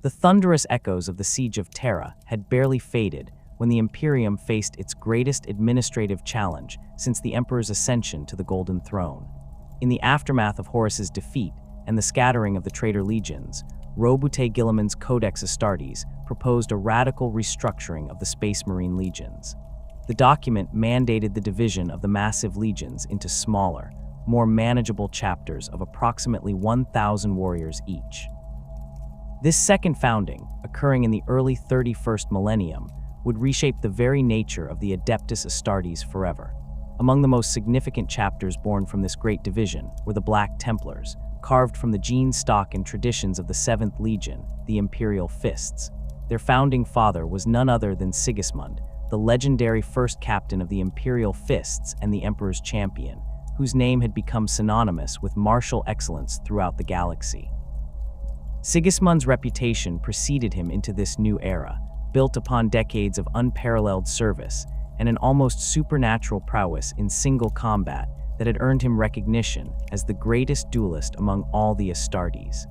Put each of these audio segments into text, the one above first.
The thunderous echoes of the Siege of Terra had barely faded when the Imperium faced its greatest administrative challenge since the Emperor's ascension to the Golden Throne. In the aftermath of Horus's defeat and the scattering of the traitor legions, Robute Guilliman's Codex Astartes proposed a radical restructuring of the Space Marine legions. The document mandated the division of the massive legions into smaller, more manageable chapters of approximately 1,000 warriors each. This second founding, occurring in the early 31st millennium, would reshape the very nature of the Adeptus Astartes forever. Among the most significant chapters born from this great division were the Black Templars, carved from the gene stock and traditions of the 7th Legion, the Imperial Fists. Their founding father was none other than Sigismund, the legendary first captain of the Imperial Fists and the Emperor's champion, whose name had become synonymous with martial excellence throughout the galaxy. Sigismund's reputation preceded him into this new era, built upon decades of unparalleled service and an almost supernatural prowess in single combat that had earned him recognition as the greatest duelist among all the Astartes.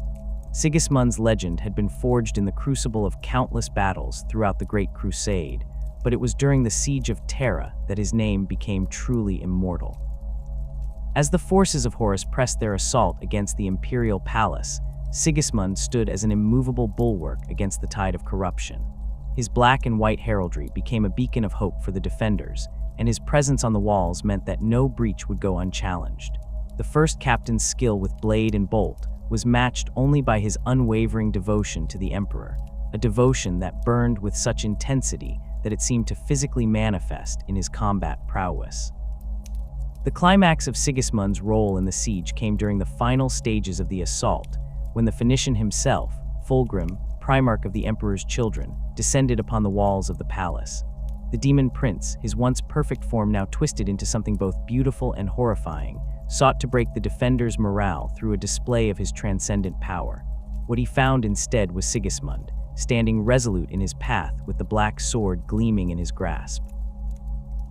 Sigismund's legend had been forged in the crucible of countless battles throughout the Great Crusade, but it was during the Siege of Terra that his name became truly immortal. As the forces of Horus pressed their assault against the Imperial Palace, Sigismund stood as an immovable bulwark against the tide of corruption. His black and white heraldry became a beacon of hope for the defenders, and his presence on the walls meant that no breach would go unchallenged. The first captain's skill with blade and bolt was matched only by his unwavering devotion to the Emperor, a devotion that burned with such intensity that it seemed to physically manifest in his combat prowess. The climax of Sigismund's role in the siege came during the final stages of the assault, when the Phoenician himself, Fulgrim, Primarch of the Emperor's children, descended upon the walls of the palace. The demon prince, his once perfect form now twisted into something both beautiful and horrifying, sought to break the defenders' morale through a display of his transcendent power. What he found instead was Sigismund, standing resolute in his path with the black sword gleaming in his grasp.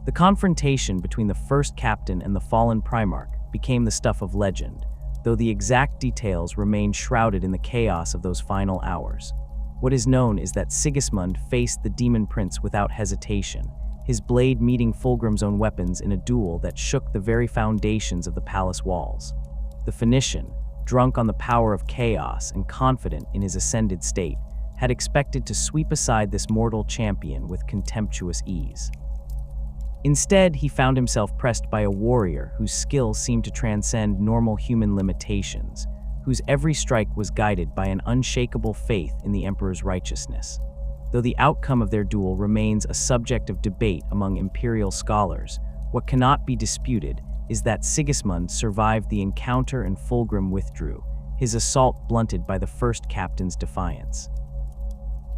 The confrontation between the first captain and the fallen Primarch became the stuff of legend, though the exact details remain shrouded in the chaos of those final hours. What is known is that Sigismund faced the demon prince without hesitation, his blade meeting Fulgrim's own weapons in a duel that shook the very foundations of the palace walls. The Phoenician, drunk on the power of chaos and confident in his ascended state, had expected to sweep aside this mortal champion with contemptuous ease. Instead, he found himself pressed by a warrior whose skill seemed to transcend normal human limitations, whose every strike was guided by an unshakable faith in the Emperor's righteousness. Though the outcome of their duel remains a subject of debate among Imperial scholars, what cannot be disputed is that Sigismund survived the encounter and Fulgrim withdrew, his assault blunted by the first captain's defiance.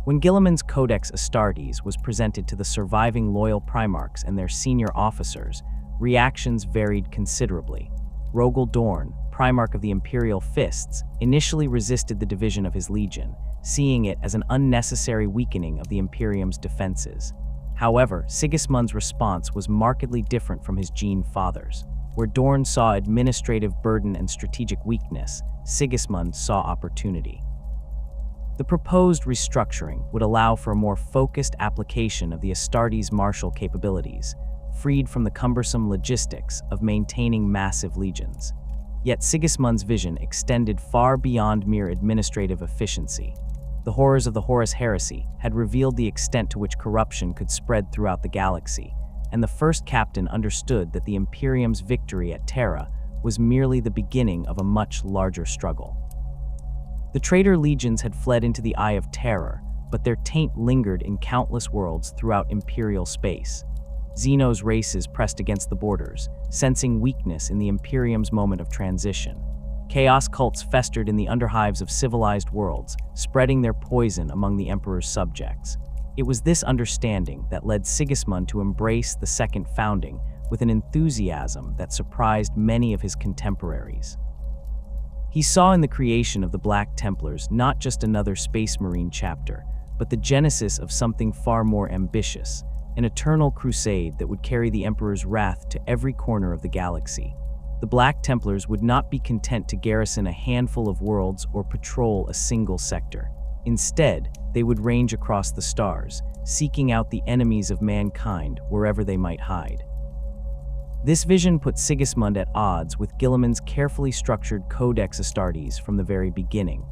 When Guilliman's Codex Astartes was presented to the surviving loyal Primarchs and their senior officers, reactions varied considerably. Rogal Dorn, Primarch of the Imperial Fists, initially resisted the division of his legion, seeing it as an unnecessary weakening of the Imperium's defenses. However, Sigismund's response was markedly different from his gene father's. Where Dorn saw administrative burden and strategic weakness, Sigismund saw opportunity. The proposed restructuring would allow for a more focused application of the Astartes' martial capabilities, freed from the cumbersome logistics of maintaining massive legions. Yet Sigismund's vision extended far beyond mere administrative efficiency. The horrors of the Horus Heresy had revealed the extent to which corruption could spread throughout the galaxy, and the first captain understood that the Imperium's victory at Terra was merely the beginning of a much larger struggle. The traitor legions had fled into the Eye of Terror, but their taint lingered in countless worlds throughout Imperial space. Xenos races pressed against the borders, sensing weakness in the Imperium's moment of transition. Chaos cults festered in the underhives of civilized worlds, spreading their poison among the Emperor's subjects. It was this understanding that led Sigismund to embrace the Second Founding with an enthusiasm that surprised many of his contemporaries. He saw in the creation of the Black Templars not just another Space Marine chapter, but the genesis of something far more ambitious, an eternal crusade that would carry the Emperor's wrath to every corner of the galaxy. The Black Templars would not be content to garrison a handful of worlds or patrol a single sector. Instead, they would range across the stars, seeking out the enemies of mankind wherever they might hide. This vision put Sigismund at odds with Guilliman's carefully structured Codex Astartes from the very beginning.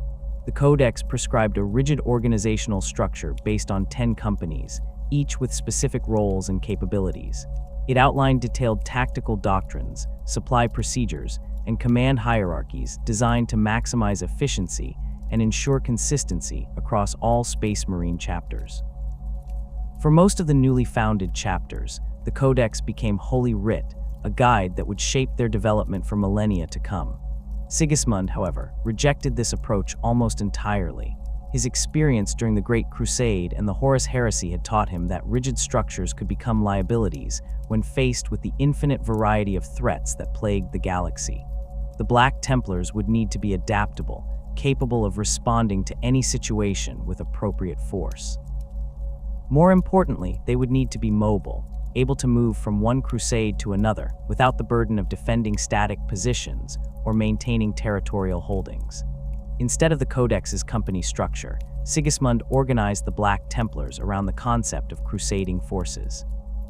The Codex prescribed a rigid organizational structure based on 10 companies, each with specific roles and capabilities. It outlined detailed tactical doctrines, supply procedures, and command hierarchies designed to maximize efficiency and ensure consistency across all Space Marine chapters. For most of the newly founded chapters, the Codex became Holy Writ, a guide that would shape their development for millennia to come. Sigismund, however, rejected this approach almost entirely. His experience during the Great Crusade and the Horus Heresy had taught him that rigid structures could become liabilities when faced with the infinite variety of threats that plagued the galaxy. The Black Templars would need to be adaptable, capable of responding to any situation with appropriate force. More importantly, they would need to be mobile, able to move from one crusade to another without the burden of defending static positions or maintaining territorial holdings. Instead of the Codex's company structure, Sigismund organized the Black Templars around the concept of crusading forces.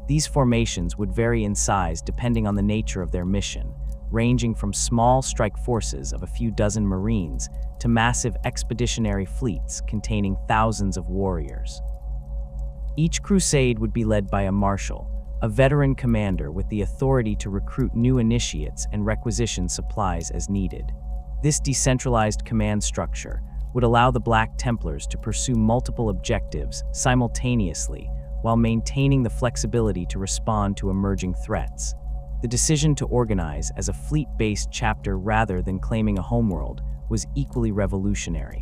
These formations would vary in size depending on the nature of their mission, ranging from small strike forces of a few dozen Marines to massive expeditionary fleets containing thousands of warriors. Each crusade would be led by a marshal, a veteran commander with the authority to recruit new initiates and requisition supplies as needed. This decentralized command structure would allow the Black Templars to pursue multiple objectives simultaneously while maintaining the flexibility to respond to emerging threats. The decision to organize as a fleet-based chapter rather than claiming a homeworld was equally revolutionary.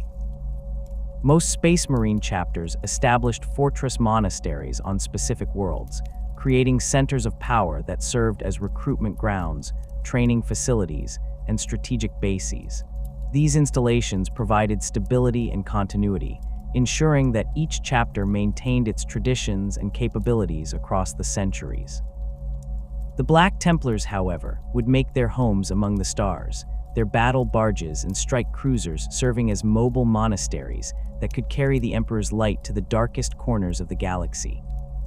Most Space Marine chapters established fortress monasteries on specific worlds, creating centers of power that served as recruitment grounds, training facilities, and strategic bases. These installations provided stability and continuity, ensuring that each chapter maintained its traditions and capabilities across the centuries. The Black Templars, however, would make their homes among the stars, their battle barges and strike cruisers serving as mobile monasteries that could carry the Emperor's light to the darkest corners of the galaxy.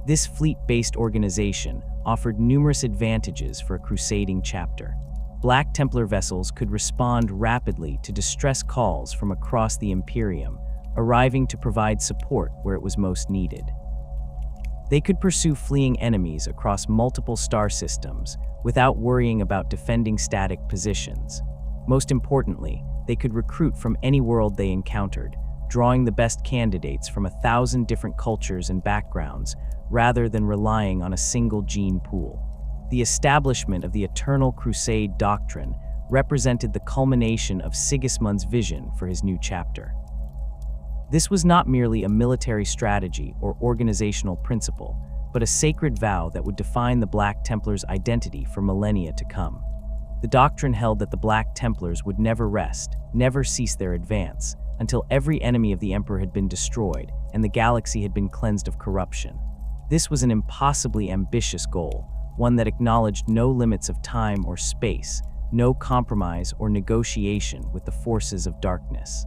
This fleet-based organization offered numerous advantages for a crusading chapter. Black Templar vessels could respond rapidly to distress calls from across the Imperium, arriving to provide support where it was most needed. They could pursue fleeing enemies across multiple star systems without worrying about defending static positions. Most importantly, they could recruit from any world they encountered, drawing the best candidates from 1,000 different cultures and backgrounds rather than relying on a single gene pool. The establishment of the Eternal Crusade doctrine represented the culmination of Sigismund's vision for his new chapter. This was not merely a military strategy or organizational principle, but a sacred vow that would define the Black Templars' identity for millennia to come. The doctrine held that the Black Templars would never rest, never cease their advance, until every enemy of the Emperor had been destroyed and the galaxy had been cleansed of corruption. This was an impossibly ambitious goal, one that acknowledged no limits of time or space, no compromise or negotiation with the forces of darkness.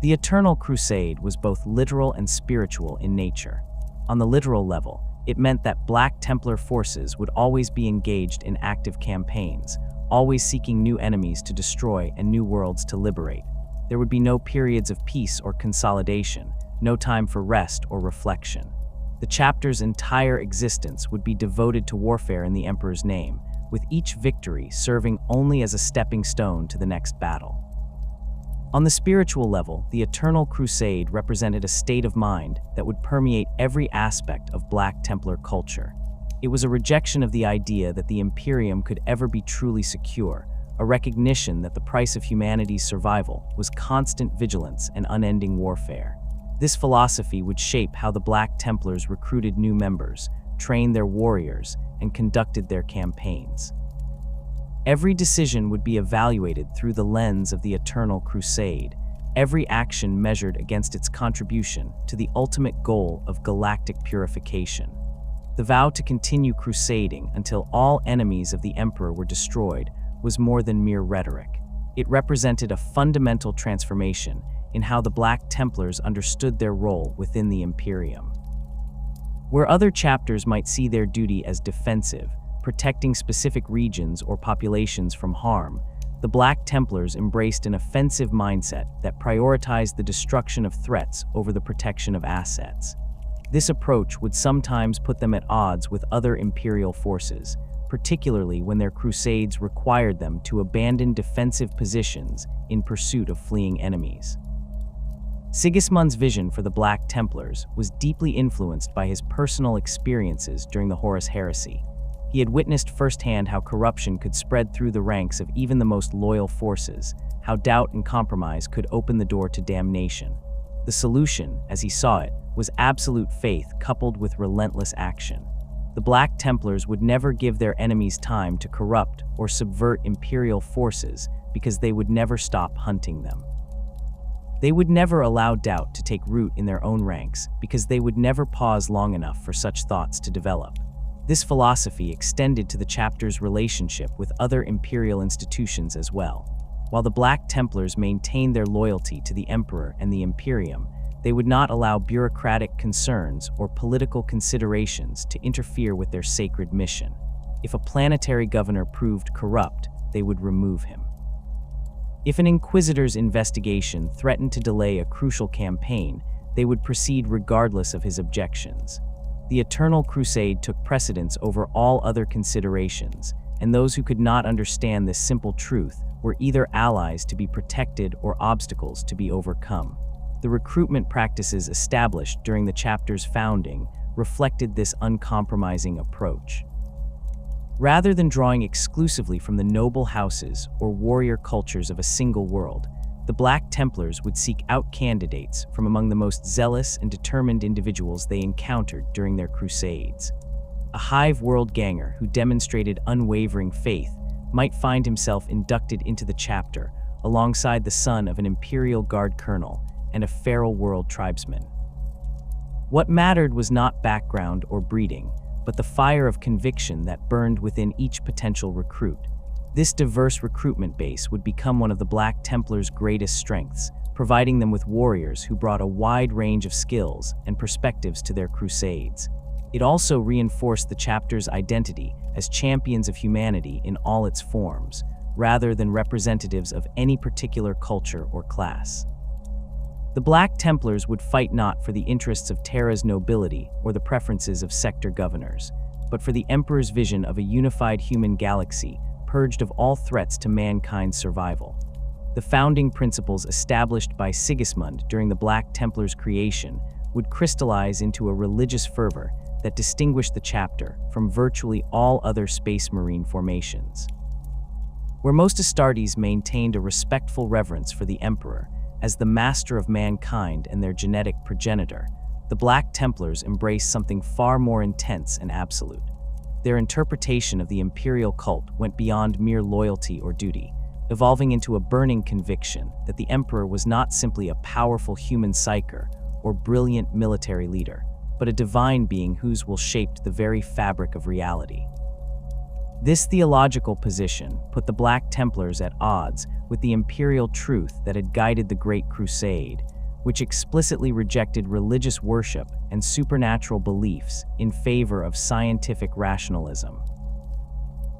The Eternal Crusade was both literal and spiritual in nature. On the literal level, it meant that Black Templar forces would always be engaged in active campaigns, always seeking new enemies to destroy and new worlds to liberate. There would be no periods of peace or consolidation, no time for rest or reflection. The chapter's entire existence would be devoted to warfare in the Emperor's name, with each victory serving only as a stepping stone to the next battle. On the spiritual level, the Eternal Crusade represented a state of mind that would permeate every aspect of Black Templar culture. It was a rejection of the idea that the Imperium could ever be truly secure, a recognition that the price of humanity's survival was constant vigilance and unending warfare. This philosophy would shape how the Black Templars recruited new members, trained their warriors, and conducted their campaigns. Every decision would be evaluated through the lens of the Eternal Crusade, every action measured against its contribution to the ultimate goal of galactic purification. The vow to continue crusading until all enemies of the Emperor were destroyed was more than mere rhetoric. It represented a fundamental transformation in how the Black Templars understood their role within the Imperium. Where other chapters might see their duty as defensive, protecting specific regions or populations from harm, the Black Templars embraced an offensive mindset that prioritized the destruction of threats over the protection of assets. This approach would sometimes put them at odds with other Imperial forces, particularly when their crusades required them to abandon defensive positions in pursuit of fleeing enemies. Sigismund's vision for the Black Templars was deeply influenced by his personal experiences during the Horus Heresy. He had witnessed firsthand how corruption could spread through the ranks of even the most loyal forces, how doubt and compromise could open the door to damnation. The solution, as he saw it, was absolute faith coupled with relentless action. The Black Templars would never give their enemies time to corrupt or subvert Imperial forces because they would never stop hunting them. They would never allow doubt to take root in their own ranks because they would never pause long enough for such thoughts to develop. This philosophy extended to the chapter's relationship with other Imperial institutions as well. While the Black Templars maintained their loyalty to the Emperor and the Imperium, they would not allow bureaucratic concerns or political considerations to interfere with their sacred mission. If a planetary governor proved corrupt, they would remove him. If an inquisitor's investigation threatened to delay a crucial campaign, they would proceed regardless of his objections. The Eternal Crusade took precedence over all other considerations, and those who could not understand this simple truth were either allies to be protected or obstacles to be overcome. The recruitment practices established during the chapter's founding reflected this uncompromising approach. Rather than drawing exclusively from the noble houses or warrior cultures of a single world, the Black Templars would seek out candidates from among the most zealous and determined individuals they encountered during their crusades. A hive world ganger who demonstrated unwavering faith might find himself inducted into the chapter alongside the son of an Imperial Guard colonel and a feral world tribesman. What mattered was not background or breeding, but the fire of conviction that burned within each potential recruit. This diverse recruitment base would become one of the Black Templars' greatest strengths, providing them with warriors who brought a wide range of skills and perspectives to their crusades. It also reinforced the chapter's identity as champions of humanity in all its forms, rather than representatives of any particular culture or class. The Black Templars would fight not for the interests of Terra's nobility or the preferences of sector governors, but for the Emperor's vision of a unified human galaxy purged of all threats to mankind's survival. The founding principles established by Sigismund during the Black Templars' creation would crystallize into a religious fervor that distinguished the chapter from virtually all other Space Marine formations. Where most Astartes maintained a respectful reverence for the Emperor as the master of mankind and their genetic progenitor, the Black Templars embraced something far more intense and absolute. Their interpretation of the imperial cult went beyond mere loyalty or duty, evolving into a burning conviction that the Emperor was not simply a powerful human psyker or brilliant military leader, but a divine being whose will shaped the very fabric of reality. This theological position put the Black Templars at odds with the imperial truth that had guided the Great Crusade, which explicitly rejected religious worship and supernatural beliefs in favor of scientific rationalism.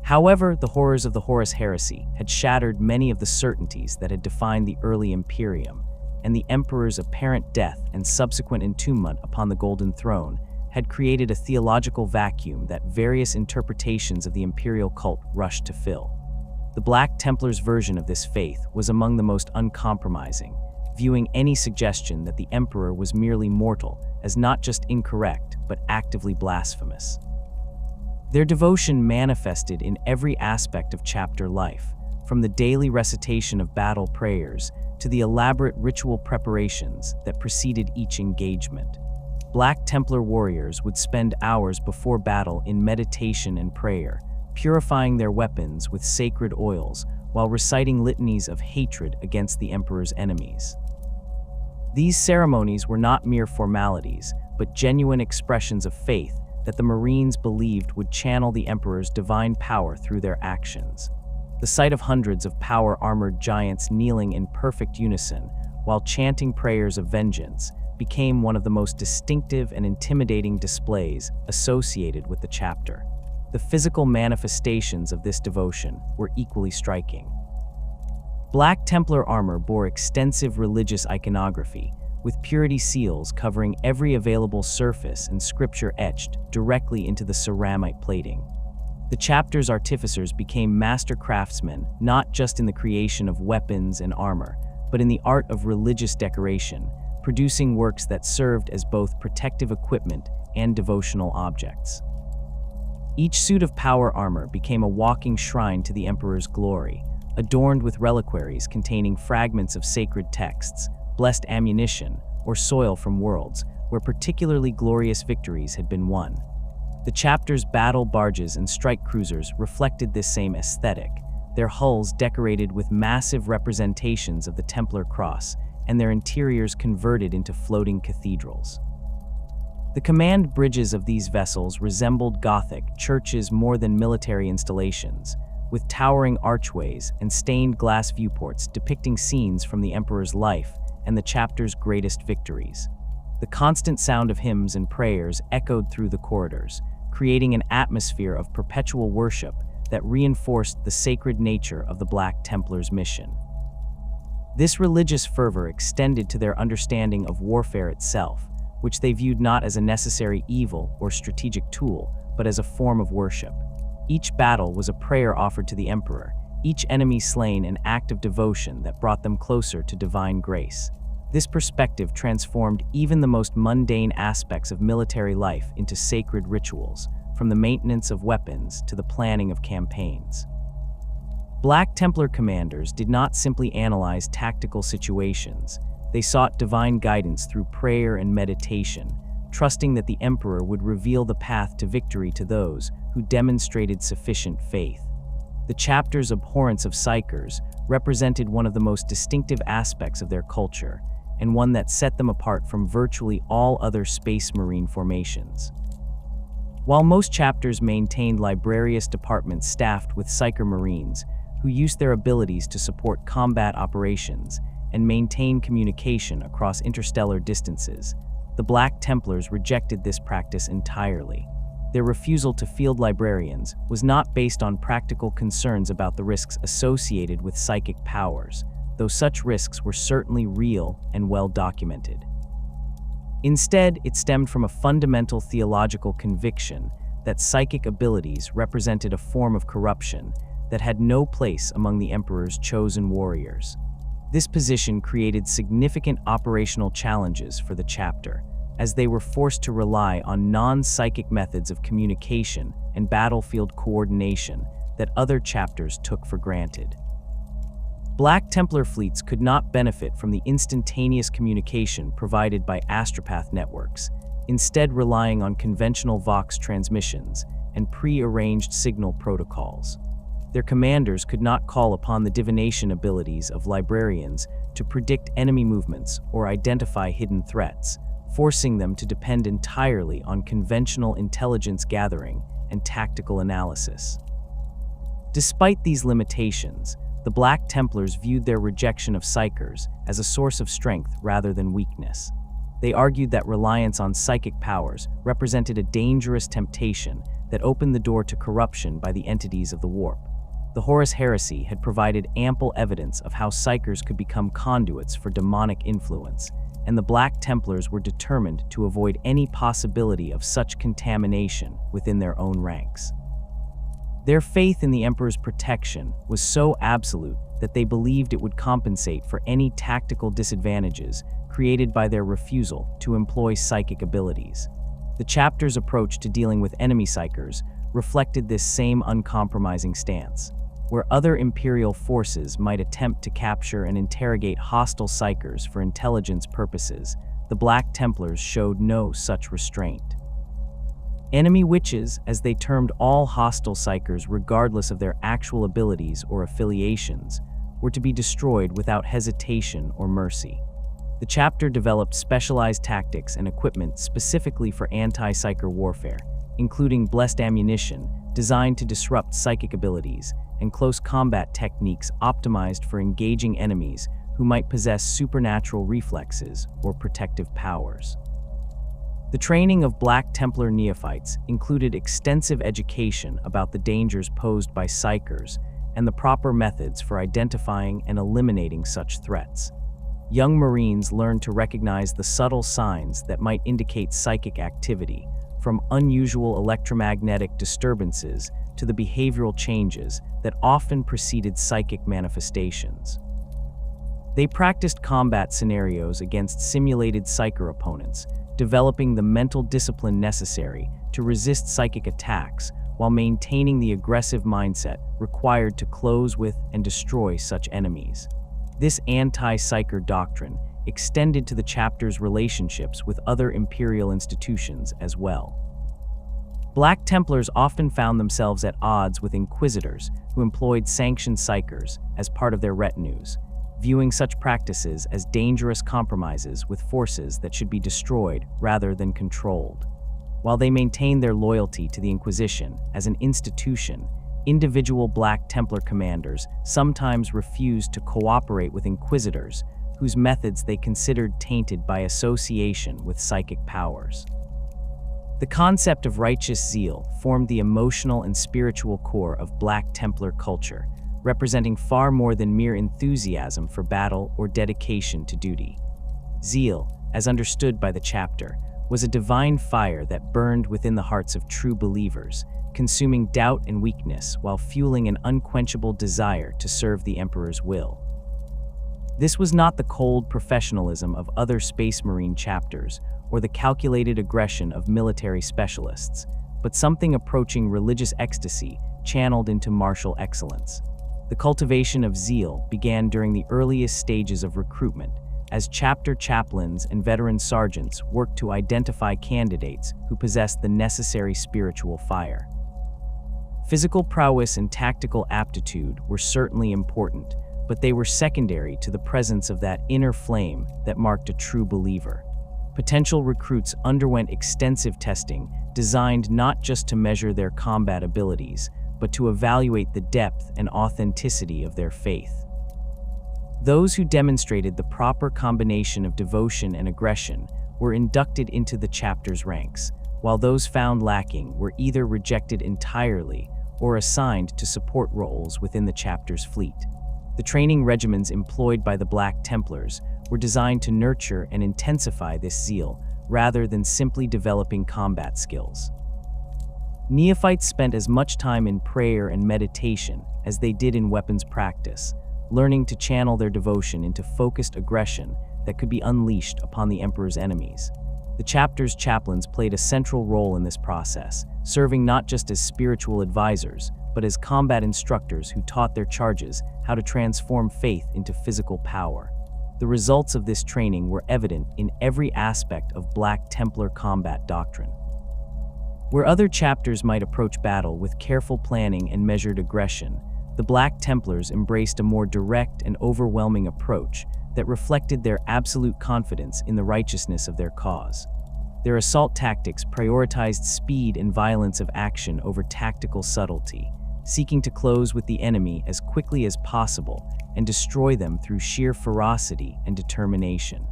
However, the horrors of the Horus Heresy had shattered many of the certainties that had defined the early Imperium, and the Emperor's apparent death and subsequent entombment upon the Golden Throne had created a theological vacuum that various interpretations of the imperial cult rushed to fill. The Black Templars' version of this faith was among the most uncompromising, viewing any suggestion that the Emperor was merely mortal as not just incorrect, but actively blasphemous. Their devotion manifested in every aspect of chapter life, from the daily recitation of battle prayers to the elaborate ritual preparations that preceded each engagement. Black Templar warriors would spend hours before battle in meditation and prayer, purifying their weapons with sacred oils while reciting litanies of hatred against the Emperor's enemies. These ceremonies were not mere formalities, but genuine expressions of faith that the Marines believed would channel the Emperor's divine power through their actions. The sight of hundreds of power-armored giants kneeling in perfect unison while chanting prayers of vengeance, became one of the most distinctive and intimidating displays associated with the chapter. The physical manifestations of this devotion were equally striking. Black Templar armor bore extensive religious iconography, with purity seals covering every available surface and scripture etched directly into the ceramite plating. The chapter's artificers became master craftsmen not just in the creation of weapons and armor, but in the art of religious decoration, producing works that served as both protective equipment and devotional objects. Each suit of power armor became a walking shrine to the Emperor's glory, adorned with reliquaries containing fragments of sacred texts, blessed ammunition, or soil from worlds where particularly glorious victories had been won. The chapter's battle barges and strike cruisers reflected this same aesthetic, their hulls decorated with massive representations of the Templar cross and their interiors converted into floating cathedrals. The command bridges of these vessels resembled Gothic churches more than military installations, with towering archways and stained glass viewports depicting scenes from the Emperor's life and the chapter's greatest victories. The constant sound of hymns and prayers echoed through the corridors, creating an atmosphere of perpetual worship that reinforced the sacred nature of the Black Templars' mission. This religious fervor extended to their understanding of warfare itself, which they viewed not as a necessary evil or strategic tool, but as a form of worship. Each battle was a prayer offered to the Emperor, each enemy slain an act of devotion that brought them closer to divine grace. This perspective transformed even the most mundane aspects of military life into sacred rituals, from the maintenance of weapons to the planning of campaigns. Black Templar commanders did not simply analyze tactical situations. They sought divine guidance through prayer and meditation, trusting that the Emperor would reveal the path to victory to those who demonstrated sufficient faith. The chapter's abhorrence of psykers represented one of the most distinctive aspects of their culture, and one that set them apart from virtually all other Space Marine formations. While most chapters maintained librarious departments staffed with psyker Marines, who used their abilities to support combat operations and maintain communication across interstellar distances, the Black Templars rejected this practice entirely. Their refusal to field librarians was not based on practical concerns about the risks associated with psychic powers, though such risks were certainly real and well documented. Instead, it stemmed from a fundamental theological conviction that psychic abilities represented a form of corruption that had no place among the Emperor's chosen warriors. This position created significant operational challenges for the chapter, as they were forced to rely on non-psychic methods of communication and battlefield coordination that other chapters took for granted. Black Templar fleets could not benefit from the instantaneous communication provided by astropath networks, instead relying on conventional Vox transmissions and pre-arranged signal protocols. Their commanders could not call upon the divination abilities of librarians to predict enemy movements or identify hidden threats, forcing them to depend entirely on conventional intelligence gathering and tactical analysis. Despite these limitations, the Black Templars viewed their rejection of psykers as a source of strength rather than weakness. They argued that reliance on psychic powers represented a dangerous temptation that opened the door to corruption by the entities of the warp. The Horus Heresy had provided ample evidence of how psykers could become conduits for demonic influence, and the Black Templars were determined to avoid any possibility of such contamination within their own ranks. Their faith in the Emperor's protection was so absolute that they believed it would compensate for any tactical disadvantages created by their refusal to employ psychic abilities. The chapter's approach to dealing with enemy psykers reflected this same uncompromising stance. Where other Imperial forces might attempt to capture and interrogate hostile psykers for intelligence purposes, the Black Templars showed no such restraint. Enemy witches, as they termed all hostile psykers regardless of their actual abilities or affiliations, were to be destroyed without hesitation or mercy. The chapter developed specialized tactics and equipment specifically for anti-psyker warfare, including blessed ammunition designed to disrupt psychic abilities and close combat techniques optimized for engaging enemies who might possess supernatural reflexes or protective powers. The training of Black Templar neophytes included extensive education about the dangers posed by psykers and the proper methods for identifying and eliminating such threats. Young Marines learned to recognize the subtle signs that might indicate psychic activity, from unusual electromagnetic disturbances to the behavioral changes that often preceded psychic manifestations. They practiced combat scenarios against simulated psyker opponents, developing the mental discipline necessary to resist psychic attacks while maintaining the aggressive mindset required to close with and destroy such enemies. This anti-psyker doctrine extended to the chapter's relationships with other imperial institutions as well. Black Templars often found themselves at odds with inquisitors who employed sanctioned psykers as part of their retinues, viewing such practices as dangerous compromises with forces that should be destroyed rather than controlled. While they maintained their loyalty to the Inquisition as an institution, individual Black Templar commanders sometimes refused to cooperate with inquisitors whose methods they considered tainted by association with psychic powers. The concept of righteous zeal formed the emotional and spiritual core of Black Templar culture, representing far more than mere enthusiasm for battle or dedication to duty. Zeal, as understood by the chapter, was a divine fire that burned within the hearts of true believers, consuming doubt and weakness while fueling an unquenchable desire to serve the Emperor's will. This was not the cold professionalism of other Space Marine chapters or the calculated aggression of military specialists, but something approaching religious ecstasy channeled into martial excellence. The cultivation of zeal began during the earliest stages of recruitment, as chapter chaplains and veteran sergeants worked to identify candidates who possessed the necessary spiritual fire. Physical prowess and tactical aptitude were certainly important, but they were secondary to the presence of that inner flame that marked a true believer. Potential recruits underwent extensive testing, designed not just to measure their combat abilities, but to evaluate the depth and authenticity of their faith. Those who demonstrated the proper combination of devotion and aggression were inducted into the chapter's ranks, while those found lacking were either rejected entirely or assigned to support roles within the chapter's fleet. The training regimens employed by the Black Templars were designed to nurture and intensify this zeal rather than simply developing combat skills. Neophytes spent as much time in prayer and meditation as they did in weapons practice, learning to channel their devotion into focused aggression that could be unleashed upon the Emperor's enemies. The chapter's chaplains played a central role in this process, serving not just as spiritual advisors, but as combat instructors who taught their charges how to transform faith into physical power. The results of this training were evident in every aspect of Black Templar combat doctrine. Where other chapters might approach battle with careful planning and measured aggression, the Black Templars embraced a more direct and overwhelming approach that reflected their absolute confidence in the righteousness of their cause. Their assault tactics prioritized speed and violence of action over tactical subtlety, seeking to close with the enemy as quickly as possible and destroy them through sheer ferocity and determination.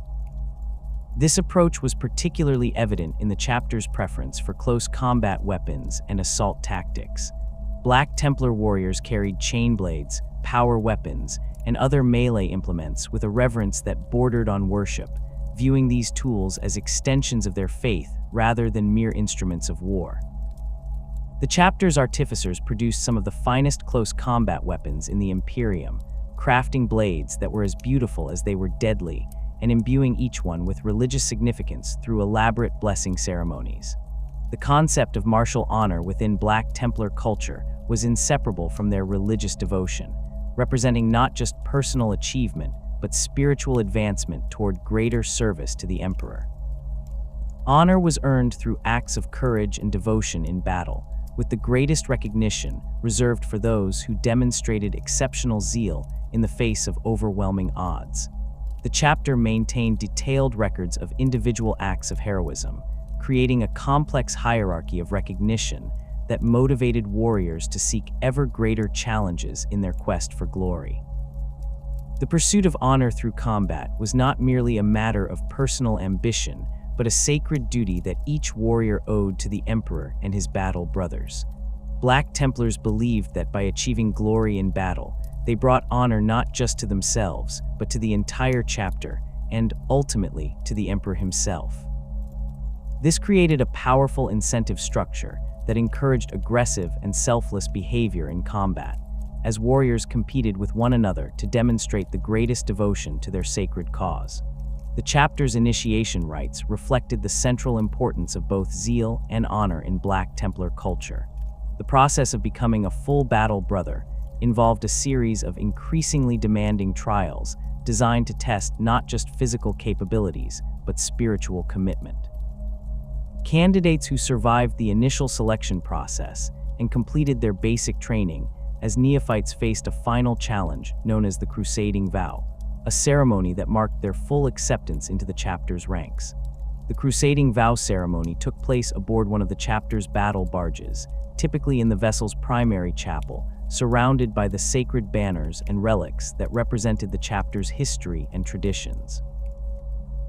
This approach was particularly evident in the chapter's preference for close combat weapons and assault tactics. Black Templar warriors carried chain blades, power weapons, and other melee implements with a reverence that bordered on worship, viewing these tools as extensions of their faith rather than mere instruments of war. The chapter's artificers produced some of the finest close combat weapons in the Imperium, crafting blades that were as beautiful as they were deadly, and imbuing each one with religious significance through elaborate blessing ceremonies. The concept of martial honor within Black Templar culture was inseparable from their religious devotion, representing not just personal achievement, but spiritual advancement toward greater service to the Emperor. Honor was earned through acts of courage and devotion in battle, with the greatest recognition reserved for those who demonstrated exceptional zeal in the face of overwhelming odds. The chapter maintained detailed records of individual acts of heroism, creating a complex hierarchy of recognition that motivated warriors to seek ever greater challenges in their quest for glory. The pursuit of honor through combat was not merely a matter of personal ambition, but a sacred duty that each warrior owed to the Emperor and his battle brothers. Black Templars believed that by achieving glory in battle, they brought honor not just to themselves, but to the entire chapter, and ultimately to the Emperor himself. This created a powerful incentive structure that encouraged aggressive and selfless behavior in combat, as warriors competed with one another to demonstrate the greatest devotion to their sacred cause. The chapter's initiation rites reflected the central importance of both zeal and honor in Black Templar culture. The process of becoming a full battle brother involved a series of increasingly demanding trials designed to test not just physical capabilities, but spiritual commitment. Candidates who survived the initial selection process and completed their basic training as neophytes faced a final challenge known as the Crusading Vow, a ceremony that marked their full acceptance into the chapter's ranks. The Crusading Vow ceremony took place aboard one of the chapter's battle barges, typically in the vessel's primary chapel, surrounded by the sacred banners and relics that represented the chapter's history and traditions.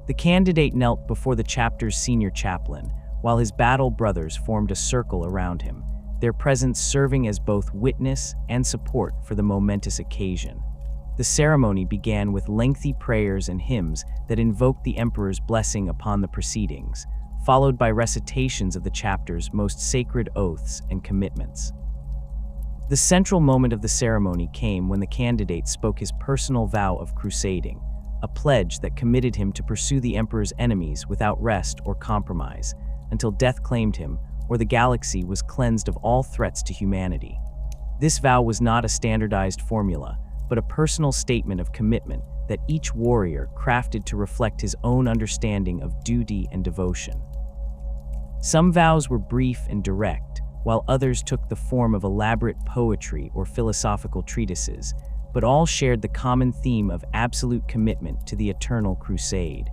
The candidate knelt before the chapter's senior chaplain, while his battle brothers formed a circle around him, their presence serving as both witness and support for the momentous occasion. The ceremony began with lengthy prayers and hymns that invoked the Emperor's blessing upon the proceedings, followed by recitations of the chapter's most sacred oaths and commitments. The central moment of the ceremony came when the candidate spoke his personal vow of crusading, a pledge that committed him to pursue the Emperor's enemies without rest or compromise, until death claimed him or the galaxy was cleansed of all threats to humanity. This vow was not a standardized formula, but a personal statement of commitment that each warrior crafted to reflect his own understanding of duty and devotion. Some vows were brief and direct, while others took the form of elaborate poetry or philosophical treatises, but all shared the common theme of absolute commitment to the eternal crusade.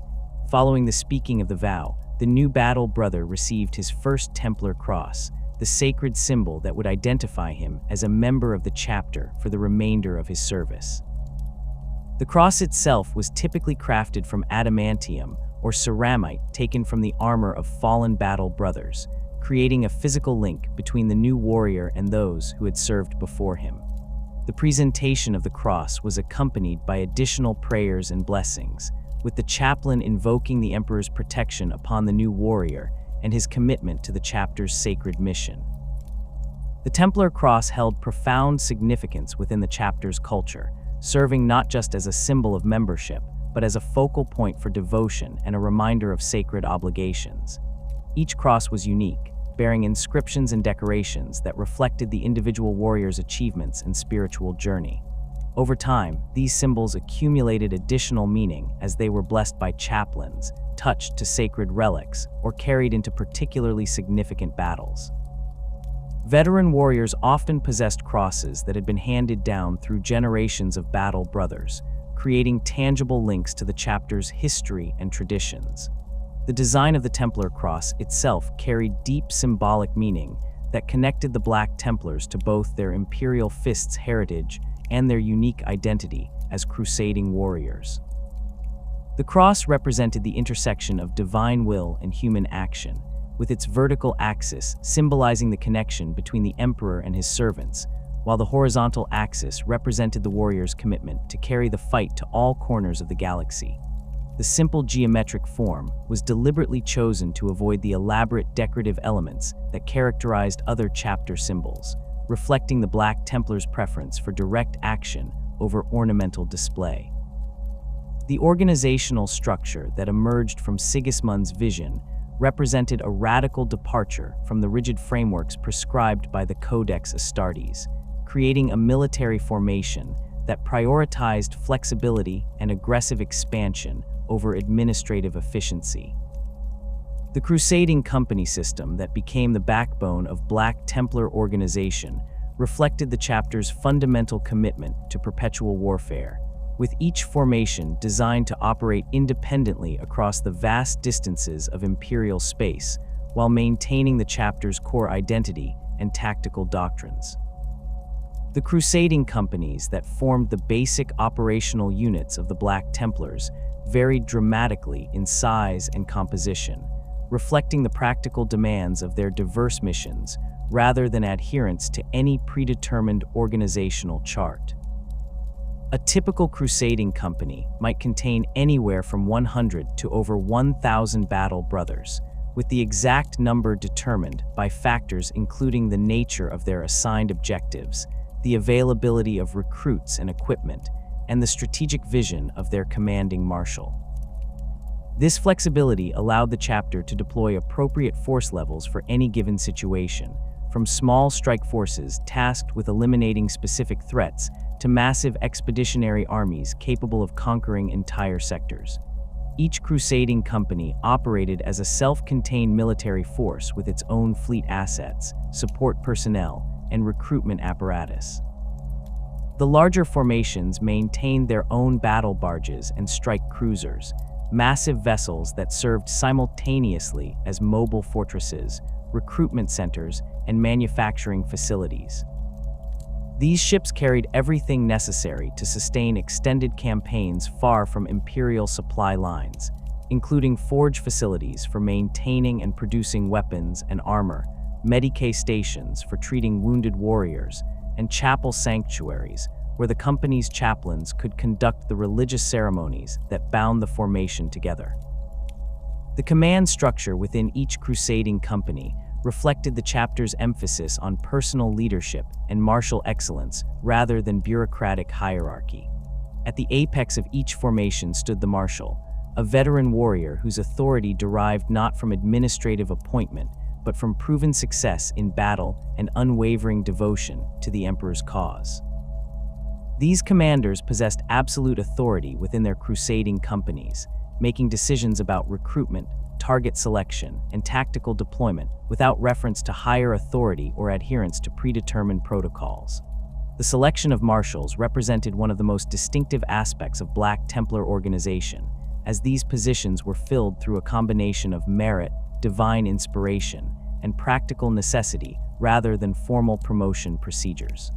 Following the speaking of the vow, the new battle brother received his first Templar cross, the sacred symbol that would identify him as a member of the chapter for the remainder of his service. The cross itself was typically crafted from adamantium or ceramite taken from the armor of fallen battle brothers, creating a physical link between the new warrior and those who had served before him. The presentation of the cross was accompanied by additional prayers and blessings, with the chaplain invoking the Emperor's protection upon the new warrior and his commitment to the chapter's sacred mission. The Templar cross held profound significance within the chapter's culture, serving not just as a symbol of membership, but as a focal point for devotion and a reminder of sacred obligations. Each cross was unique, bearing inscriptions and decorations that reflected the individual warrior's achievements and spiritual journey. Over time, these symbols accumulated additional meaning as they were blessed by chaplains, touched to sacred relics, or carried into particularly significant battles. Veteran warriors often possessed crosses that had been handed down through generations of battle brothers, creating tangible links to the chapter's history and traditions. The design of the Templar cross itself carried deep symbolic meaning that connected the Black Templars to both their Imperial Fists heritage and their unique identity as crusading warriors. The cross represented the intersection of divine will and human action, with its vertical axis symbolizing the connection between the Emperor and his servants, while the horizontal axis represented the warrior's commitment to carry the fight to all corners of the galaxy. The simple geometric form was deliberately chosen to avoid the elaborate decorative elements that characterized other chapter symbols, reflecting the Black Templars' preference for direct action over ornamental display. The organizational structure that emerged from Sigismund's vision represented a radical departure from the rigid frameworks prescribed by the Codex Astartes, creating a military formation that prioritized flexibility and aggressive expansion over administrative efficiency. The crusading company system that became the backbone of Black Templar organization reflected the chapter's fundamental commitment to perpetual warfare, with each formation designed to operate independently across the vast distances of Imperial space, while maintaining the chapter's core identity and tactical doctrines. The crusading companies that formed the basic operational units of the Black Templars varied dramatically in size and composition, reflecting the practical demands of their diverse missions rather than adherence to any predetermined organizational chart. A typical crusading company might contain anywhere from 100 to over 1,000 battle brothers, with the exact number determined by factors including the nature of their assigned objectives, the availability of recruits and equipment, and the strategic vision of their commanding marshal. This flexibility allowed the chapter to deploy appropriate force levels for any given situation, from small strike forces tasked with eliminating specific threats to massive expeditionary armies capable of conquering entire sectors. Each crusading company operated as a self-contained military force with its own fleet assets, support personnel, and recruitment apparatus. The larger formations maintained their own battle barges and strike cruisers, massive vessels that served simultaneously as mobile fortresses, recruitment centers, and manufacturing facilities. These ships carried everything necessary to sustain extended campaigns far from Imperial supply lines, including forge facilities for maintaining and producing weapons and armor, Medicae stations for treating wounded warriors, and chapel sanctuaries where the company's chaplains could conduct the religious ceremonies that bound the formation together. The command structure within each crusading company reflected the chapter's emphasis on personal leadership and martial excellence rather than bureaucratic hierarchy. At the apex of each formation stood the marshal, a veteran warrior whose authority derived not from administrative appointment, but from proven success in battle and unwavering devotion to the emperor's cause. These commanders possessed absolute authority within their crusading companies, making decisions about recruitment, target selection, and tactical deployment without reference to higher authority or adherence to predetermined protocols. The selection of marshals represented one of the most distinctive aspects of Black Templar organization, as these positions were filled through a combination of merit, divine inspiration, and practical necessity rather than formal promotion procedures.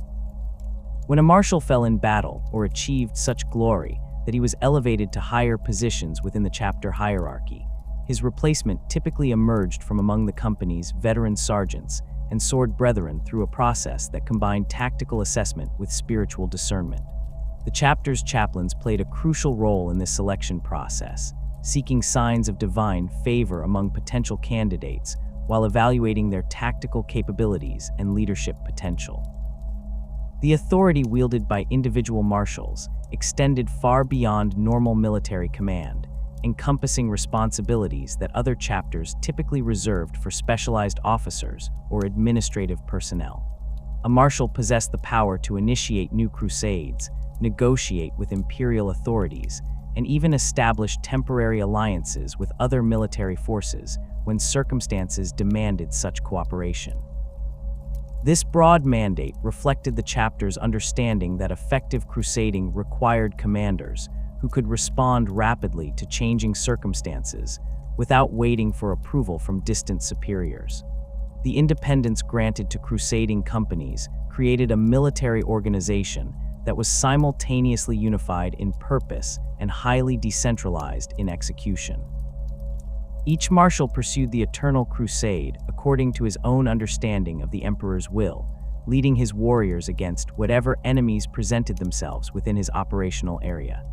When a marshal fell in battle or achieved such glory that he was elevated to higher positions within the chapter hierarchy, his replacement typically emerged from among the company's veteran sergeants and sword brethren through a process that combined tactical assessment with spiritual discernment. The chapter's chaplains played a crucial role in this selection process, seeking signs of divine favor among potential candidates while evaluating their tactical capabilities and leadership potential. The authority wielded by individual marshals extended far beyond normal military command, encompassing responsibilities that other chapters typically reserved for specialized officers or administrative personnel. A marshal possessed the power to initiate new crusades, negotiate with imperial authorities, and even establish temporary alliances with other military forces when circumstances demanded such cooperation. This broad mandate reflected the chapter's understanding that effective crusading required commanders who could respond rapidly to changing circumstances without waiting for approval from distant superiors. The independence granted to crusading companies created a military organization that was simultaneously unified in purpose and highly decentralized in execution. Each marshal pursued the eternal crusade according to his own understanding of the emperor's will, leading his warriors against whatever enemies presented themselves within his operational area.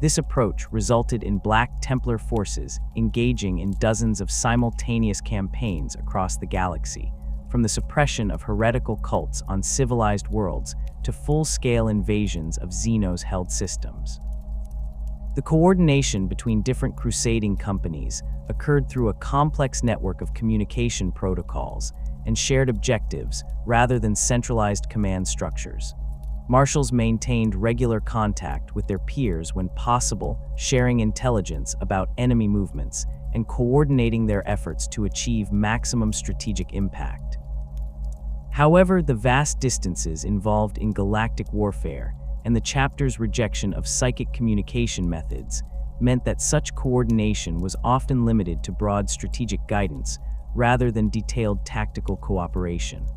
This approach resulted in Black Templar forces engaging in dozens of simultaneous campaigns across the galaxy, from the suppression of heretical cults on civilized worlds to full-scale invasions of xenos-held systems. The coordination between different crusading companies occurred through a complex network of communication protocols and shared objectives rather than centralized command structures. Marshals maintained regular contact with their peers when possible, sharing intelligence about enemy movements and coordinating their efforts to achieve maximum strategic impact. However, the vast distances involved in galactic warfare and the chapter's rejection of psychic communication methods meant that such coordination was often limited to broad strategic guidance rather than detailed tactical cooperation.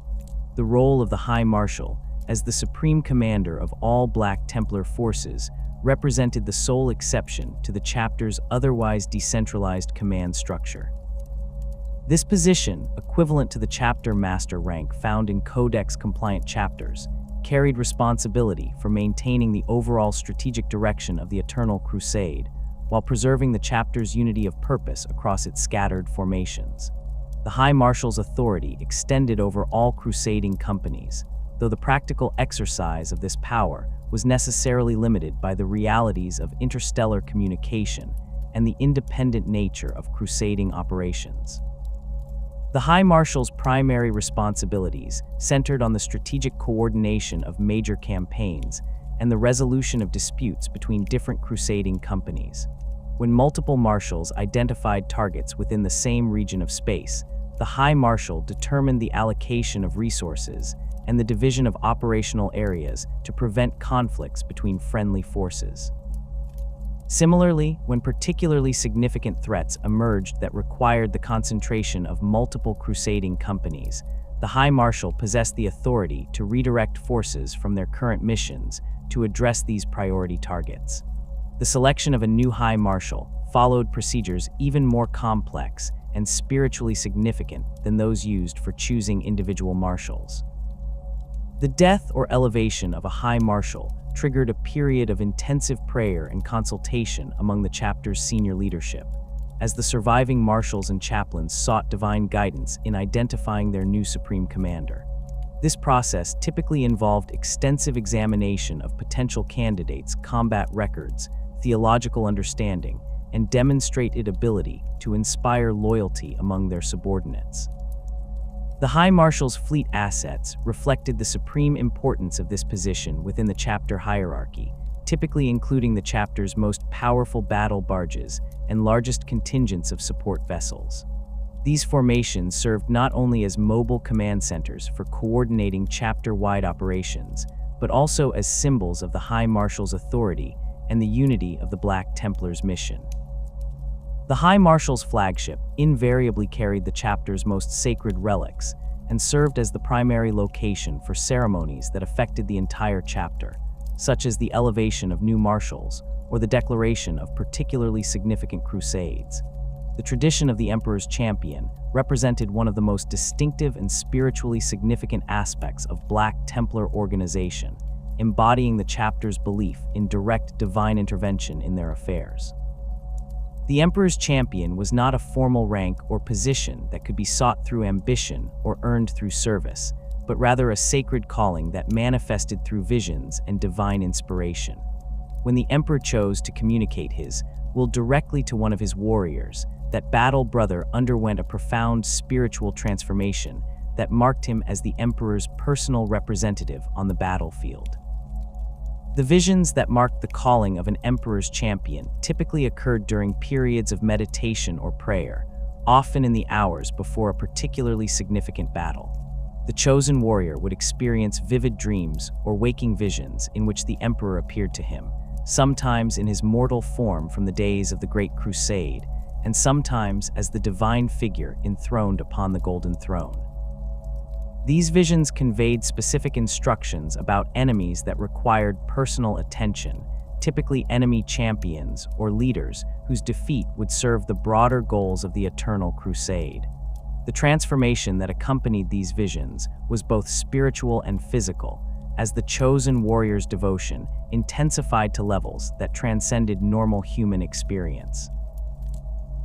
The role of the High Marshal, as the supreme commander of all Black Templar forces, represented the sole exception to the chapter's otherwise decentralized command structure. This position, equivalent to the chapter master rank found in Codex-compliant chapters, carried responsibility for maintaining the overall strategic direction of the Eternal Crusade, while preserving the chapter's unity of purpose across its scattered formations. The High Marshal's authority extended over all crusading companies, though the practical exercise of this power was necessarily limited by the realities of interstellar communication and the independent nature of crusading operations. The High Marshal's primary responsibilities centered on the strategic coordination of major campaigns and the resolution of disputes between different crusading companies. When multiple marshals identified targets within the same region of space, the High Marshal determined the allocation of resources and the division of operational areas to prevent conflicts between friendly forces. Similarly, when particularly significant threats emerged that required the concentration of multiple crusading companies, the High Marshal possessed the authority to redirect forces from their current missions to address these priority targets. The selection of a new High Marshal followed procedures even more complex and spiritually significant than those used for choosing individual marshals. The death or elevation of a High Marshal triggered a period of intensive prayer and consultation among the chapter's senior leadership, as the surviving marshals and chaplains sought divine guidance in identifying their new supreme commander. This process typically involved extensive examination of potential candidates' combat records, theological understanding, and demonstrated ability to inspire loyalty among their subordinates. The High Marshal's fleet assets reflected the supreme importance of this position within the chapter hierarchy, typically including the chapter's most powerful battle barges and largest contingents of support vessels. These formations served not only as mobile command centers for coordinating chapter-wide operations, but also as symbols of the High Marshal's authority and the unity of the Black Templars' mission. The High Marshal's flagship invariably carried the chapter's most sacred relics and served as the primary location for ceremonies that affected the entire chapter, such as the elevation of new marshals or the declaration of particularly significant crusades. The tradition of the Emperor's Champion represented one of the most distinctive and spiritually significant aspects of Black Templar organization, embodying the chapter's belief in direct divine intervention in their affairs. The Emperor's Champion was not a formal rank or position that could be sought through ambition or earned through service, but rather a sacred calling that manifested through visions and divine inspiration. When the Emperor chose to communicate his will directly to one of his warriors, that battle brother underwent a profound spiritual transformation that marked him as the Emperor's personal representative on the battlefield. The visions that marked the calling of an Emperor's Champion typically occurred during periods of meditation or prayer, often in the hours before a particularly significant battle. The chosen warrior would experience vivid dreams or waking visions in which the Emperor appeared to him, sometimes in his mortal form from the days of the Great Crusade, and sometimes as the divine figure enthroned upon the Golden Throne. These visions conveyed specific instructions about enemies that required personal attention, typically enemy champions or leaders whose defeat would serve the broader goals of the Eternal Crusade. The transformation that accompanied these visions was both spiritual and physical, as the chosen warrior's devotion intensified to levels that transcended normal human experience.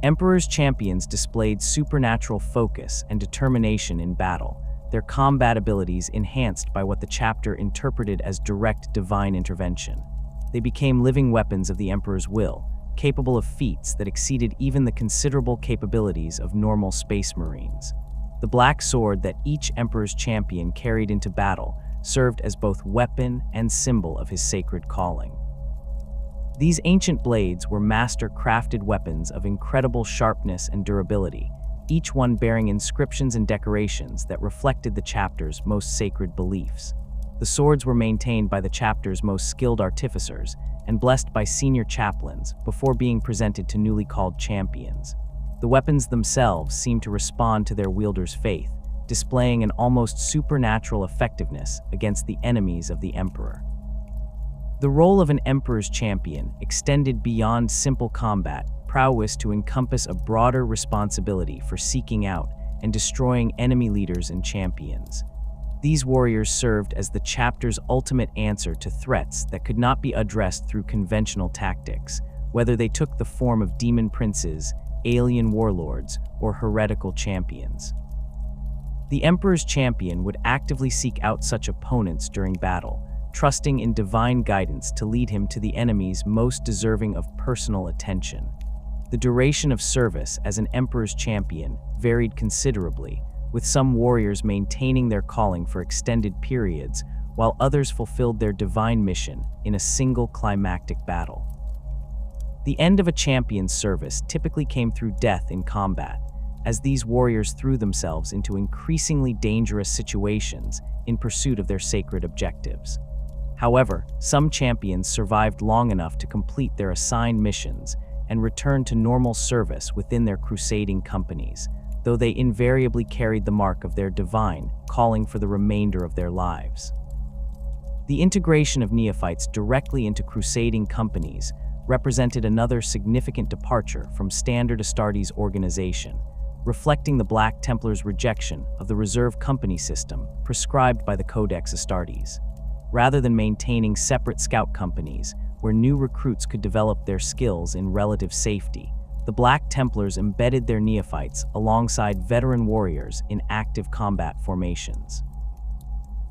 Emperor's champions displayed supernatural focus and determination in battle, their combat abilities enhanced by what the chapter interpreted as direct divine intervention. They became living weapons of the Emperor's will, capable of feats that exceeded even the considerable capabilities of normal space marines. The black sword that each Emperor's champion carried into battle served as both weapon and symbol of his sacred calling. These ancient blades were master-crafted weapons of incredible sharpness and durability, each one bearing inscriptions and decorations that reflected the chapter's most sacred beliefs. The swords were maintained by the chapter's most skilled artificers and blessed by senior chaplains before being presented to newly called champions. The weapons themselves seemed to respond to their wielder's faith, displaying an almost supernatural effectiveness against the enemies of the emperor. The role of an emperor's champion extended beyond simple combat prowess to encompass a broader responsibility for seeking out and destroying enemy leaders and champions. These warriors served as the chapter's ultimate answer to threats that could not be addressed through conventional tactics, whether they took the form of demon princes, alien warlords, or heretical champions. The Emperor's champion would actively seek out such opponents during battle, trusting in divine guidance to lead him to the enemies most deserving of personal attention. The duration of service as an Emperor's champion varied considerably, with some warriors maintaining their calling for extended periods, while others fulfilled their divine mission in a single climactic battle. The end of a champion's service typically came through death in combat, as these warriors threw themselves into increasingly dangerous situations in pursuit of their sacred objectives. However, some champions survived long enough to complete their assigned missions and returned to normal service within their crusading companies, though they invariably carried the mark of their divine calling for the remainder of their lives. The integration of neophytes directly into crusading companies represented another significant departure from standard Astartes organization, reflecting the Black Templars' rejection of the reserve company system prescribed by the Codex Astartes. Rather than maintaining separate scout companies where new recruits could develop their skills in relative safety, the Black Templars embedded their neophytes alongside veteran warriors in active combat formations.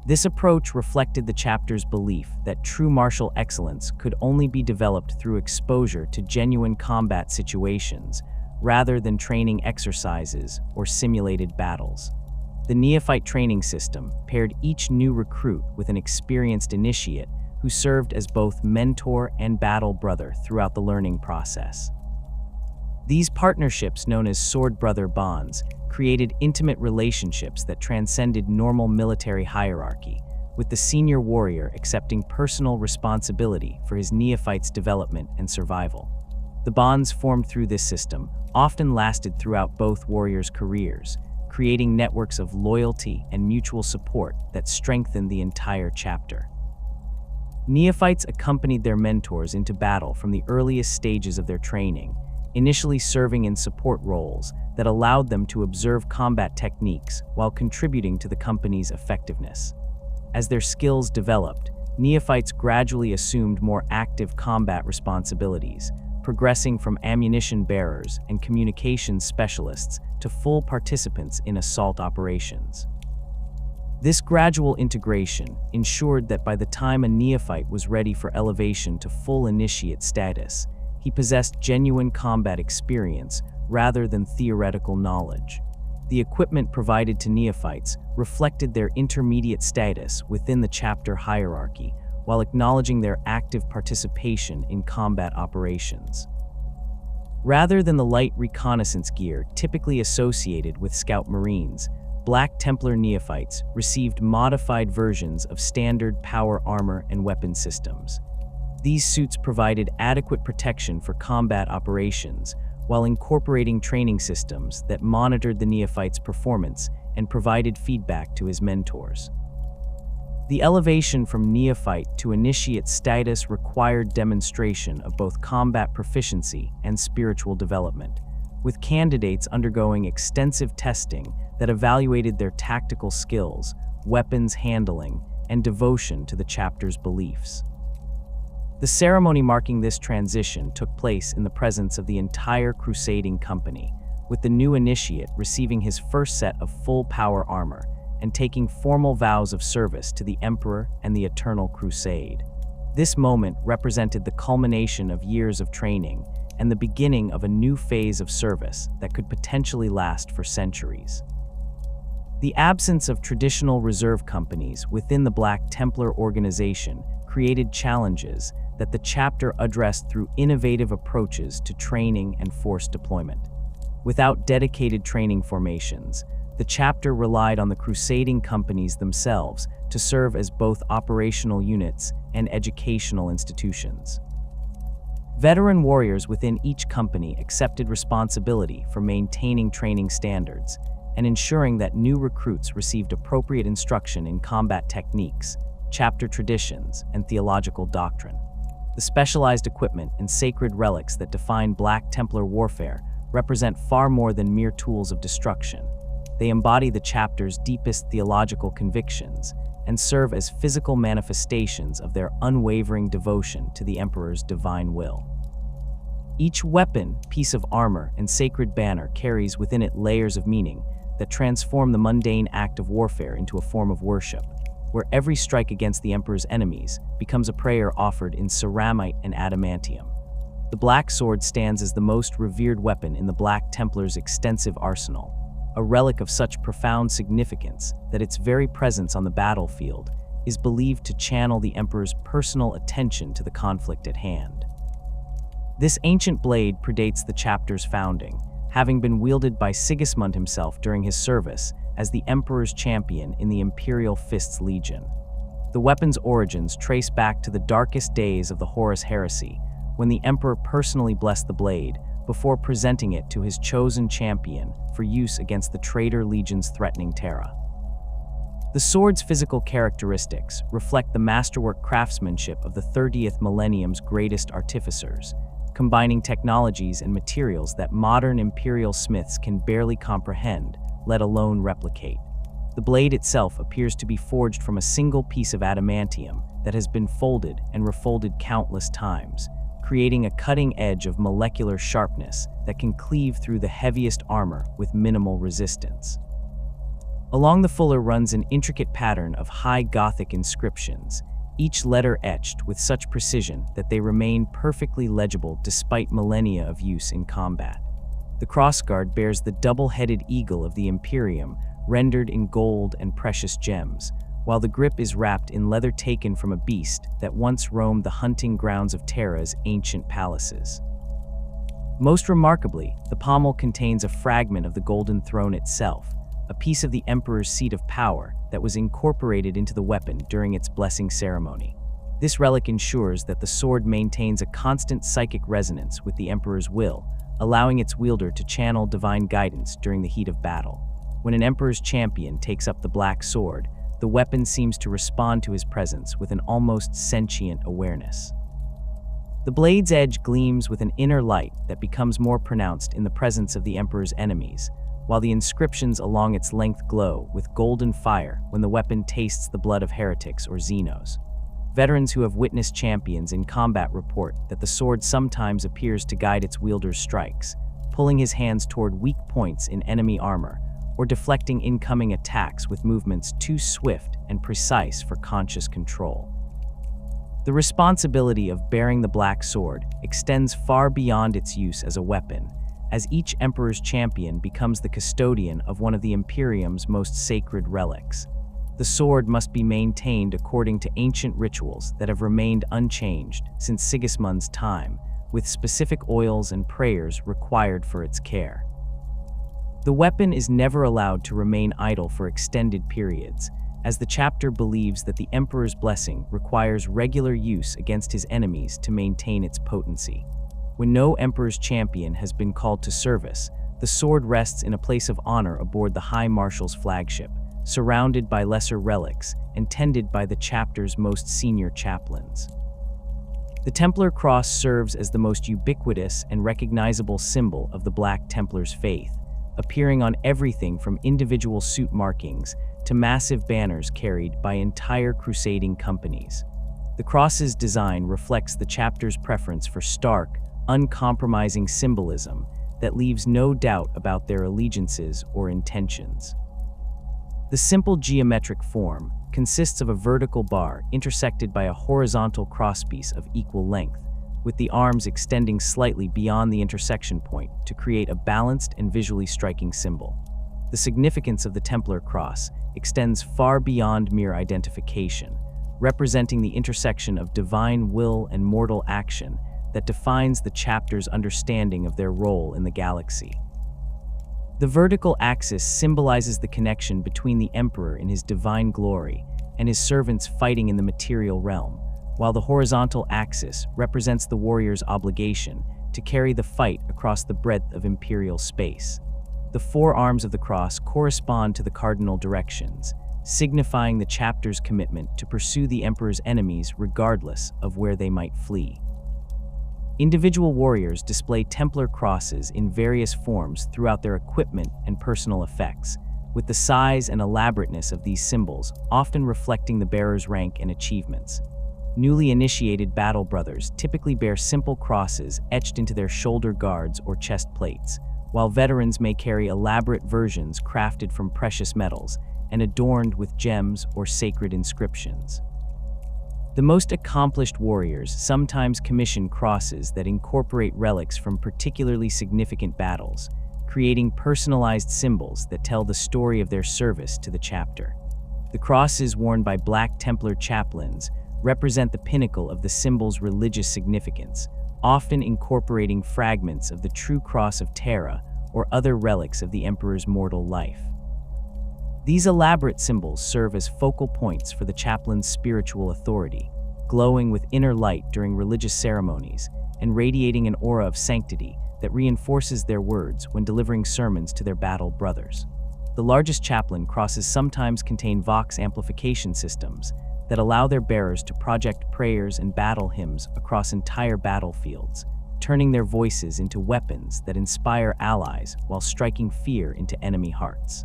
This approach reflected the chapter's belief that true martial excellence could only be developed through exposure to genuine combat situations, rather than training exercises or simulated battles. The neophyte training system paired each new recruit with an experienced initiate who served as both mentor and battle brother throughout the learning process. These partnerships, known as sword brother bonds, created intimate relationships that transcended normal military hierarchy, with the senior warrior accepting personal responsibility for his neophyte's development and survival. The bonds formed through this system often lasted throughout both warriors' careers, creating networks of loyalty and mutual support that strengthened the entire chapter. Neophytes accompanied their mentors into battle from the earliest stages of their training, initially serving in support roles that allowed them to observe combat techniques while contributing to the company's effectiveness. As their skills developed, neophytes gradually assumed more active combat responsibilities, progressing from ammunition bearers and communications specialists to full participants in assault operations. This gradual integration ensured that by the time a neophyte was ready for elevation to full initiate status, he possessed genuine combat experience rather than theoretical knowledge. The equipment provided to neophytes reflected their intermediate status within the chapter hierarchy, while acknowledging their active participation in combat operations. Rather than the light reconnaissance gear typically associated with Scout Marines, Black Templar neophytes received modified versions of standard power armor and weapon systems. These suits provided adequate protection for combat operations, while incorporating training systems that monitored the neophyte's performance and provided feedback to his mentors. The elevation from neophyte to initiate status required demonstration of both combat proficiency and spiritual development, with candidates undergoing extensive testing that evaluated their tactical skills, weapons handling, and devotion to the chapter's beliefs. The ceremony marking this transition took place in the presence of the entire crusading company, with the new initiate receiving his first set of full power armor and taking formal vows of service to the Emperor and the Eternal Crusade. This moment represented the culmination of years of training and the beginning of a new phase of service that could potentially last for centuries. The absence of traditional reserve companies within the Black Templar organization created challenges that the chapter addressed through innovative approaches to training and force deployment. Without dedicated training formations, the chapter relied on the crusading companies themselves to serve as both operational units and educational institutions. Veteran warriors within each company accepted responsibility for maintaining training standards, and ensuring that new recruits received appropriate instruction in combat techniques, chapter traditions, and theological doctrine. The specialized equipment and sacred relics that define Black Templar warfare represent far more than mere tools of destruction. They embody the chapter's deepest theological convictions and serve as physical manifestations of their unwavering devotion to the Emperor's divine will. Each weapon, piece of armor, and sacred banner carries within it layers of meaning that transform the mundane act of warfare into a form of worship, where every strike against the Emperor's enemies becomes a prayer offered in ceramite and adamantium. The Black Sword stands as the most revered weapon in the Black Templars' extensive arsenal, a relic of such profound significance that its very presence on the battlefield is believed to channel the Emperor's personal attention to the conflict at hand. This ancient blade predates the chapter's founding, having been wielded by Sigismund himself during his service as the Emperor's champion in the Imperial Fists Legion. The weapon's origins trace back to the darkest days of the Horus Heresy, when the Emperor personally blessed the blade before presenting it to his chosen champion for use against the traitor legion's threatening Terra. The sword's physical characteristics reflect the masterwork craftsmanship of the 30th millennium's greatest artificers, combining technologies and materials that modern imperial smiths can barely comprehend, let alone replicate. The blade itself appears to be forged from a single piece of adamantium that has been folded and refolded countless times, creating a cutting edge of molecular sharpness that can cleave through the heaviest armor with minimal resistance. Along the fuller runs an intricate pattern of high Gothic inscriptions, each letter etched with such precision that they remain perfectly legible despite millennia of use in combat. The crossguard bears the double-headed eagle of the Imperium, rendered in gold and precious gems, while the grip is wrapped in leather taken from a beast that once roamed the hunting grounds of Terra's ancient palaces. Most remarkably, the pommel contains a fragment of the Golden Throne itself, a piece of the Emperor's seat of power that was incorporated into the weapon during its blessing ceremony. This relic ensures that the sword maintains a constant psychic resonance with the Emperor's will, allowing its wielder to channel divine guidance during the heat of battle. When an Emperor's champion takes up the Black Sword, the weapon seems to respond to his presence with an almost sentient awareness. The blade's edge gleams with an inner light that becomes more pronounced in the presence of the Emperor's enemies, while the inscriptions along its length glow with golden fire when the weapon tastes the blood of heretics or xenos. Veterans who have witnessed champions in combat report that the sword sometimes appears to guide its wielder's strikes, pulling his hands toward weak points in enemy armor, or deflecting incoming attacks with movements too swift and precise for conscious control. The responsibility of bearing the Black Sword extends far beyond its use as a weapon, as each Emperor's champion becomes the custodian of one of the Imperium's most sacred relics. The sword must be maintained according to ancient rituals that have remained unchanged since Sigismund's time, with specific oils and prayers required for its care. The weapon is never allowed to remain idle for extended periods, as the chapter believes that the Emperor's blessing requires regular use against his enemies to maintain its potency. When no Emperor's champion has been called to service, the sword rests in a place of honor aboard the High Marshal's flagship, surrounded by lesser relics and tended by the chapter's most senior chaplains. The Templar Cross serves as the most ubiquitous and recognizable symbol of the Black Templars' faith, appearing on everything from individual suit markings to massive banners carried by entire crusading companies. The cross's design reflects the chapter's preference for stark, uncompromising symbolism that leaves no doubt about their allegiances or intentions. The simple geometric form consists of a vertical bar intersected by a horizontal crosspiece of equal length, with the arms extending slightly beyond the intersection point to create a balanced and visually striking symbol. The significance of the Templar Cross extends far beyond mere identification, representing the intersection of divine will and mortal action that defines the chapter's understanding of their role in the galaxy. The vertical axis symbolizes the connection between the Emperor in his divine glory and his servants fighting in the material realm, while the horizontal axis represents the warrior's obligation to carry the fight across the breadth of Imperial space. The 4 arms of the cross correspond to the cardinal directions, signifying the chapter's commitment to pursue the emperor's enemies regardless of where they might flee. Individual warriors display Templar crosses in various forms throughout their equipment and personal effects, with the size and elaborateness of these symbols often reflecting the bearer's rank and achievements. Newly initiated battle brothers typically bear simple crosses etched into their shoulder guards or chest plates, while veterans may carry elaborate versions crafted from precious metals and adorned with gems or sacred inscriptions. The most accomplished warriors sometimes commission crosses that incorporate relics from particularly significant battles, creating personalized symbols that tell the story of their service to the chapter. The crosses worn by Black Templar chaplains represent the pinnacle of the symbol's religious significance, often incorporating fragments of the true cross of Terra or other relics of the emperor's mortal life. These elaborate symbols serve as focal points for the chaplain's spiritual authority, glowing with inner light during religious ceremonies and radiating an aura of sanctity that reinforces their words when delivering sermons to their battle brothers. The largest chaplain crosses sometimes contain vox amplification systems that allow their bearers to project prayers and battle hymns across entire battlefields, turning their voices into weapons that inspire allies while striking fear into enemy hearts.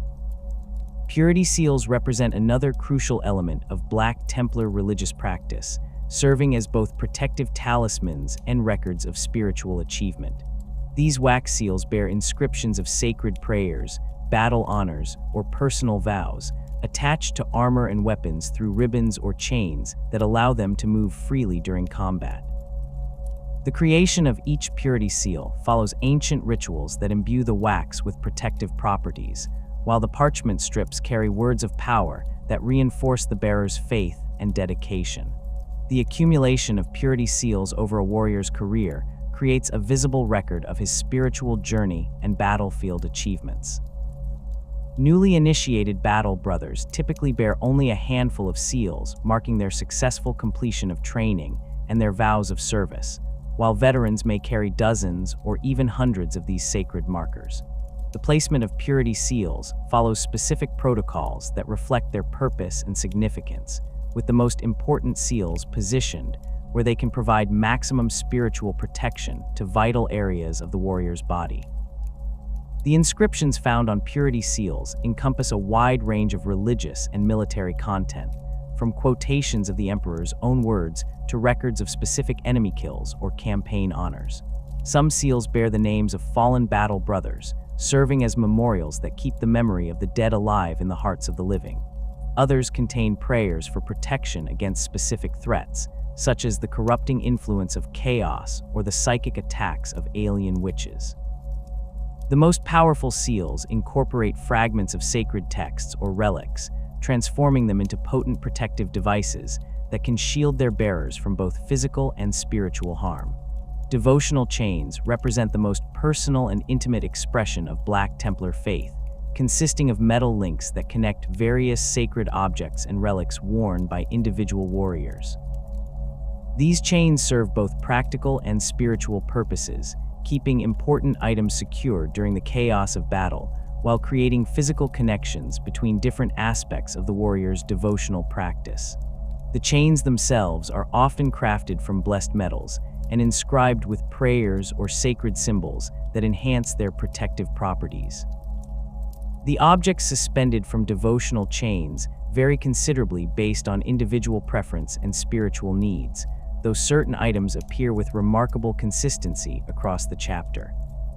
Purity seals represent another crucial element of Black Templar religious practice, serving as both protective talismans and records of spiritual achievement. These wax seals bear inscriptions of sacred prayers, battle honors, or personal vows, attached to armor and weapons through ribbons or chains that allow them to move freely during combat. The creation of each purity seal follows ancient rituals that imbue the wax with protective properties, while the parchment strips carry words of power that reinforce the bearer's faith and dedication. The accumulation of purity seals over a warrior's career creates a visible record of his spiritual journey and battlefield achievements. Newly initiated battle brothers typically bear only a handful of seals, marking their successful completion of training and their vows of service, while veterans may carry dozens or even hundreds of these sacred markers. The placement of purity seals follows specific protocols that reflect their purpose and significance, with the most important seals positioned where they can provide maximum spiritual protection to vital areas of the warrior's body. The inscriptions found on purity seals encompass a wide range of religious and military content, from quotations of the emperor's own words to records of specific enemy kills or campaign honors. Some seals bear the names of fallen battle brothers, serving as memorials that keep the memory of the dead alive in the hearts of the living. Others contain prayers for protection against specific threats, such as the corrupting influence of chaos or the psychic attacks of alien witches. The most powerful seals incorporate fragments of sacred texts or relics, transforming them into potent protective devices that can shield their bearers from both physical and spiritual harm. Devotional chains represent the most personal and intimate expression of Black Templar faith, consisting of metal links that connect various sacred objects and relics worn by individual warriors. These chains serve both practical and spiritual purposes, keeping important items secure during the chaos of battle, while creating physical connections between different aspects of the warrior's devotional practice. The chains themselves are often crafted from blessed metals and inscribed with prayers or sacred symbols that enhance their protective properties. The objects suspended from devotional chains vary considerably based on individual preference and spiritual needs, though certain items appear with remarkable consistency across the chapter.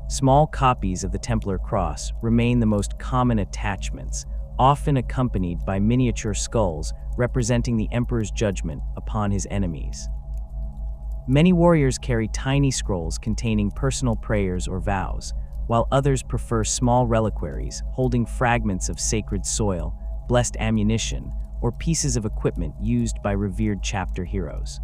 Small copies of the Templar cross remain the most common attachments, often accompanied by miniature skulls representing the emperor's judgment upon his enemies. Many warriors carry tiny scrolls containing personal prayers or vows, while others prefer small reliquaries holding fragments of sacred soil, blessed ammunition, or pieces of equipment used by revered chapter heroes.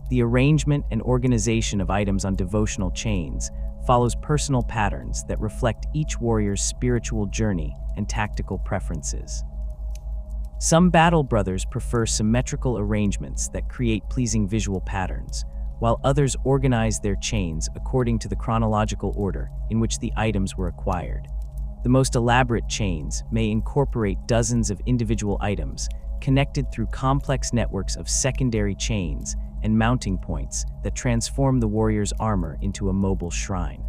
The arrangement and organization of items on devotional chains follows personal patterns that reflect each warrior's spiritual journey and tactical preferences. Some battle brothers prefer symmetrical arrangements that create pleasing visual patterns, while others organize their chains according to the chronological order in which the items were acquired. The most elaborate chains may incorporate dozens of individual items connected through complex networks of secondary chains and mounting points that transform the warrior's armor into a mobile shrine.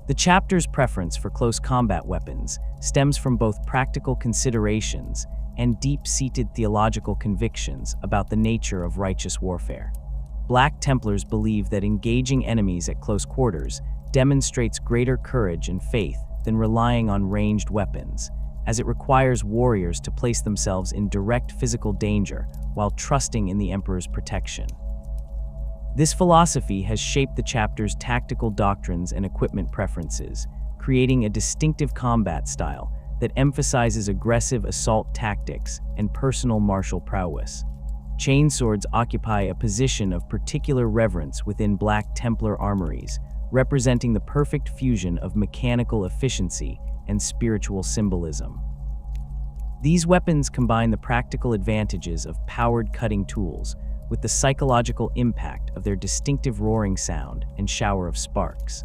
The chapter's preference for close combat weapons stems from both practical considerations and deep-seated theological convictions about the nature of righteous warfare. Black Templars believe that engaging enemies at close quarters demonstrates greater courage and faith than relying on ranged weapons, as it requires warriors to place themselves in direct physical danger while trusting in the Emperor's protection. This philosophy has shaped the chapter's tactical doctrines and equipment preferences, creating a distinctive combat style that emphasizes aggressive assault tactics and personal martial prowess. Chainswords occupy a position of particular reverence within Black Templar armories, representing the perfect fusion of mechanical efficiency and spiritual symbolism. These weapons combine the practical advantages of powered cutting tools with the psychological impact of their distinctive roaring sound and shower of sparks.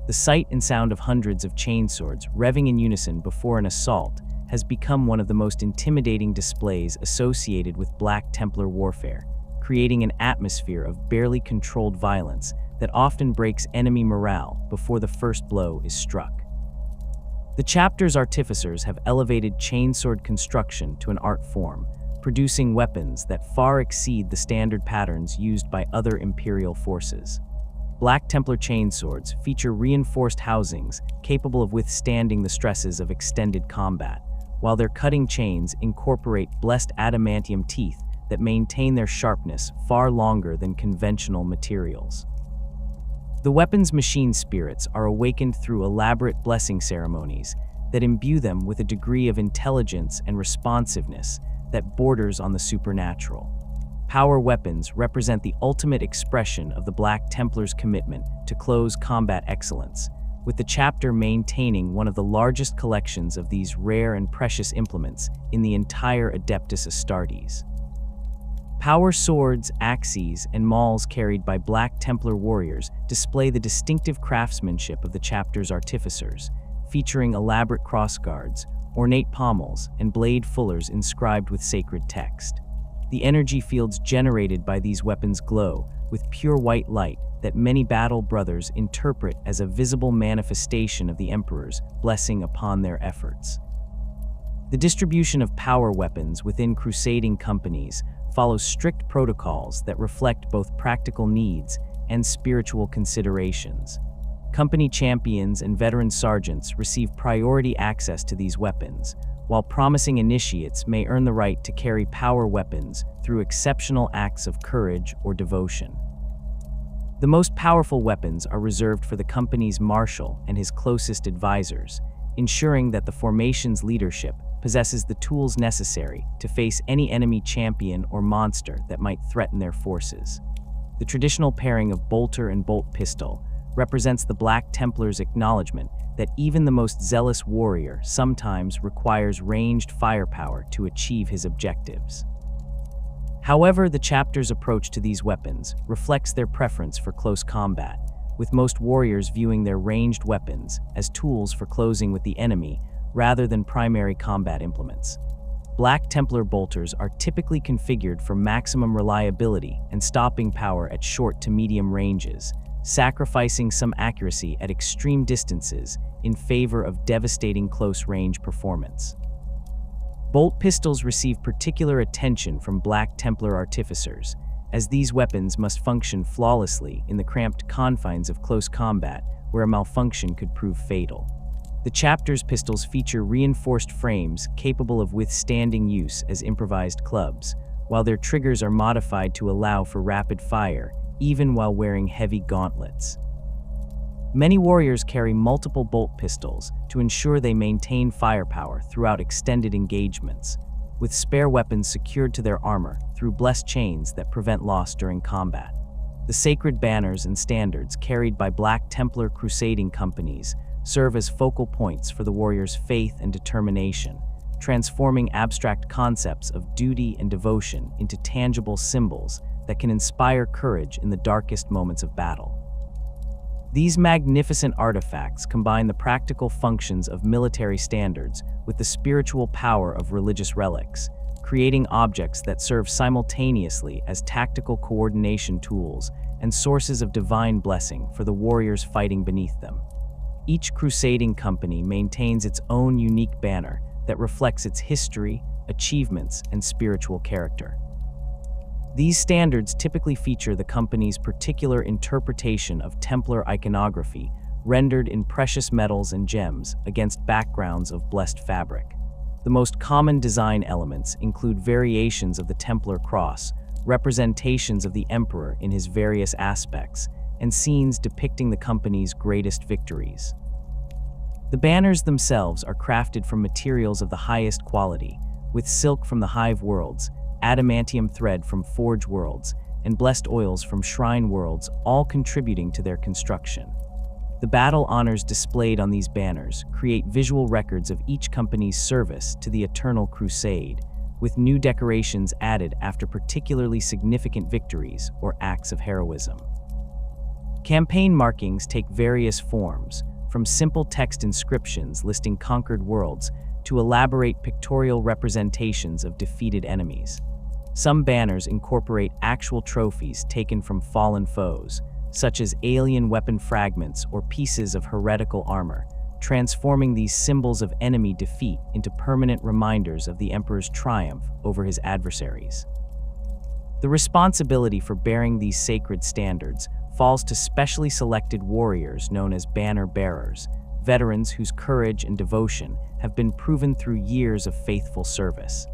The sight and sound of hundreds of chainswords revving in unison before an assault has become one of the most intimidating displays associated with Black Templar warfare, creating an atmosphere of barely controlled violence that often breaks enemy morale before the first blow is struck. The chapter's artificers have elevated chainsword construction to an art form, producing weapons that far exceed the standard patterns used by other Imperial forces. Black Templar chainswords feature reinforced housings capable of withstanding the stresses of extended combat, while their cutting chains incorporate blessed adamantium teeth that maintain their sharpness far longer than conventional materials. The weapon's machine spirits are awakened through elaborate blessing ceremonies that imbue them with a degree of intelligence and responsiveness that borders on the supernatural. Power weapons represent the ultimate expression of the Black Templars' commitment to close combat excellence, with the chapter maintaining one of the largest collections of these rare and precious implements in the entire Adeptus Astartes. Power swords, axes, and mauls carried by Black Templar warriors display the distinctive craftsmanship of the chapter's artificers, featuring elaborate crossguards, ornate pommels, and blade fullers inscribed with sacred text. The energy fields generated by these weapons glow with pure white light that many battle brothers interpret as a visible manifestation of the Emperor's blessing upon their efforts. The distribution of power weapons within crusading companies follows strict protocols that reflect both practical needs and spiritual considerations. Company champions and veteran sergeants receive priority access to these weapons, while promising initiates may earn the right to carry power weapons through exceptional acts of courage or devotion. The most powerful weapons are reserved for the company's marshal and his closest advisors, ensuring that the formation's leadership possesses the tools necessary to face any enemy champion or monster that might threaten their forces. The traditional pairing of bolter and bolt pistol represents the Black Templars' acknowledgement that even the most zealous warrior sometimes requires ranged firepower to achieve his objectives. However, the chapter's approach to these weapons reflects their preference for close combat, with most warriors viewing their ranged weapons as tools for closing with the enemy rather than primary combat implements. Black Templar bolters are typically configured for maximum reliability and stopping power at short to medium ranges, sacrificing some accuracy at extreme distances in favor of devastating close-range performance. Bolt pistols receive particular attention from Black Templar artificers, as these weapons must function flawlessly in the cramped confines of close combat where a malfunction could prove fatal. The chapter's pistols feature reinforced frames capable of withstanding use as improvised clubs, while their triggers are modified to allow for rapid fire, even while wearing heavy gauntlets. Many warriors carry multiple bolt pistols to ensure they maintain firepower throughout extended engagements, with spare weapons secured to their armor through blessed chains that prevent loss during combat. The sacred banners and standards carried by Black Templar crusading companies serve as focal points for the warrior's faith and determination, transforming abstract concepts of duty and devotion into tangible symbols that can inspire courage in the darkest moments of battle. These magnificent artifacts combine the practical functions of military standards with the spiritual power of religious relics, creating objects that serve simultaneously as tactical coordination tools and sources of divine blessing for the warriors fighting beneath them. Each crusading company maintains its own unique banner that reflects its history, achievements, and spiritual character. These standards typically feature the company's particular interpretation of Templar iconography, rendered in precious metals and gems against backgrounds of blessed fabric. The most common design elements include variations of the Templar cross, representations of the Emperor in his various aspects, and scenes depicting the company's greatest victories. The banners themselves are crafted from materials of the highest quality, with silk from the Hive Worlds, adamantium thread from Forge Worlds, and blessed oils from Shrine Worlds, all contributing to their construction. The battle honors displayed on these banners create visual records of each company's service to the Eternal Crusade, with new decorations added after particularly significant victories or acts of heroism. Campaign markings take various forms, from simple text inscriptions listing conquered worlds to elaborate pictorial representations of defeated enemies. Some banners incorporate actual trophies taken from fallen foes, such as alien weapon fragments or pieces of heretical armor, transforming these symbols of enemy defeat into permanent reminders of the Emperor's triumph over his adversaries. The responsibility for bearing these sacred standards falls to specially selected warriors known as banner bearers, veterans whose courage and devotion have been proven through years of faithful service.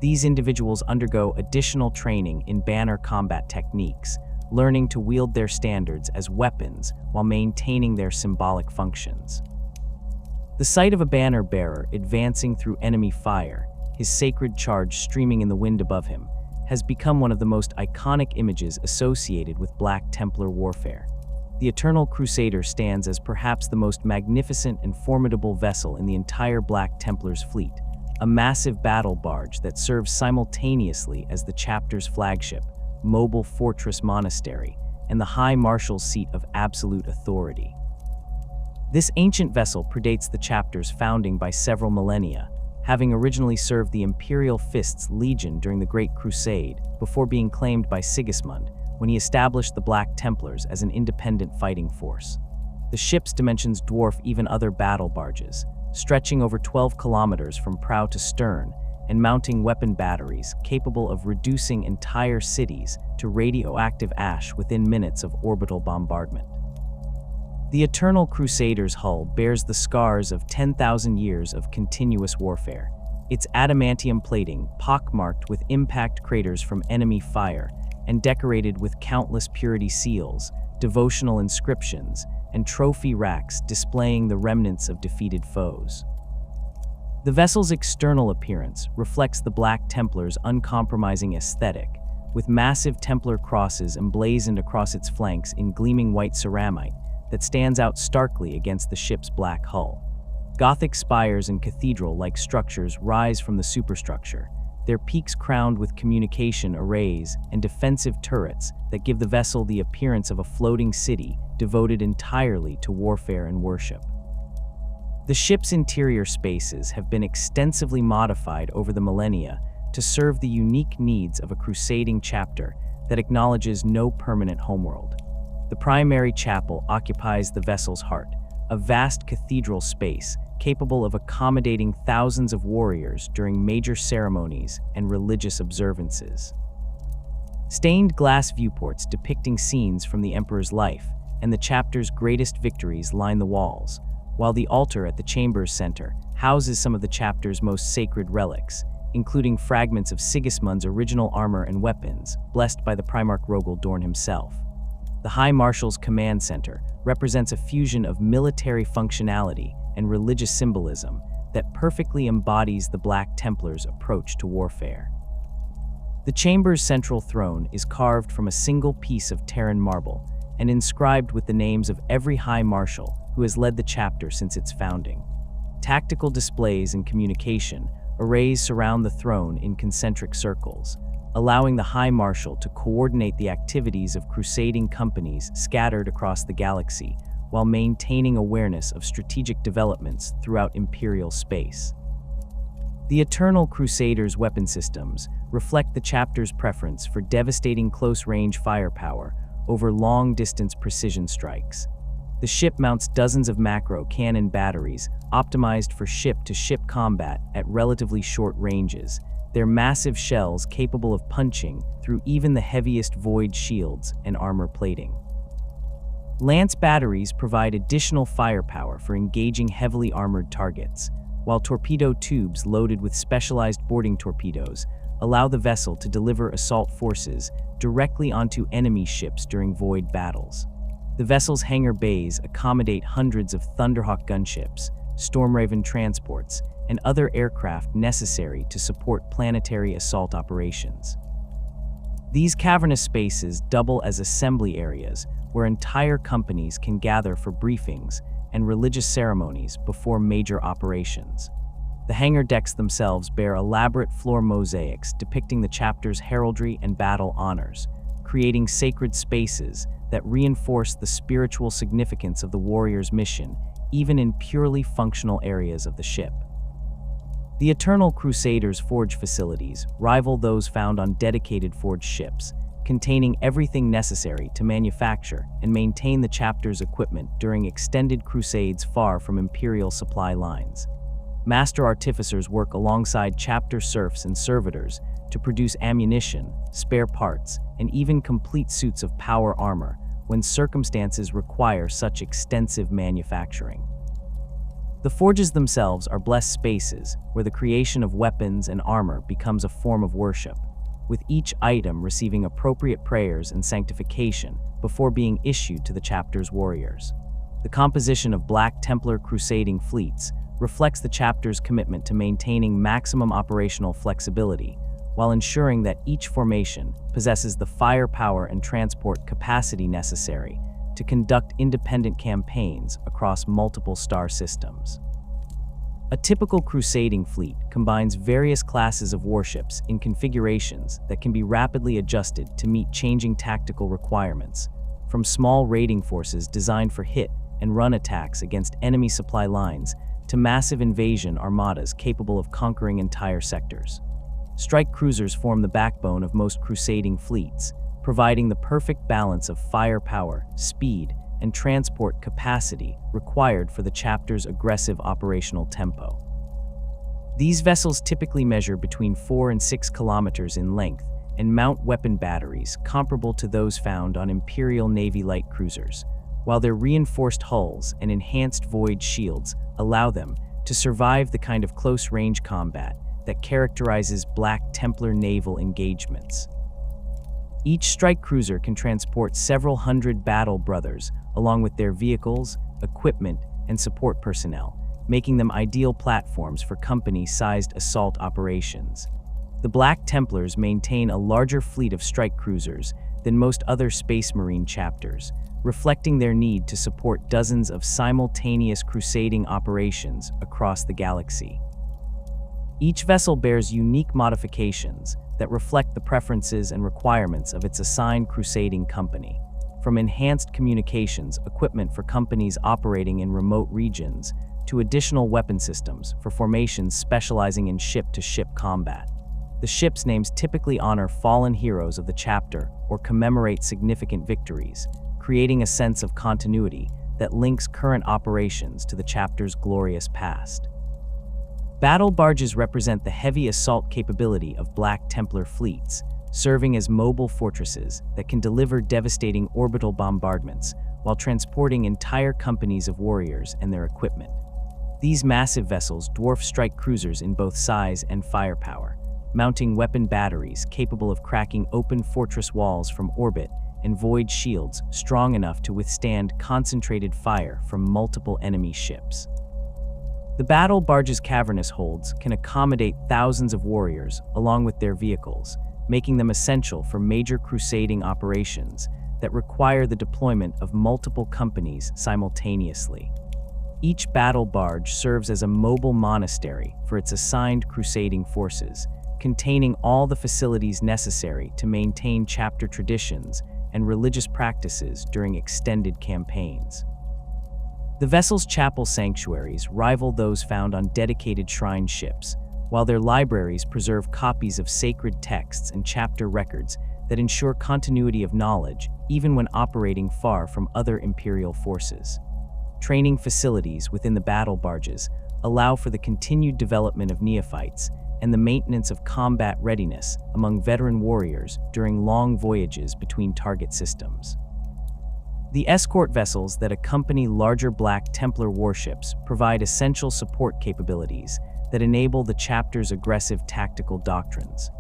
These individuals undergo additional training in banner combat techniques, learning to wield their standards as weapons while maintaining their symbolic functions. The sight of a banner bearer advancing through enemy fire, his sacred charge streaming in the wind above him, has become one of the most iconic images associated with Black Templar warfare. The Eternal Crusader stands as perhaps the most magnificent and formidable vessel in the entire Black Templars fleet, a massive battle barge that serves simultaneously as the chapter's flagship, mobile fortress monastery, and the High Marshal's seat of absolute authority. This ancient vessel predates the chapter's founding by several millennia, having originally served the Imperial Fists Legion during the Great Crusade before being claimed by Sigismund when he established the Black Templars as an independent fighting force. The ship's dimensions dwarf even other battle barges, stretching over 12 kilometers from prow to stern and mounting weapon batteries capable of reducing entire cities to radioactive ash within minutes of orbital bombardment. The Eternal Crusader's hull bears the scars of 10,000 years of continuous warfare, its adamantium plating pockmarked with impact craters from enemy fire and decorated with countless purity seals, devotional inscriptions, and trophy racks displaying the remnants of defeated foes. The vessel's external appearance reflects the Black Templars' uncompromising aesthetic, with massive Templar crosses emblazoned across its flanks in gleaming white ceramite that stands out starkly against the ship's black hull. Gothic spires and cathedral-like structures rise from the superstructure, their peaks crowned with communication arrays and defensive turrets that give the vessel the appearance of a floating city devoted entirely to warfare and worship. The ship's interior spaces have been extensively modified over the millennia to serve the unique needs of a crusading chapter that acknowledges no permanent homeworld. The primary chapel occupies the vessel's heart, a vast cathedral space capable of accommodating thousands of warriors during major ceremonies and religious observances. Stained glass viewports depicting scenes from the Emperor's life and the chapter's greatest victories line the walls, while the altar at the chamber's center houses some of the chapter's most sacred relics, including fragments of Sigismund's original armor and weapons, blessed by the Primarch Rogal Dorn himself. The High Marshal's command center represents a fusion of military functionality and religious symbolism that perfectly embodies the Black Templars' approach to warfare. The chamber's central throne is carved from a single piece of Terran marble and inscribed with the names of every High Marshal who has led the chapter since its founding. Tactical displays and communication arrays surround the throne in concentric circles, allowing the High Marshal to coordinate the activities of crusading companies scattered across the galaxy while maintaining awareness of strategic developments throughout Imperial space. The Eternal Crusaders' weapon systems reflect the chapter's preference for devastating close-range firepower over long-distance precision strikes. The ship mounts dozens of macro cannon batteries optimized for ship-to-ship combat at relatively short ranges. Their massive shells capable of punching through even the heaviest void shields and armor plating. Lance batteries provide additional firepower for engaging heavily armored targets, while torpedo tubes loaded with specialized boarding torpedoes allow the vessel to deliver assault forces directly onto enemy ships during void battles. The vessel's hangar bays accommodate hundreds of Thunderhawk gunships, Stormraven transports, and other aircraft necessary to support planetary assault operations. These cavernous spaces double as assembly areas where entire companies can gather for briefings and religious ceremonies before major operations. The hangar decks themselves bear elaborate floor mosaics depicting the chapter's heraldry and battle honors, creating sacred spaces that reinforce the spiritual significance of the warrior's mission, even in purely functional areas of the ship. The Eternal Crusaders' forge facilities rival those found on dedicated forged ships, containing everything necessary to manufacture and maintain the chapter's equipment during extended crusades far from Imperial supply lines. Master artificers work alongside chapter serfs and servitors to produce ammunition, spare parts, and even complete suits of power armor when circumstances require such extensive manufacturing. The forges themselves are blessed spaces where the creation of weapons and armor becomes a form of worship, with each item receiving appropriate prayers and sanctification before being issued to the chapter's warriors. The composition of Black Templar crusading fleets reflects the chapter's commitment to maintaining maximum operational flexibility, while ensuring that each formation possesses the firepower and transport capacity necessary to conduct independent campaigns across multiple star systems. A typical crusading fleet combines various classes of warships in configurations that can be rapidly adjusted to meet changing tactical requirements, from small raiding forces designed for hit and run attacks against enemy supply lines to massive invasion armadas capable of conquering entire sectors. Strike cruisers form the backbone of most crusading fleets, providing the perfect balance of firepower, speed, and transport capacity required for the chapter's aggressive operational tempo. These vessels typically measure between 4 and 6 kilometers in length and mount weapon batteries comparable to those found on Imperial Navy light cruisers, while their reinforced hulls and enhanced void shields allow them to survive the kind of close-range combat that characterizes Black Templar naval engagements. Each strike cruiser can transport several hundred battle brothers along with their vehicles, equipment, and support personnel, making them ideal platforms for company-sized assault operations. The Black Templars maintain a larger fleet of strike cruisers than most other Space Marine chapters, reflecting their need to support dozens of simultaneous crusading operations across the galaxy. Each vessel bears unique modifications that reflect the preferences and requirements of its assigned crusading company, from enhanced communications equipment for companies operating in remote regions to additional weapon systems for formations specializing in ship-to-ship combat. The ship's names typically honor fallen heroes of the chapter or commemorate significant victories, creating a sense of continuity that links current operations to the chapter's glorious past. Battle barges represent the heavy assault capability of Black Templar fleets, serving as mobile fortresses that can deliver devastating orbital bombardments while transporting entire companies of warriors and their equipment. These massive vessels dwarf strike cruisers in both size and firepower, mounting weapon batteries capable of cracking open fortress walls from orbit and void shields strong enough to withstand concentrated fire from multiple enemy ships. The battle barge's cavernous holds can accommodate thousands of warriors along with their vehicles, making them essential for major crusading operations that require the deployment of multiple companies simultaneously. Each battle barge serves as a mobile monastery for its assigned crusading forces, containing all the facilities necessary to maintain chapter traditions and religious practices during extended campaigns. The vessel's chapel sanctuaries rival those found on dedicated shrine ships, while their libraries preserve copies of sacred texts and chapter records that ensure continuity of knowledge even when operating far from other Imperial forces. Training facilities within the battle barges allow for the continued development of neophytes and the maintenance of combat readiness among veteran warriors during long voyages between target systems. The escort vessels that accompany larger Black Templar warships provide essential support capabilities that enable the chapter's aggressive tactical doctrines.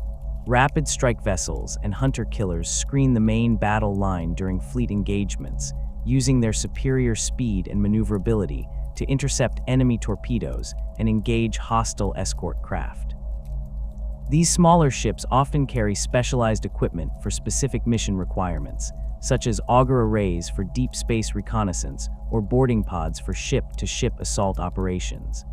Rapid strike vessels and hunter-killers screen the main battle line during fleet engagements, using their superior speed and maneuverability to intercept enemy torpedoes and engage hostile escort craft. These smaller ships often carry specialized equipment for specific mission requirements, such as auger arrays for deep space reconnaissance or boarding pods for ship-to-ship assault operations.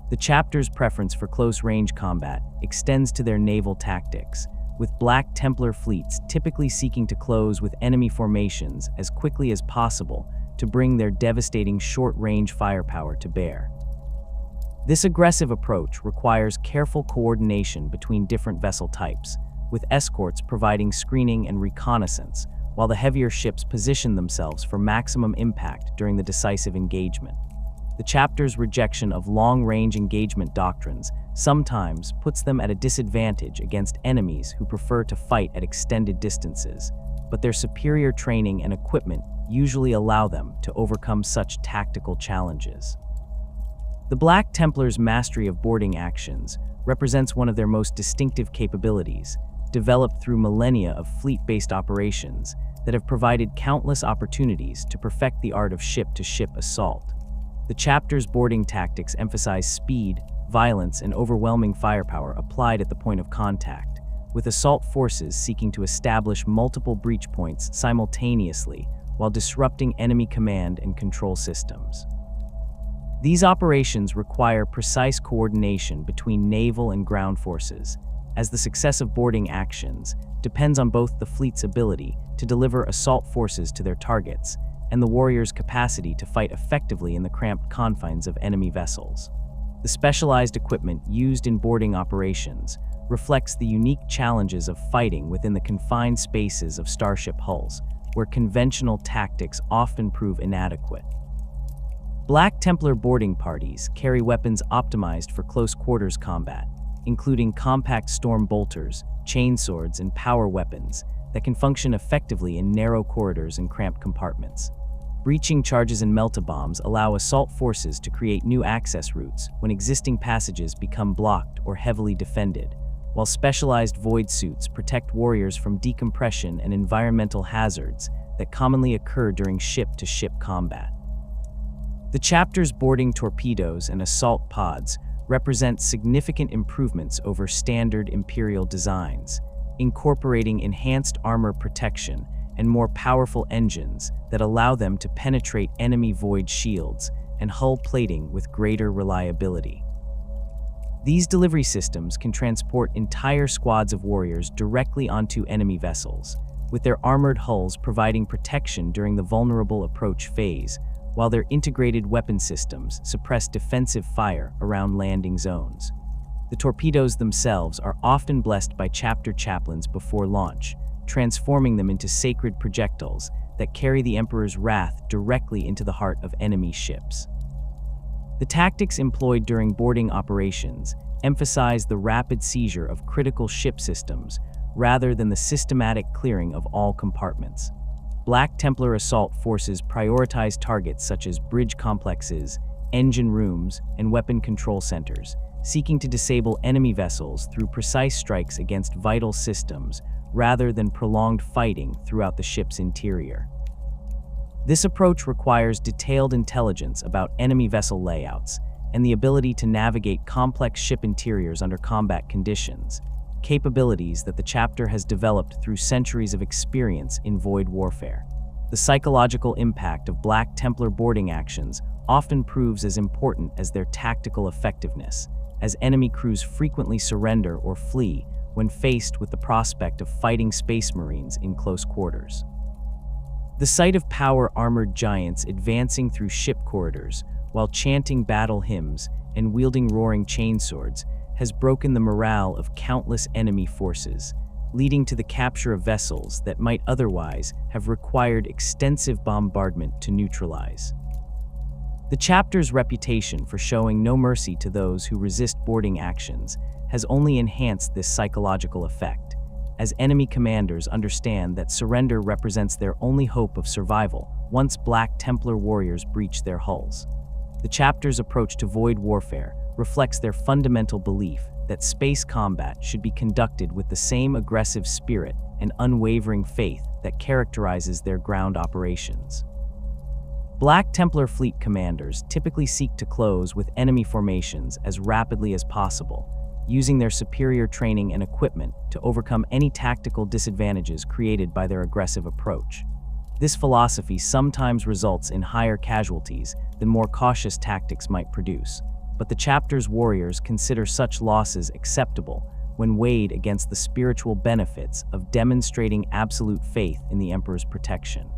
The chapter's preference for close-range combat extends to their naval tactics, with Black Templar fleets typically seeking to close with enemy formations as quickly as possible to bring their devastating short-range firepower to bear. This aggressive approach requires careful coordination between different vessel types, with escorts providing screening and reconnaissance, while the heavier ships position themselves for maximum impact during the decisive engagement. The chapter's rejection of long-range engagement doctrines sometimes puts them at a disadvantage against enemies who prefer to fight at extended distances, but their superior training and equipment usually allow them to overcome such tactical challenges. The Black Templars' mastery of boarding actions represents one of their most distinctive capabilities, developed through millennia of fleet-based operations that have provided countless opportunities to perfect the art of ship-to-ship assault. The chapter's boarding tactics emphasize speed, violence, and overwhelming firepower applied at the point of contact, with assault forces seeking to establish multiple breach points simultaneously while disrupting enemy command and control systems. These operations require precise coordination between naval and ground forces, as the success of boarding actions depends on both the fleet's ability to deliver assault forces to their targets and the warriors' capacity to fight effectively in the cramped confines of enemy vessels. The specialized equipment used in boarding operations reflects the unique challenges of fighting within the confined spaces of starship hulls, where conventional tactics often prove inadequate. Black Templar boarding parties carry weapons optimized for close-quarters combat, including compact storm bolters, chainswords, and power weapons that can function effectively in narrow corridors and cramped compartments. Breaching charges and melt-a-bombs allow assault forces to create new access routes when existing passages become blocked or heavily defended, while specialized void suits protect warriors from decompression and environmental hazards that commonly occur during ship-to-ship combat. The chapter's boarding torpedoes and assault pods represent significant improvements over standard Imperial designs, incorporating enhanced armor protection and more powerful engines that allow them to penetrate enemy void shields and hull plating with greater reliability. These delivery systems can transport entire squads of warriors directly onto enemy vessels, with their armored hulls providing protection during the vulnerable approach phase, while their integrated weapon systems suppress defensive fire around landing zones. The torpedoes themselves are often blessed by chapter chaplains before launch, transforming them into sacred projectiles that carry the Emperor's wrath directly into the heart of enemy ships. The tactics employed during boarding operations emphasize the rapid seizure of critical ship systems rather than the systematic clearing of all compartments. Black Templar assault forces prioritize targets such as bridge complexes, engine rooms, and weapon control centers, seeking to disable enemy vessels through precise strikes against vital systems rather than prolonged fighting throughout the ship's interior. This approach requires detailed intelligence about enemy vessel layouts and the ability to navigate complex ship interiors under combat conditions, capabilities that the chapter has developed through centuries of experience in void warfare. The psychological impact of Black Templar boarding actions often proves as important as their tactical effectiveness, as enemy crews frequently surrender or flee when faced with the prospect of fighting Space Marines in close quarters. The sight of power-armored giants advancing through ship corridors while chanting battle hymns and wielding roaring chainswords has broken the morale of countless enemy forces, leading to the capture of vessels that might otherwise have required extensive bombardment to neutralize. The chapter's reputation for showing no mercy to those who resist boarding actions has only enhanced this psychological effect, as enemy commanders understand that surrender represents their only hope of survival once Black Templar warriors breach their hulls. The chapter's approach to void warfare reflects their fundamental belief that space combat should be conducted with the same aggressive spirit and unwavering faith that characterizes their ground operations. Black Templar fleet commanders typically seek to close with enemy formations as rapidly as possible, using their superior training and equipment to overcome any tactical disadvantages created by their aggressive approach. This philosophy sometimes results in higher casualties than more cautious tactics might produce, but the chapter's warriors consider such losses acceptable when weighed against the spiritual benefits of demonstrating absolute faith in the Emperor's protection.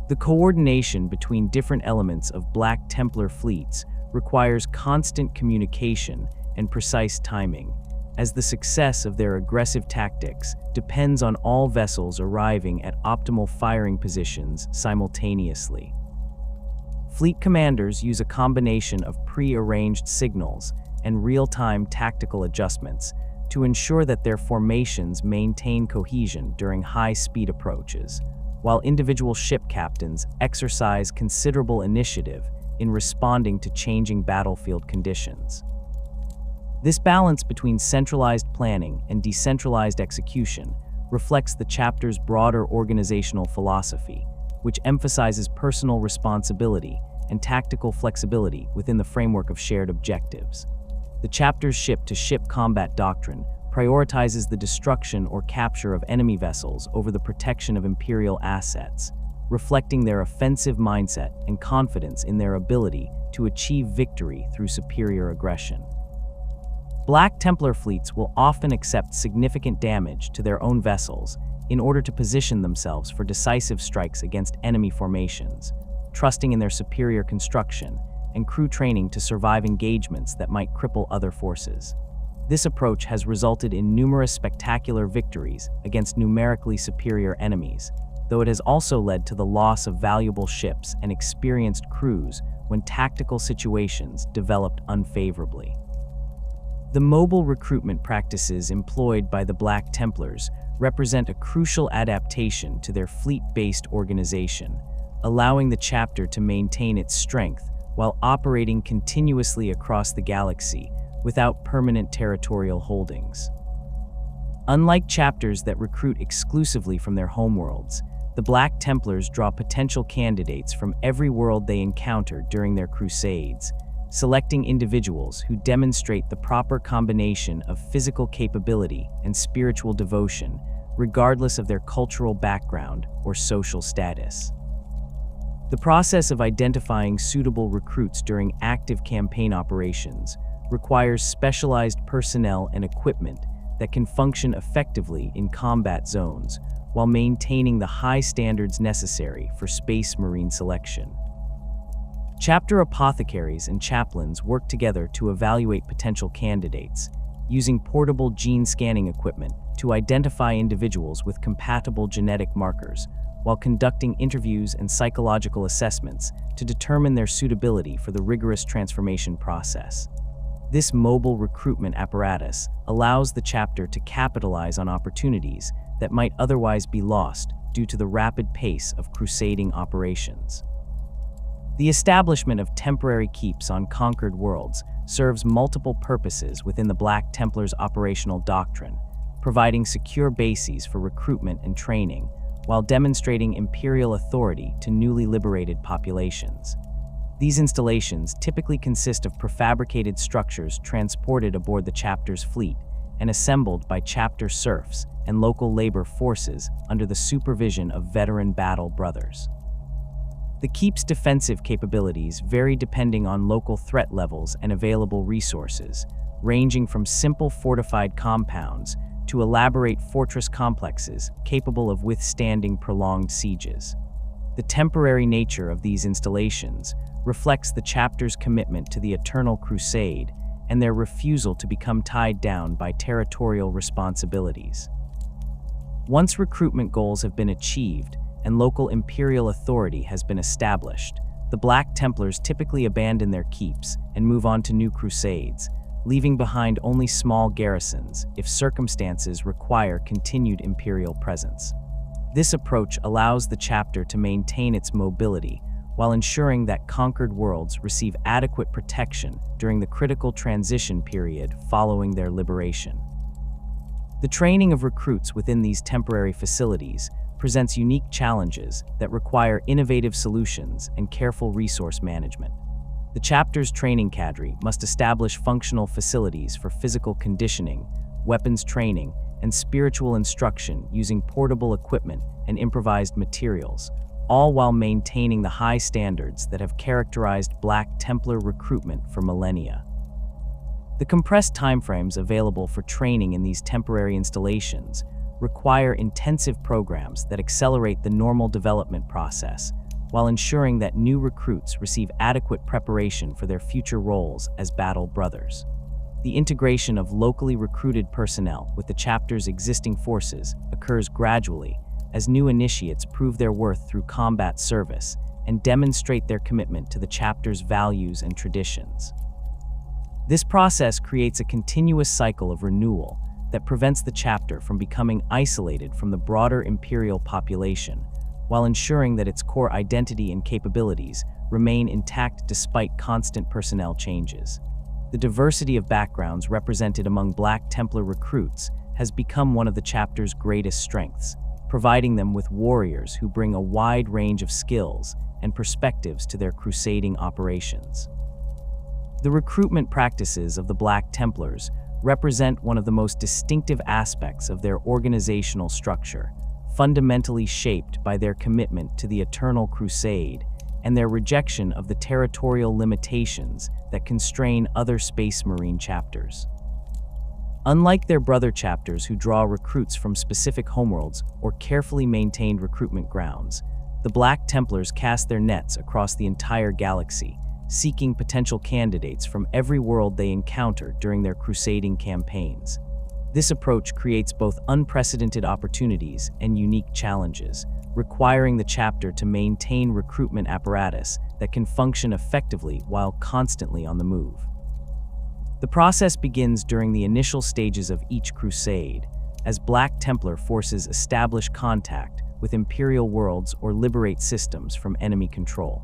The coordination between different elements of Black Templar fleets requires constant communication and precise timing, as the success of their aggressive tactics depends on all vessels arriving at optimal firing positions simultaneously. Fleet commanders use a combination of pre-arranged signals and real-time tactical adjustments to ensure that their formations maintain cohesion during high-speed approaches, while individual ship captains exercise considerable initiative in responding to changing battlefield conditions. This balance between centralized planning and decentralized execution reflects the chapter's broader organizational philosophy, which emphasizes personal responsibility and tactical flexibility within the framework of shared objectives. The chapter's ship-to-ship combat doctrine prioritizes the destruction or capture of enemy vessels over the protection of Imperial assets, reflecting their offensive mindset and confidence in their ability to achieve victory through superior aggression. Black Templar fleets will often accept significant damage to their own vessels in order to position themselves for decisive strikes against enemy formations, trusting in their superior construction and crew training to survive engagements that might cripple other forces. This approach has resulted in numerous spectacular victories against numerically superior enemies, though it has also led to the loss of valuable ships and experienced crews when tactical situations developed unfavorably. The mobile recruitment practices employed by the Black Templars represent a crucial adaptation to their fleet-based organization, allowing the chapter to maintain its strength while operating continuously across the galaxy without permanent territorial holdings. Unlike chapters that recruit exclusively from their homeworlds, the Black Templars draw potential candidates from every world they encounter during their crusades, selecting individuals who demonstrate the proper combination of physical capability and spiritual devotion, regardless of their cultural background or social status. The process of identifying suitable recruits during active campaign operations requires specialized personnel and equipment that can function effectively in combat zones while maintaining the high standards necessary for Space Marine selection. Chapter apothecaries and chaplains work together to evaluate potential candidates, using portable gene scanning equipment to identify individuals with compatible genetic markers, while conducting interviews and psychological assessments to determine their suitability for the rigorous transformation process. This mobile recruitment apparatus allows the chapter to capitalize on opportunities that might otherwise be lost due to the rapid pace of crusading operations. The establishment of temporary keeps on conquered worlds serves multiple purposes within the Black Templars' operational doctrine, providing secure bases for recruitment and training, while demonstrating imperial authority to newly liberated populations. These installations typically consist of prefabricated structures transported aboard the chapter's fleet and assembled by chapter serfs and local labor forces under the supervision of veteran battle brothers. The keep's defensive capabilities vary depending on local threat levels and available resources, ranging from simple fortified compounds to elaborate fortress complexes capable of withstanding prolonged sieges. The temporary nature of these installations reflects the chapter's commitment to the eternal crusade and their refusal to become tied down by territorial responsibilities. Once recruitment goals have been achieved and local imperial authority has been established, the Black Templars typically abandon their keeps and move on to new crusades, leaving behind only small garrisons if circumstances require continued imperial presence. This approach allows the chapter to maintain its mobility while ensuring that conquered worlds receive adequate protection during the critical transition period following their liberation. The training of recruits within these temporary facilities presents unique challenges that require innovative solutions and careful resource management. The chapter's training cadre must establish functional facilities for physical conditioning, weapons training, and spiritual instruction using portable equipment and improvised materials, all while maintaining the high standards that have characterized Black Templar recruitment for millennia. The compressed timeframes available for training in these temporary installations require intensive programs that accelerate the normal development process, while ensuring that new recruits receive adequate preparation for their future roles as battle brothers. The integration of locally recruited personnel with the chapter's existing forces occurs gradually as new initiates prove their worth through combat service and demonstrate their commitment to the chapter's values and traditions. This process creates a continuous cycle of renewal that prevents the chapter from becoming isolated from the broader imperial population, while ensuring that its core identity and capabilities remain intact despite constant personnel changes. The diversity of backgrounds represented among Black Templar recruits has become one of the chapter's greatest strengths, providing them with warriors who bring a wide range of skills and perspectives to their crusading operations. The recruitment practices of the Black Templars represent one of the most distinctive aspects of their organizational structure, fundamentally shaped by their commitment to the eternal crusade and their rejection of the territorial limitations that constrain other Space Marine chapters. Unlike their brother chapters who draw recruits from specific homeworlds or carefully maintained recruitment grounds, the Black Templars cast their nets across the entire galaxy, seeking potential candidates from every world they encounter during their crusading campaigns. This approach creates both unprecedented opportunities and unique challenges, requiring the chapter to maintain recruitment apparatus that can function effectively while constantly on the move. The process begins during the initial stages of each crusade, as Black Templar forces establish contact with Imperial worlds or liberate systems from enemy control.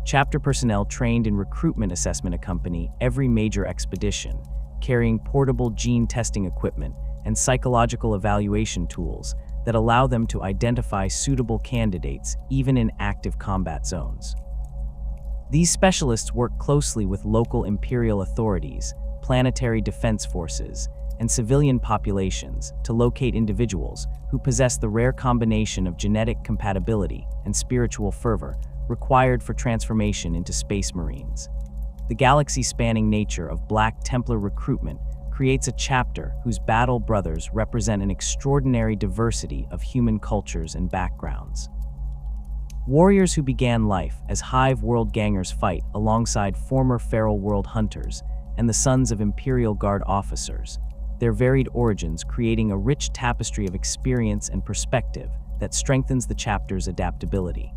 Chapter personnel trained in recruitment assessment accompany every major expedition, carrying portable gene testing equipment and psychological evaluation tools that allow them to identify suitable candidates even in active combat zones. These specialists work closely with local Imperial authorities, planetary defense forces, and civilian populations to locate individuals who possess the rare combination of genetic compatibility and spiritual fervor required for transformation into Space Marines. The galaxy-spanning nature of Black Templar recruitment creates a chapter whose battle brothers represent an extraordinary diversity of human cultures and backgrounds. Warriors who began life as Hive World gangers fight alongside former Feral World hunters and the sons of Imperial Guard officers, their varied origins creating a rich tapestry of experience and perspective that strengthens the chapter's adaptability.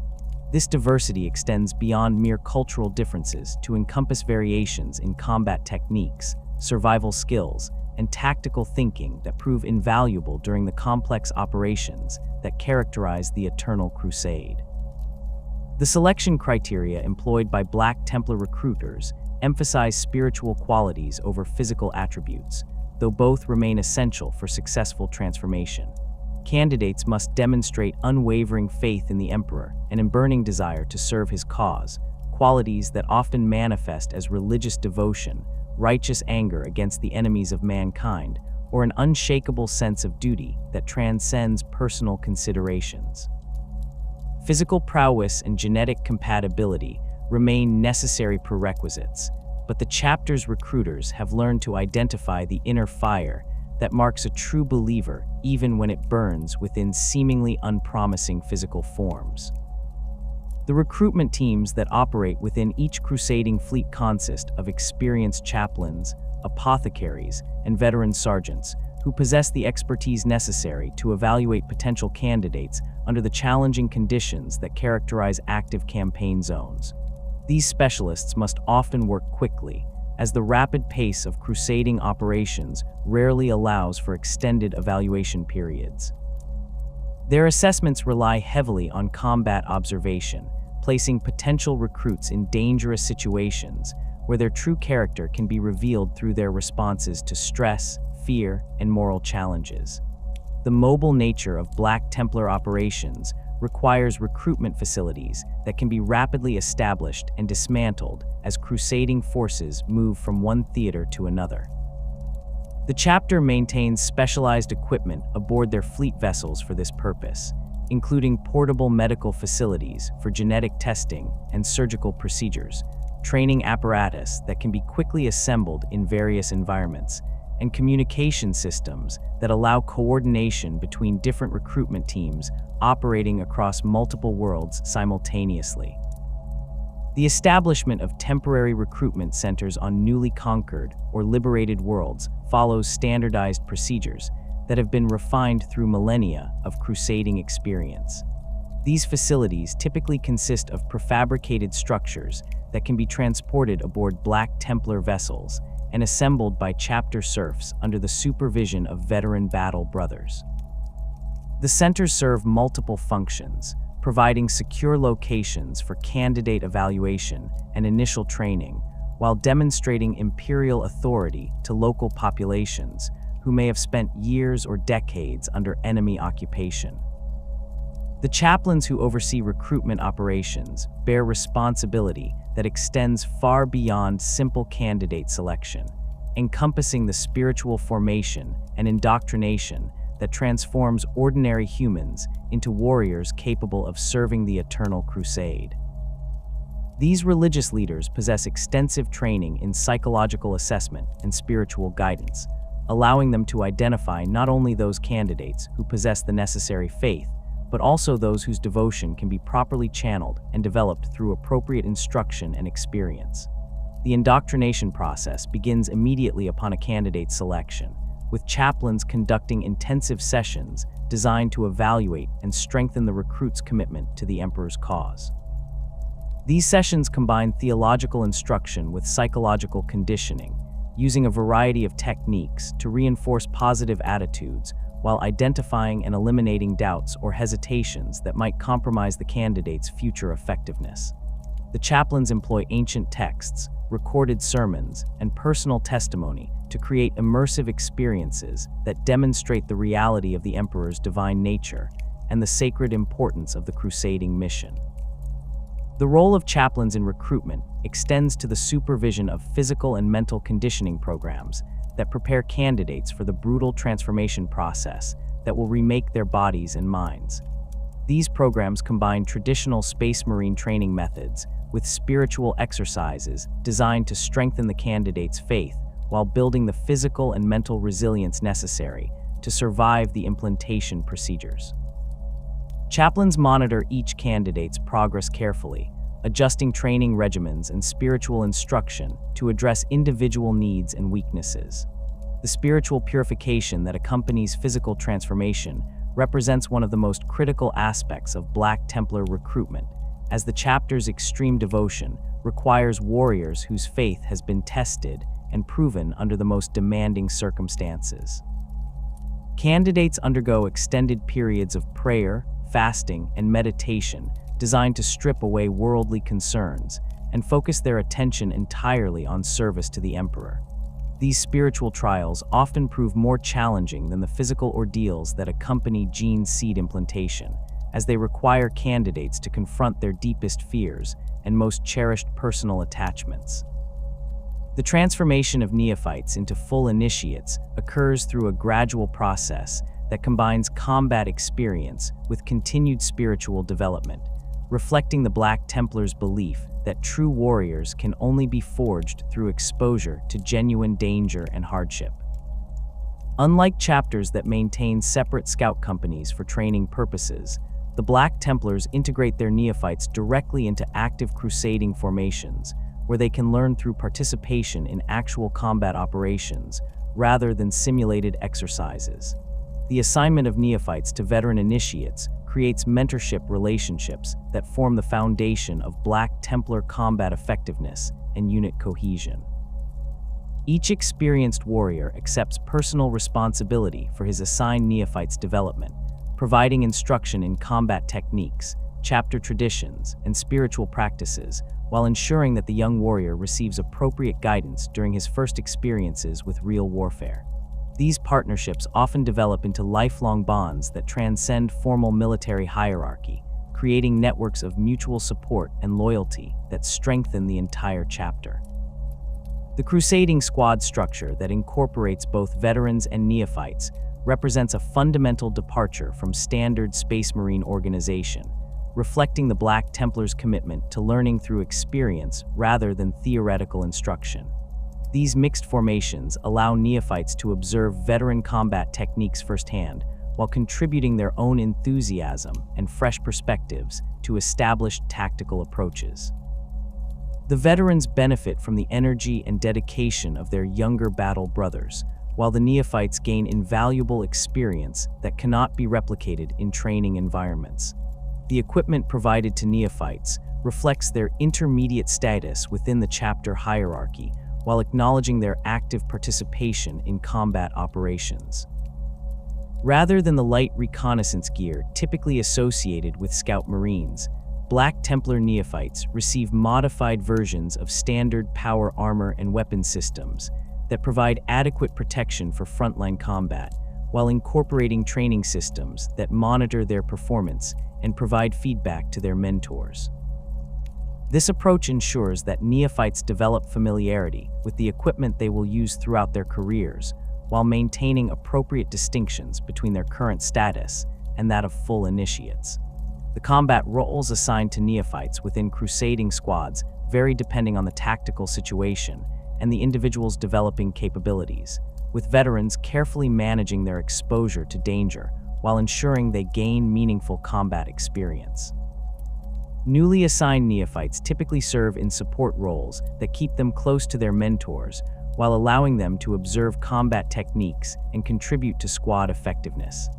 This diversity extends beyond mere cultural differences to encompass variations in combat techniques, survival skills, and tactical thinking that prove invaluable during the complex operations that characterize the Eternal Crusade. The selection criteria employed by Black Templar recruiters emphasize spiritual qualities over physical attributes, though both remain essential for successful transformation. Candidates must demonstrate unwavering faith in the Emperor and a burning desire to serve his cause, qualities that often manifest as religious devotion, righteous anger against the enemies of mankind, or an unshakable sense of duty that transcends personal considerations. Physical prowess and genetic compatibility remain necessary prerequisites, but the chapter's recruiters have learned to identify the inner fire that marks a true believer even when it burns within seemingly unpromising physical forms. The recruitment teams that operate within each crusading fleet consist of experienced chaplains, apothecaries, and veteran sergeants who possess the expertise necessary to evaluate potential candidates under the challenging conditions that characterize active campaign zones. These specialists must often work quickly, as the rapid pace of crusading operations rarely allows for extended evaluation periods. Their assessments rely heavily on combat observation, placing potential recruits in dangerous situations where their true character can be revealed through their responses to stress, fear, and moral challenges. The mobile nature of Black Templar operations requires recruitment facilities that can be rapidly established and dismantled as crusading forces move from one theater to another. The chapter maintains specialized equipment aboard their fleet vessels for this purpose, including portable medical facilities for genetic testing and surgical procedures, training apparatus that can be quickly assembled in various environments, and communication systems that allow coordination between different recruitment teams operating across multiple worlds simultaneously. The establishment of temporary recruitment centers on newly conquered or liberated worlds follows standardized procedures that have been refined through millennia of crusading experience. These facilities typically consist of prefabricated structures that can be transported aboard Black Templar vessels and assembled by chapter serfs under the supervision of veteran battle brothers. The centers serve multiple functions, providing secure locations for candidate evaluation and initial training, while demonstrating imperial authority to local populations who may have spent years or decades under enemy occupation. The chaplains who oversee recruitment operations bear responsibility that extends far beyond simple candidate selection, encompassing the spiritual formation and indoctrination that transforms ordinary humans into warriors capable of serving the eternal crusade. These religious leaders possess extensive training in psychological assessment and spiritual guidance, allowing them to identify not only those candidates who possess the necessary faith, but also those whose devotion can be properly channeled and developed through appropriate instruction and experience. The indoctrination process begins immediately upon a candidate's selection, with chaplains conducting intensive sessions designed to evaluate and strengthen the recruit's commitment to the Emperor's cause. These sessions combine theological instruction with psychological conditioning, using a variety of techniques to reinforce positive attitudes while identifying and eliminating doubts or hesitations that might compromise the candidate's future effectiveness. The chaplains employ ancient texts, recorded sermons, and personal testimony to create immersive experiences that demonstrate the reality of the Emperor's divine nature and the sacred importance of the crusading mission. The role of chaplains in recruitment extends to the supervision of physical and mental conditioning programs that prepare candidates for the brutal transformation process that will remake their bodies and minds. These programs combine traditional Space Marine training methods with spiritual exercises designed to strengthen the candidate's faith while building the physical and mental resilience necessary to survive the implantation procedures. Chaplains monitor each candidate's progress carefully, adjusting training regimens and spiritual instruction to address individual needs and weaknesses. The spiritual purification that accompanies physical transformation represents one of the most critical aspects of Black Templar recruitment, as the chapter's extreme devotion requires warriors whose faith has been tested and proven under the most demanding circumstances. Candidates undergo extended periods of prayer, fasting, and meditation designed to strip away worldly concerns and focus their attention entirely on service to the Emperor. These spiritual trials often prove more challenging than the physical ordeals that accompany gene seed implantation, as they require candidates to confront their deepest fears and most cherished personal attachments. The transformation of neophytes into full initiates occurs through a gradual process that combines combat experience with continued spiritual development, reflecting the Black Templars' belief that true warriors can only be forged through exposure to genuine danger and hardship. Unlike chapters that maintain separate scout companies for training purposes, the Black Templars integrate their neophytes directly into active crusading formations, where they can learn through participation in actual combat operations rather than simulated exercises. The assignment of neophytes to veteran initiates creates mentorship relationships that form the foundation of Black Templar combat effectiveness and unit cohesion. Each experienced warrior accepts personal responsibility for his assigned neophyte's development, providing instruction in combat techniques, chapter traditions, and spiritual practices, while ensuring that the young warrior receives appropriate guidance during his first experiences with real warfare. These partnerships often develop into lifelong bonds that transcend formal military hierarchy, creating networks of mutual support and loyalty that strengthen the entire chapter. The crusading squad structure that incorporates both veterans and neophytes represents a fundamental departure from standard Space Marine organization, reflecting the Black Templars' commitment to learning through experience rather than theoretical instruction. These mixed formations allow neophytes to observe veteran combat techniques firsthand, while contributing their own enthusiasm and fresh perspectives to established tactical approaches. The veterans benefit from the energy and dedication of their younger battle brothers, while the neophytes gain invaluable experience that cannot be replicated in training environments. The equipment provided to neophytes reflects their intermediate status within the chapter hierarchy, while acknowledging their active participation in combat operations. Rather than the light reconnaissance gear typically associated with Scout Marines, Black Templar neophytes receive modified versions of standard power armor and weapon systems that provide adequate protection for frontline combat, while incorporating training systems that monitor their performance and provide feedback to their mentors. This approach ensures that neophytes develop familiarity with the equipment they will use throughout their careers, while maintaining appropriate distinctions between their current status and that of full initiates. The combat roles assigned to neophytes within crusading squads vary depending on the tactical situation and the individual's developing capabilities, with veterans carefully managing their exposure to danger while ensuring they gain meaningful combat experience. Newly assigned neophytes typically serve in support roles that keep them close to their mentors, while allowing them to observe combat techniques and contribute to squad effectiveness.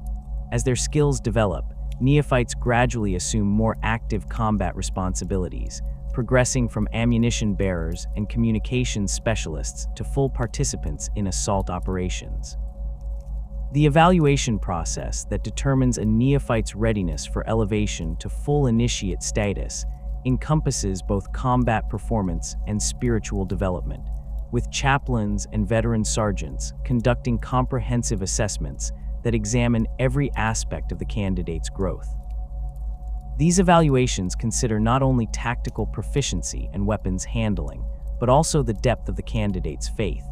As their skills develop, neophytes gradually assume more active combat responsibilities, progressing from ammunition bearers and communications specialists to full participants in assault operations. The evaluation process that determines a neophyte's readiness for elevation to full initiate status encompasses both combat performance and spiritual development, with chaplains and veteran sergeants conducting comprehensive assessments that examine every aspect of the candidate's growth. These evaluations consider not only tactical proficiency and weapons handling, but also the depth of the candidate's faith,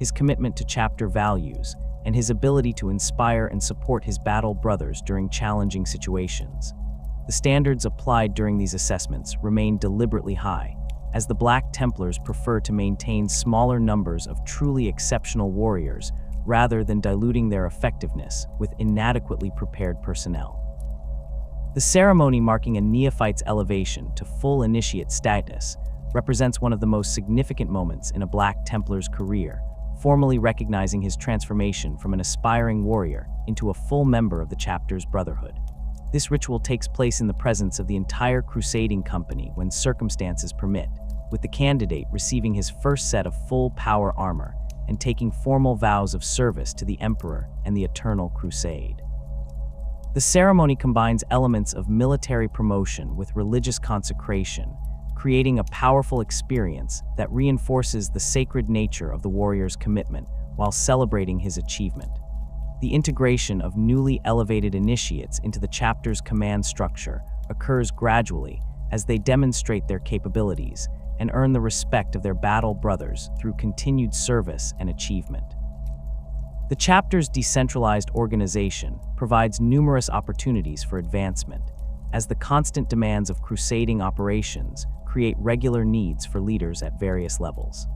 his commitment to chapter values, and his ability to inspire and support his battle brothers during challenging situations. The standards applied during these assessments remain deliberately high, as the Black Templars prefer to maintain smaller numbers of truly exceptional warriors rather than diluting their effectiveness with inadequately prepared personnel. The ceremony marking a neophyte's elevation to full initiate status represents one of the most significant moments in a Black Templar's career, formally recognizing his transformation from an aspiring warrior into a full member of the chapter's brotherhood. This ritual takes place in the presence of the entire crusading company when circumstances permit, with the candidate receiving his first set of full power armor and taking formal vows of service to the Emperor and the Eternal Crusade. The ceremony combines elements of military promotion with religious consecration, creating a powerful experience that reinforces the sacred nature of the warrior's commitment while celebrating his achievement. The integration of newly elevated initiates into the chapter's command structure occurs gradually as they demonstrate their capabilities and earn the respect of their battle brothers through continued service and achievement. The chapter's decentralized organization provides numerous opportunities for advancement, as the constant demands of crusading operations create regular needs for leaders at various levels.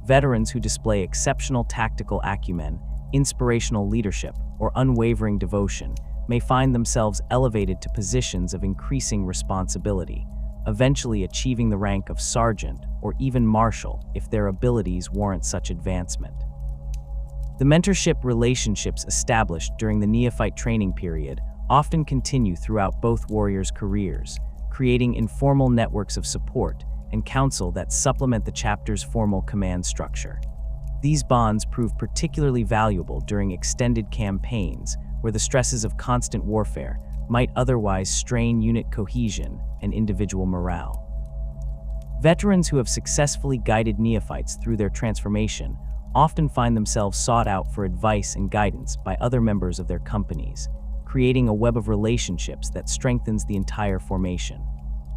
Veterans who display exceptional tactical acumen, inspirational leadership, or unwavering devotion may find themselves elevated to positions of increasing responsibility, eventually achieving the rank of sergeant or even marshal if their abilities warrant such advancement. The mentorship relationships established during the neophyte training period often continue throughout both warriors' careers, creating informal networks of support and counsel that supplement the chapter's formal command structure. These bonds prove particularly valuable during extended campaigns where the stresses of constant warfare might otherwise strain unit cohesion and individual morale. Veterans who have successfully guided neophytes through their transformation often find themselves sought out for advice and guidance by other members of their companies, creating a web of relationships that strengthens the entire formation.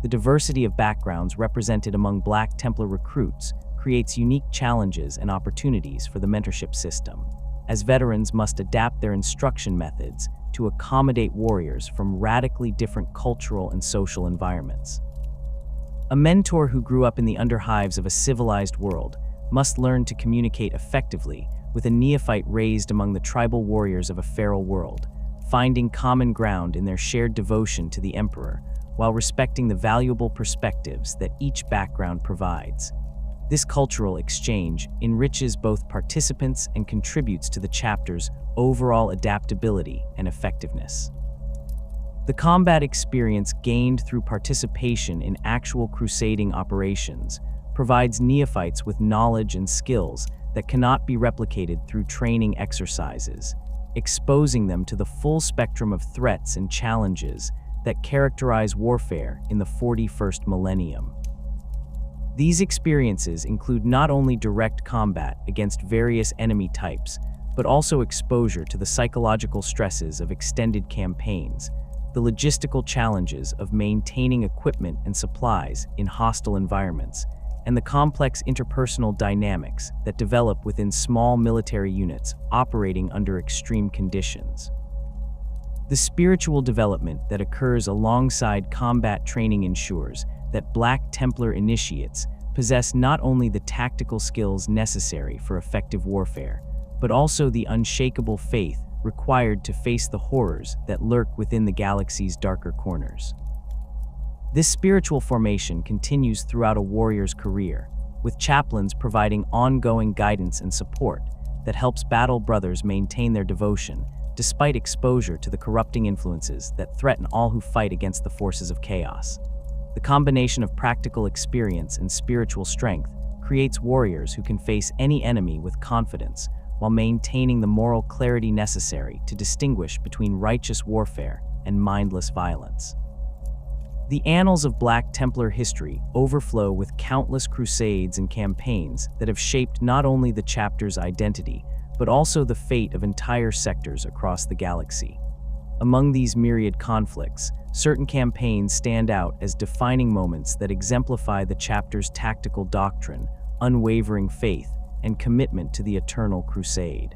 The diversity of backgrounds represented among Black Templar recruits creates unique challenges and opportunities for the mentorship system, as veterans must adapt their instruction methods to accommodate warriors from radically different cultural and social environments. A mentor who grew up in the underhives of a civilized world must learn to communicate effectively with a neophyte raised among the tribal warriors of a feral world, finding common ground in their shared devotion to the Emperor, while respecting the valuable perspectives that each background provides. This cultural exchange enriches both participants and contributes to the chapter's overall adaptability and effectiveness. The combat experience gained through participation in actual crusading operations provides neophytes with knowledge and skills that cannot be replicated through training exercises, exposing them to the full spectrum of threats and challenges that characterize warfare in the 41st millennium. These experiences include not only direct combat against various enemy types, but also exposure to the psychological stresses of extended campaigns, the logistical challenges of maintaining equipment and supplies in hostile environments, and the complex interpersonal dynamics that develop within small military units operating under extreme conditions. The spiritual development that occurs alongside combat training ensures that Black Templar initiates possess not only the tactical skills necessary for effective warfare, but also the unshakable faith required to face the horrors that lurk within the galaxy's darker corners. This spiritual formation continues throughout a warrior's career, with chaplains providing ongoing guidance and support that helps battle brothers maintain their devotion despite exposure to the corrupting influences that threaten all who fight against the forces of chaos. The combination of practical experience and spiritual strength creates warriors who can face any enemy with confidence while maintaining the moral clarity necessary to distinguish between righteous warfare and mindless violence. The annals of Black Templar history overflow with countless crusades and campaigns that have shaped not only the chapter's identity, but also the fate of entire sectors across the galaxy. Among these myriad conflicts, certain campaigns stand out as defining moments that exemplify the chapter's tactical doctrine, unwavering faith, and commitment to the eternal crusade.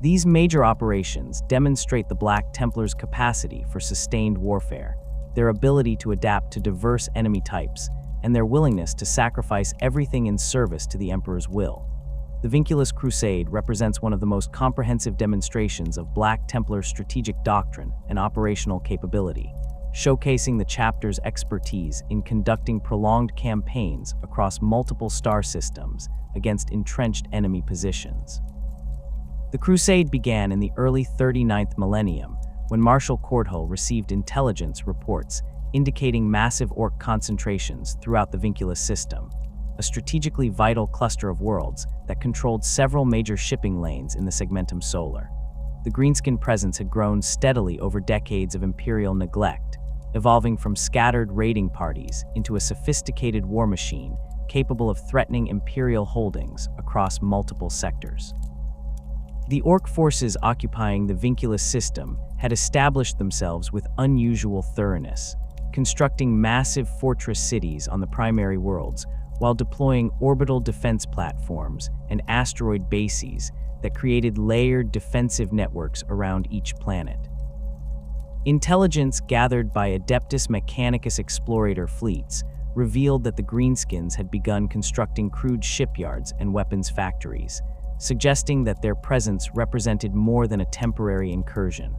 These major operations demonstrate the Black Templars' capacity for sustained warfare, their ability to adapt to diverse enemy types, and their willingness to sacrifice everything in service to the Emperor's will. The Vinculus Crusade represents one of the most comprehensive demonstrations of Black Templar strategic doctrine and operational capability, showcasing the chapter's expertise in conducting prolonged campaigns across multiple star systems against entrenched enemy positions. The crusade began in the early 39th millennium, when Marshal Cordhull received intelligence reports indicating massive orc concentrations throughout the Vinculus system, a strategically vital cluster of worlds that controlled several major shipping lanes in the Segmentum Solar. The greenskin presence had grown steadily over decades of imperial neglect, evolving from scattered raiding parties into a sophisticated war machine capable of threatening imperial holdings across multiple sectors. The orc forces occupying the Vinculus system had established themselves with unusual thoroughness, constructing massive fortress cities on the primary worlds while deploying orbital defense platforms and asteroid bases that created layered defensive networks around each planet. Intelligence gathered by Adeptus Mechanicus explorator fleets revealed that the Greenskins had begun constructing crude shipyards and weapons factories, suggesting that their presence represented more than a temporary incursion.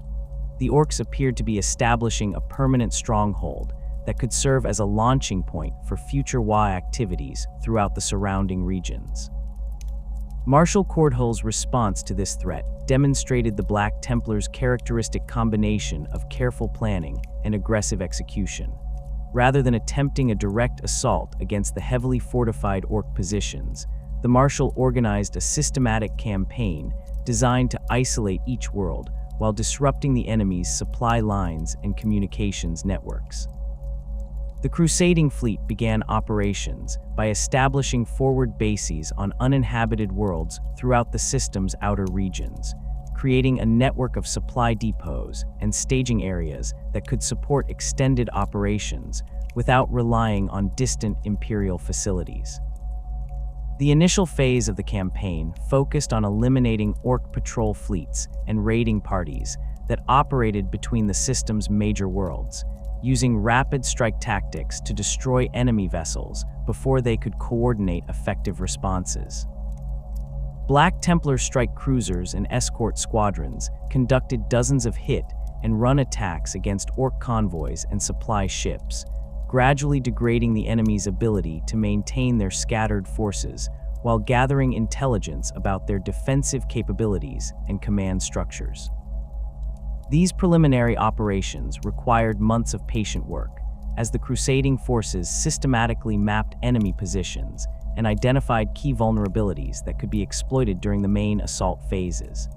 The orcs appeared to be establishing a permanent stronghold that could serve as a launching point for future WoW activities throughout the surrounding regions. Marshal Cordhull's response to this threat demonstrated the Black Templars' characteristic combination of careful planning and aggressive execution. Rather than attempting a direct assault against the heavily fortified orc positions, the Marshal organized a systematic campaign designed to isolate each world while disrupting the enemy's supply lines and communications networks. The crusading fleet began operations by establishing forward bases on uninhabited worlds throughout the system's outer regions, creating a network of supply depots and staging areas that could support extended operations without relying on distant Imperial facilities. The initial phase of the campaign focused on eliminating orc patrol fleets and raiding parties that operated between the system's major worlds, using rapid strike tactics to destroy enemy vessels before they could coordinate effective responses. Black Templar strike cruisers and escort squadrons conducted dozens of hit and run attacks against orc convoys and supply ships, gradually degrading the enemy's ability to maintain their scattered forces while gathering intelligence about their defensive capabilities and command structures. These preliminary operations required months of patient work, as the crusading forces systematically mapped enemy positions and identified key vulnerabilities that could be exploited during the main assault phases.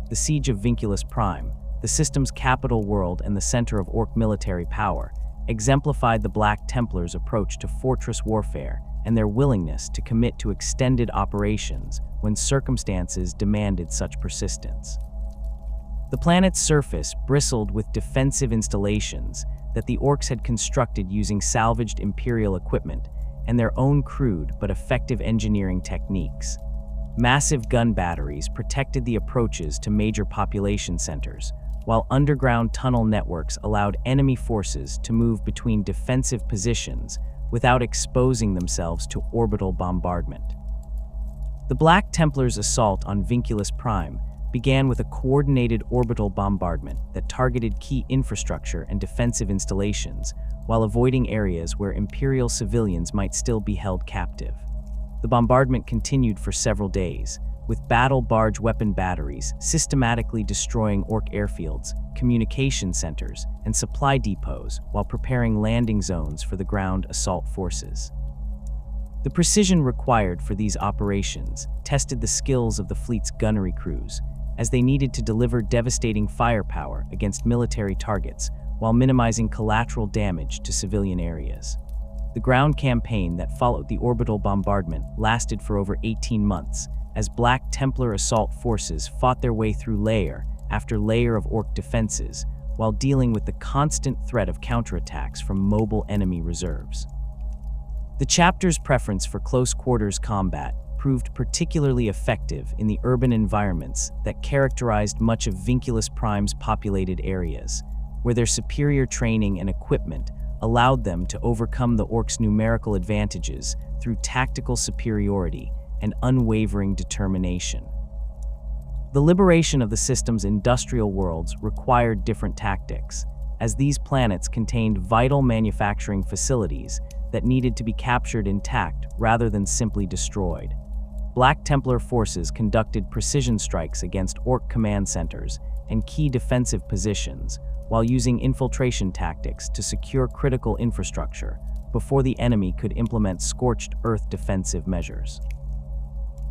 The Siege of Vinculus Prime, the system's capital world and the center of orc military power, exemplified the Black Templars' approach to fortress warfare and their willingness to commit to extended operations when circumstances demanded such persistence. The planet's surface bristled with defensive installations that the orcs had constructed using salvaged Imperial equipment and their own crude but effective engineering techniques. Massive gun batteries protected the approaches to major population centers, while underground tunnel networks allowed enemy forces to move between defensive positions without exposing themselves to orbital bombardment. The Black Templars' assault on Vinculus Prime began with a coordinated orbital bombardment that targeted key infrastructure and defensive installations while avoiding areas where Imperial civilians might still be held captive. The bombardment continued for several days, with battle barge weapon batteries systematically destroying orc airfields, communication centers, and supply depots while preparing landing zones for the ground assault forces. The precision required for these operations tested the skills of the fleet's gunnery crews, as they needed to deliver devastating firepower against military targets while minimizing collateral damage to civilian areas. The ground campaign that followed the orbital bombardment lasted for over 18 months, as Black Templar assault forces fought their way through layer after layer of orc defenses while dealing with the constant threat of counterattacks from mobile enemy reserves. The chapter's preference for close-quarters combat proved particularly effective in the urban environments that characterized much of Vinculus Prime's populated areas, where their superior training and equipment allowed them to overcome the orcs' numerical advantages through tactical superiority and unwavering determination. The liberation of the system's industrial worlds required different tactics, as these planets contained vital manufacturing facilities that needed to be captured intact rather than simply destroyed. Black Templar forces conducted precision strikes against orc command centers and key defensive positions, while using infiltration tactics to secure critical infrastructure before the enemy could implement scorched earth defensive measures.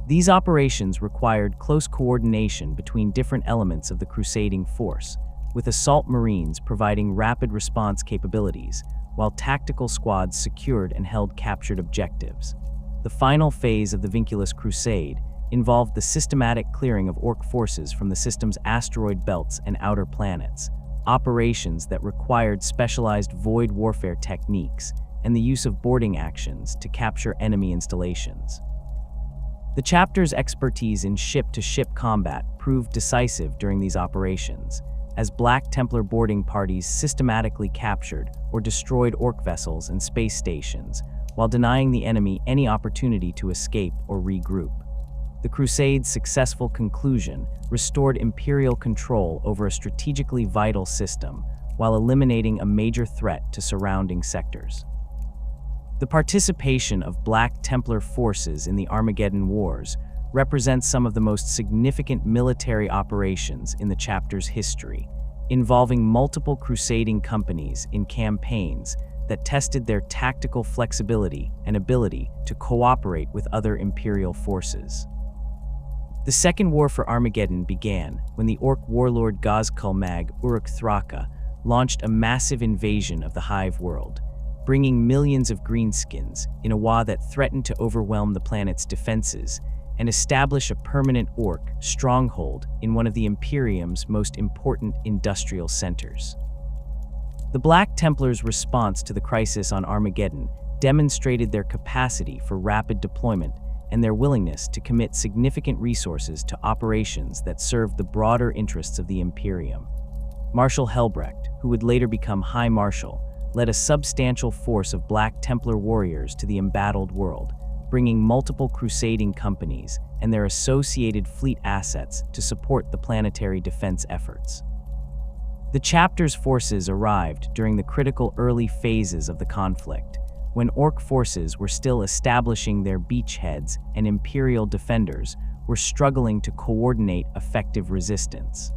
These operations required close coordination between different elements of the crusading force, with assault marines providing rapid response capabilities, while tactical squads secured and held captured objectives. The final phase of the Vinculus Crusade involved the systematic clearing of orc forces from the system's asteroid belts and outer planets, operations that required specialized void warfare techniques and the use of boarding actions to capture enemy installations. The chapter's expertise in ship-to-ship combat proved decisive during these operations, as Black Templar boarding parties systematically captured or destroyed orc vessels and space stations, while denying the enemy any opportunity to escape or regroup. The Crusade's successful conclusion restored imperial control over a strategically vital system while eliminating a major threat to surrounding sectors. The participation of Black Templar forces in the Armageddon Wars represents some of the most significant military operations in the chapter's history, involving multiple crusading companies in campaigns that tested their tactical flexibility and ability to cooperate with other imperial forces. The Second War for Armageddon began when the Orc warlord Gazkul Mag Uruk Thraka launched a massive invasion of the Hive world, bringing millions of greenskins in a war that threatened to overwhelm the planet's defenses and establish a permanent Orc stronghold in one of the Imperium's most important industrial centers. The Black Templars' response to the crisis on Armageddon demonstrated their capacity for rapid deployment and their willingness to commit significant resources to operations that served the broader interests of the Imperium. Marshal Helbrecht, who would later become High Marshal, led a substantial force of Black Templar warriors to the embattled world, bringing multiple crusading companies and their associated fleet assets to support the planetary defense efforts. The chapter's forces arrived during the critical early phases of the conflict, when Orc forces were still establishing their beachheads and Imperial defenders were struggling to coordinate effective resistance.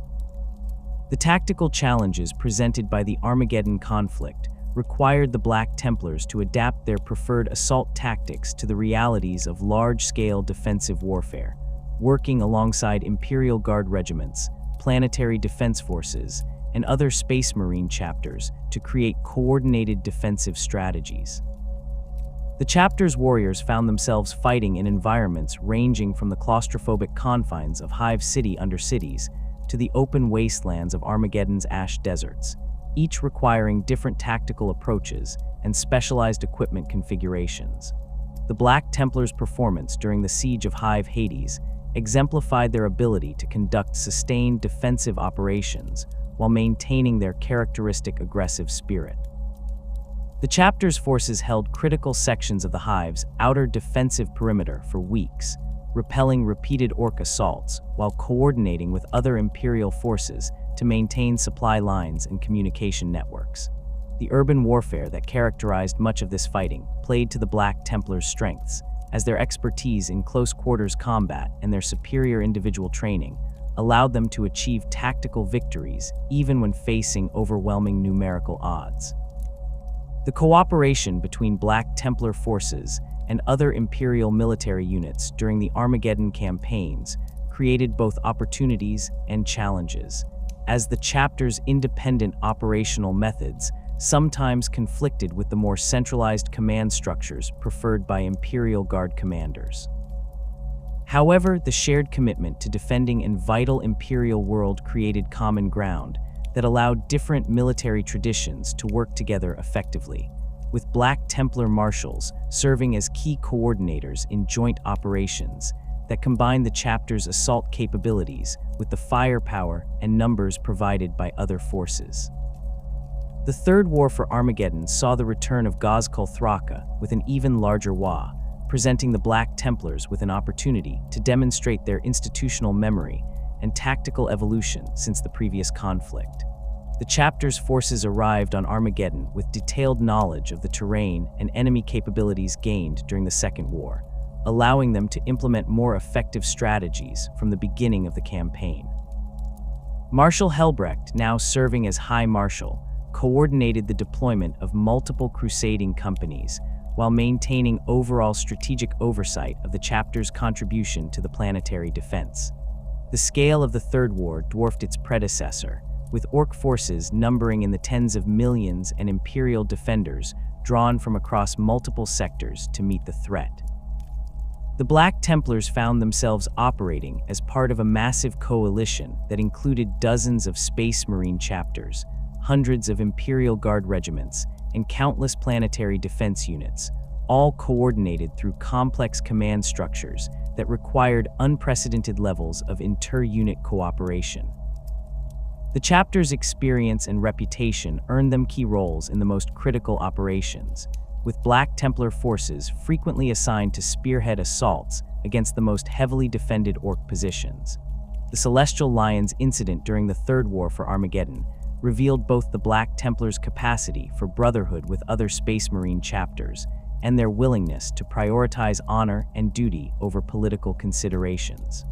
The tactical challenges presented by the Armageddon conflict required the Black Templars to adapt their preferred assault tactics to the realities of large-scale defensive warfare, working alongside Imperial Guard regiments, planetary defense forces, and other Space Marine chapters to create coordinated defensive strategies. The chapter's warriors found themselves fighting in environments ranging from the claustrophobic confines of Hive City Undercities to the open wastelands of Armageddon's ash deserts, each requiring different tactical approaches and specialized equipment configurations. The Black Templars' performance during the Siege of Hive Hades exemplified their ability to conduct sustained defensive operations while maintaining their characteristic aggressive spirit. The chapter's forces held critical sections of the Hive's outer defensive perimeter for weeks, repelling repeated Orc assaults while coordinating with other Imperial forces to maintain supply lines and communication networks. The urban warfare that characterized much of this fighting played to the Black Templars' strengths, as their expertise in close-quarters combat and their superior individual training allowed them to achieve tactical victories even when facing overwhelming numerical odds. The cooperation between Black Templar forces and other Imperial military units during the Armageddon campaigns created both opportunities and challenges, as the chapter's independent operational methods sometimes conflicted with the more centralized command structures preferred by Imperial Guard commanders. However, the shared commitment to defending a vital Imperial world created common ground that allowed different military traditions to work together effectively, with Black Templar marshals serving as key coordinators in joint operations that combined the chapter's assault capabilities with the firepower and numbers provided by other forces. The Third War for Armageddon saw the return of Gazkul Thraka with an even larger war, presenting the Black Templars with an opportunity to demonstrate their institutional memory and tactical evolution since the previous conflict. The chapter's forces arrived on Armageddon with detailed knowledge of the terrain and enemy capabilities gained during the Second War, allowing them to implement more effective strategies from the beginning of the campaign. Marshal Helbrecht, now serving as High Marshal, coordinated the deployment of multiple crusading companies while maintaining overall strategic oversight of the chapter's contribution to the planetary defense. The scale of the Third War dwarfed its predecessor, with Orc forces numbering in the tens of millions and Imperial defenders drawn from across multiple sectors to meet the threat. The Black Templars found themselves operating as part of a massive coalition that included dozens of Space Marine chapters, hundreds of Imperial Guard regiments, and countless planetary defense units, all coordinated through complex command structures that required unprecedented levels of inter-unit cooperation. The chapter's experience and reputation earned them key roles in the most critical operations, with Black Templar forces frequently assigned to spearhead assaults against the most heavily defended Orc positions. The Celestial Lions incident during the Third War for Armageddon revealed both the Black Templars' capacity for brotherhood with other Space Marine chapters and their willingness to prioritize honor and duty over political considerations.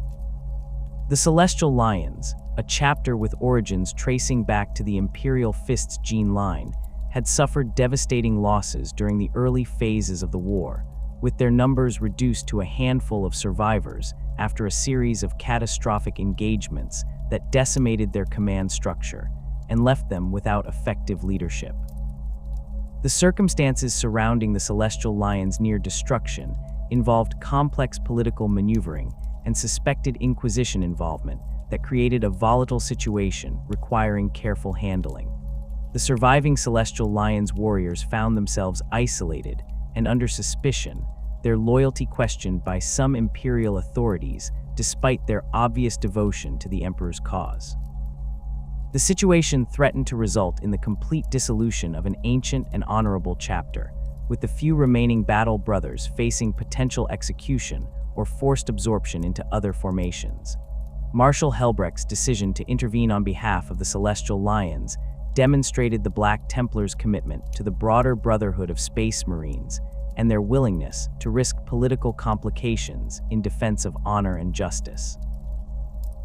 The Celestial Lions, a chapter with origins tracing back to the Imperial Fists gene line, had suffered devastating losses during the early phases of the war, with their numbers reduced to a handful of survivors after a series of catastrophic engagements that decimated their command structure and left them without effective leadership. The circumstances surrounding the Celestial Lions' near destruction involved complex political maneuvering and suspected Inquisition involvement that created a volatile situation requiring careful handling. The surviving Celestial Lions warriors found themselves isolated and under suspicion, their loyalty questioned by some Imperial authorities despite their obvious devotion to the Emperor's cause. The situation threatened to result in the complete dissolution of an ancient and honorable chapter, with the few remaining battle brothers facing potential execution or forced absorption into other formations. Marshal Helbrecht's decision to intervene on behalf of the Celestial Lions demonstrated the Black Templars' commitment to the broader brotherhood of Space Marines and their willingness to risk political complications in defense of honor and justice.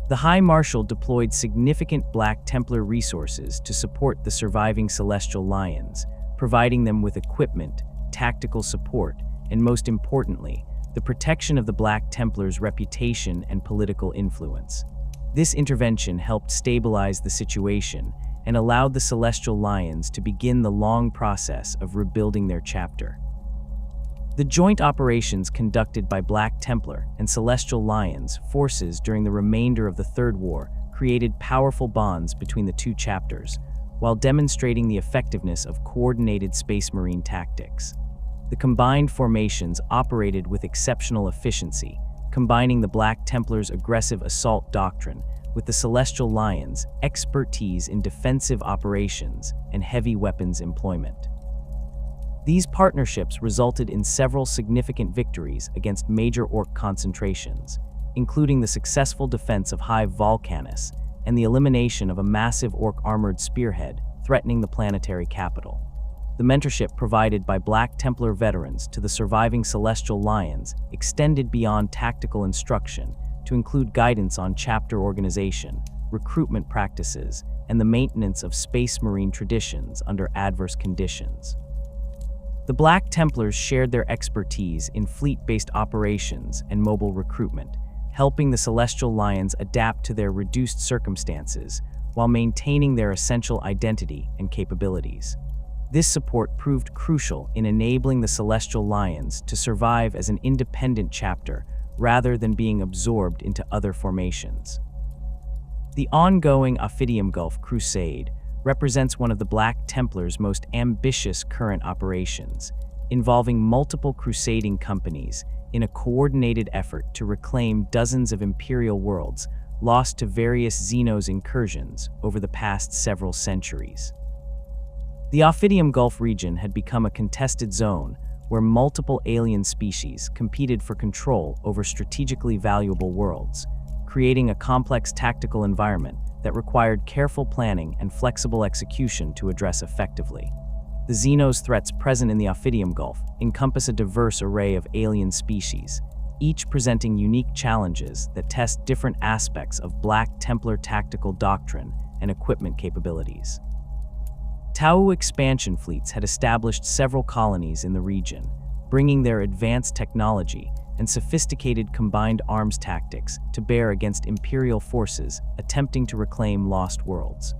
The High Marshal deployed significant Black Templar resources to support the surviving Celestial Lions, providing them with equipment, tactical support, and most importantly, the protection of the Black Templars' reputation and political influence. This intervention helped stabilize the situation and allowed the Celestial Lions to begin the long process of rebuilding their chapter. The joint operations conducted by Black Templar and Celestial Lions forces during the remainder of the Third War created powerful bonds between the two chapters, while demonstrating the effectiveness of coordinated Space Marine tactics. The combined formations operated with exceptional efficiency, combining the Black Templars' aggressive assault doctrine with the Celestial Lions' expertise in defensive operations and heavy weapons employment. These partnerships resulted in several significant victories against major Orc concentrations, including the successful defense of Hive Volcanus and the elimination of a massive Orc armored spearhead threatening the planetary capital. The mentorship provided by Black Templar veterans to the surviving Celestial Lions extended beyond tactical instruction to include guidance on chapter organization, recruitment practices, and the maintenance of Space Marine traditions under adverse conditions. The Black Templars shared their expertise in fleet-based operations and mobile recruitment, helping the Celestial Lions adapt to their reduced circumstances while maintaining their essential identity and capabilities. This support proved crucial in enabling the Celestial Lions to survive as an independent chapter rather than being absorbed into other formations. The ongoing Ophidium Gulf Crusade represents one of the Black Templars' most ambitious current operations, involving multiple crusading companies in a coordinated effort to reclaim dozens of Imperial worlds lost to various xenos incursions over the past several centuries. The Ophidium Gulf region had become a contested zone where multiple alien species competed for control over strategically valuable worlds, creating a complex tactical environment that required careful planning and flexible execution to address effectively. The xenos threats present in the Ophidium Gulf encompass a diverse array of alien species, each presenting unique challenges that test different aspects of Black Templar tactical doctrine and equipment capabilities. Tau expansion fleets had established several colonies in the region, bringing their advanced technology and sophisticated combined arms tactics to bear against Imperial forces attempting to reclaim lost worlds.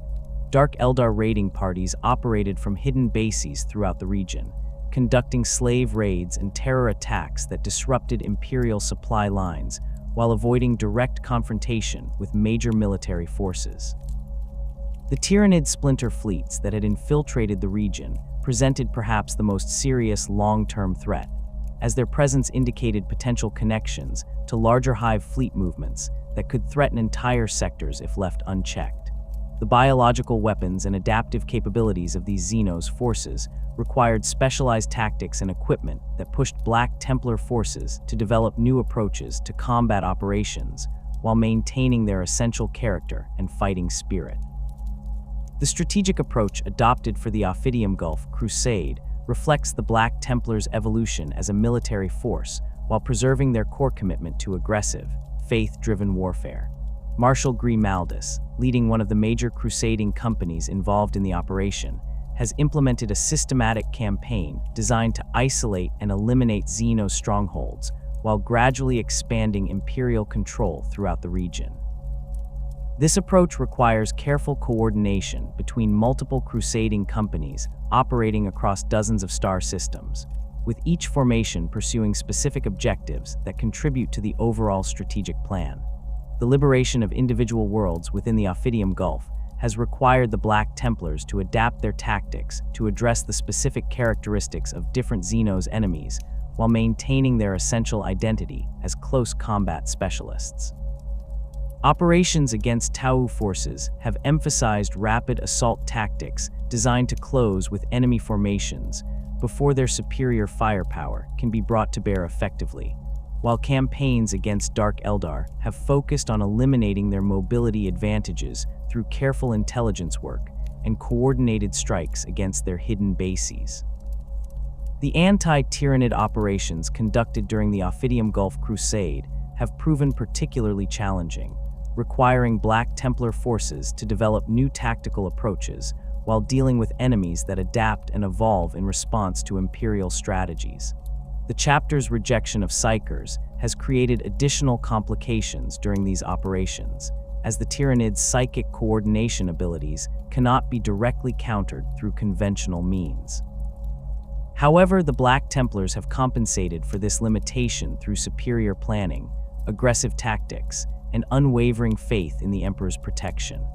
Dark Eldar raiding parties operated from hidden bases throughout the region, conducting slave raids and terror attacks that disrupted Imperial supply lines while avoiding direct confrontation with major military forces. The Tyrannid splinter fleets that had infiltrated the region presented perhaps the most serious long-term threat, as their presence indicated potential connections to larger Hive fleet movements that could threaten entire sectors if left unchecked. The biological weapons and adaptive capabilities of these xenos forces required specialized tactics and equipment that pushed Black Templar forces to develop new approaches to combat operations while maintaining their essential character and fighting spirit. The strategic approach adopted for the Ophidium Gulf crusade reflects the Black Templars' evolution as a military force while preserving their core commitment to aggressive, faith-driven warfare. Marshal Grimaldus, leading one of the major crusading companies involved in the operation, has implemented a systematic campaign designed to isolate and eliminate xeno strongholds while gradually expanding imperial control throughout the region. This approach requires careful coordination between multiple crusading companies operating across dozens of star systems, with each formation pursuing specific objectives that contribute to the overall strategic plan. The liberation of individual worlds within the Ophidium Gulf has required the Black Templars to adapt their tactics to address the specific characteristics of different xenos enemies while maintaining their essential identity as close combat specialists. Operations against Tau forces have emphasized rapid assault tactics designed to close with enemy formations before their superior firepower can be brought to bear effectively, while campaigns against Dark Eldar have focused on eliminating their mobility advantages through careful intelligence work and coordinated strikes against their hidden bases. The anti-Tyranid operations conducted during the Ophidium Gulf Crusade have proven particularly challenging, requiring Black Templar forces to develop new tactical approaches while dealing with enemies that adapt and evolve in response to Imperial strategies. The chapter's rejection of Psykers has created additional complications during these operations, as the Tyranids' psychic coordination abilities cannot be directly countered through conventional means. However, the Black Templars have compensated for this limitation through superior planning, aggressive tactics, and unwavering faith in the Emperor's protection.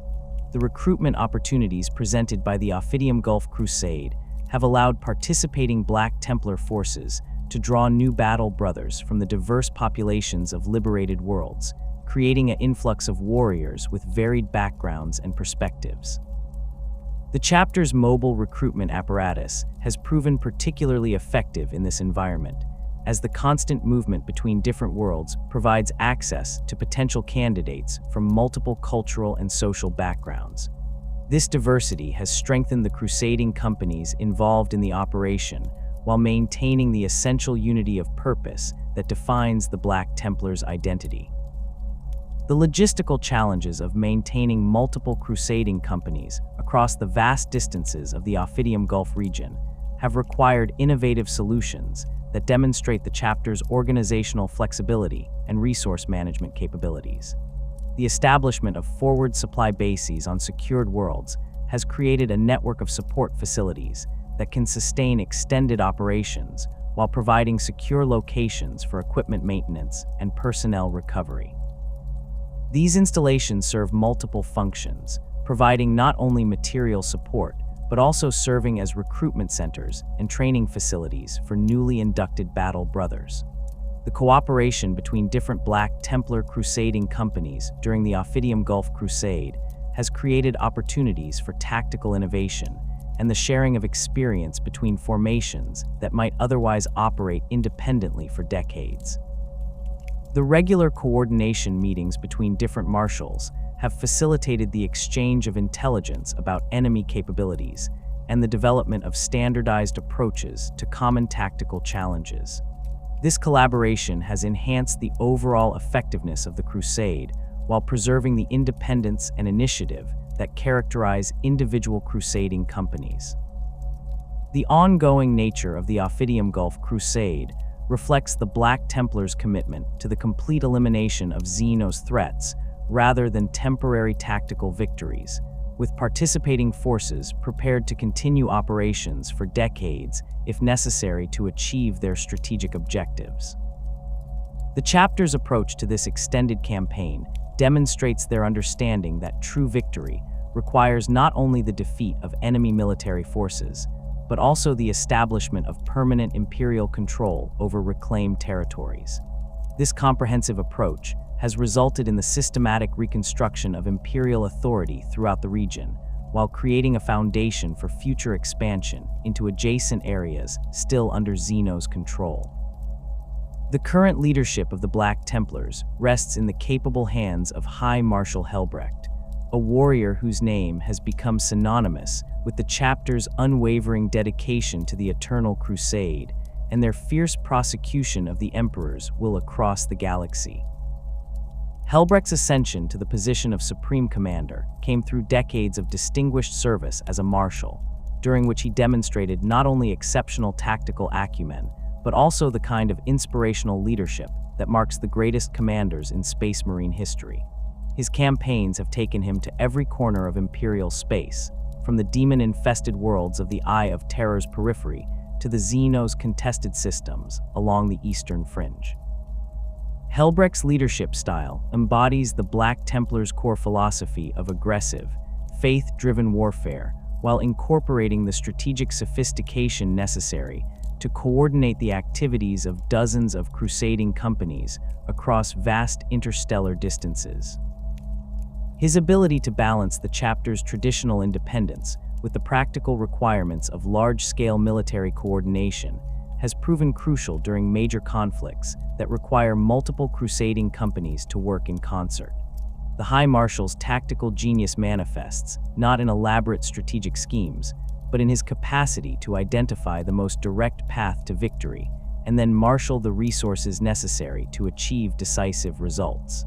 The recruitment opportunities presented by the Ophidium Gulf Crusade have allowed participating Black Templar forces to draw new battle brothers from the diverse populations of liberated worlds, creating an influx of warriors with varied backgrounds and perspectives. The chapter's mobile recruitment apparatus has proven particularly effective in this environment, as the constant movement between different worlds provides access to potential candidates from multiple cultural and social backgrounds. This diversity has strengthened the crusading companies involved in the operation while maintaining the essential unity of purpose that defines the Black Templars' identity. The logistical challenges of maintaining multiple crusading companies across the vast distances of the Ophidium Gulf region have required innovative solutions that demonstrate the chapter's organizational flexibility and resource management capabilities. The establishment of forward supply bases on secured worlds has created a network of support facilities that can sustain extended operations while providing secure locations for equipment maintenance and personnel recovery. These installations serve multiple functions, providing not only material support, but also serving as recruitment centers and training facilities for newly inducted battle brothers. The cooperation between different Black Templar crusading companies during the Ophidium Gulf Crusade has created opportunities for tactical innovation and the sharing of experience between formations that might otherwise operate independently for decades. The regular coordination meetings between different marshals have facilitated the exchange of intelligence about enemy capabilities and the development of standardized approaches to common tactical challenges. This collaboration has enhanced the overall effectiveness of the crusade while preserving the independence and initiative that characterize individual crusading companies. The ongoing nature of the Ophidium Gulf Crusade reflects the Black Templars' commitment to the complete elimination of xenos threats rather than temporary tactical victories, with participating forces prepared to continue operations for decades if necessary to achieve their strategic objectives. The chapter's approach to this extended campaign demonstrates their understanding that true victory requires not only the defeat of enemy military forces, but also the establishment of permanent imperial control over reclaimed territories. This comprehensive approach has resulted in the systematic reconstruction of imperial authority throughout the region, while creating a foundation for future expansion into adjacent areas still under xenos control. The current leadership of the Black Templars rests in the capable hands of High Marshal Helbrecht, a warrior whose name has become synonymous with the chapter's unwavering dedication to the Eternal Crusade and their fierce prosecution of the Emperor's will across the galaxy. Helbrecht's ascension to the position of Supreme Commander came through decades of distinguished service as a Marshal, during which he demonstrated not only exceptional tactical acumen, but also the kind of inspirational leadership that marks the greatest commanders in Space Marine history. His campaigns have taken him to every corner of Imperial space, from the demon-infested worlds of the Eye of Terror's periphery to the Xenos contested systems along the Eastern Fringe. Helbrecht's leadership style embodies the Black Templars' core philosophy of aggressive, faith-driven warfare, while incorporating the strategic sophistication necessary to coordinate the activities of dozens of crusading companies across vast interstellar distances. His ability to balance the chapter's traditional independence with the practical requirements of large-scale military coordination has proven crucial during major conflicts that require multiple crusading companies to work in concert. The High Marshal's tactical genius manifests not in elaborate strategic schemes, but in his capacity to identify the most direct path to victory and then marshal the resources necessary to achieve decisive results.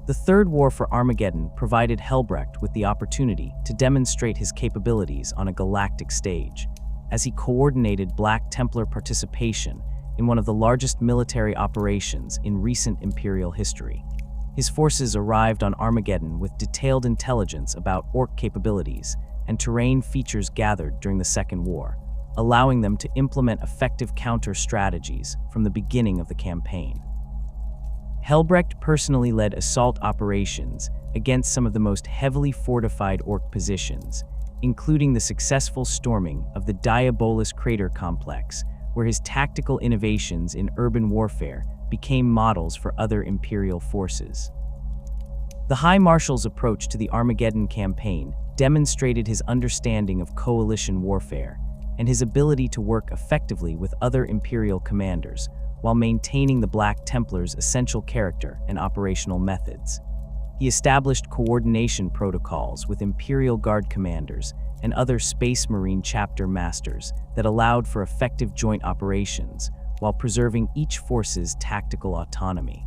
The Third War for Armageddon provided Helbrecht with the opportunity to demonstrate his capabilities on a galactic stage, as he coordinated Black Templar participation in one of the largest military operations in recent Imperial history. His forces arrived on Armageddon with detailed intelligence about Orc capabilities and terrain features gathered during the Second War, allowing them to implement effective counter strategies from the beginning of the campaign. Helbrecht personally led assault operations against some of the most heavily fortified Orc positions, including the successful storming of the Diabolus crater complex, where his tactical innovations in urban warfare became models for other Imperial forces. The High Marshal's approach to the Armageddon campaign demonstrated his understanding of coalition warfare and his ability to work effectively with other Imperial commanders while maintaining the Black Templars' essential character and operational methods. He established coordination protocols with Imperial Guard commanders and other Space Marine chapter masters that allowed for effective joint operations while preserving each force's tactical autonomy.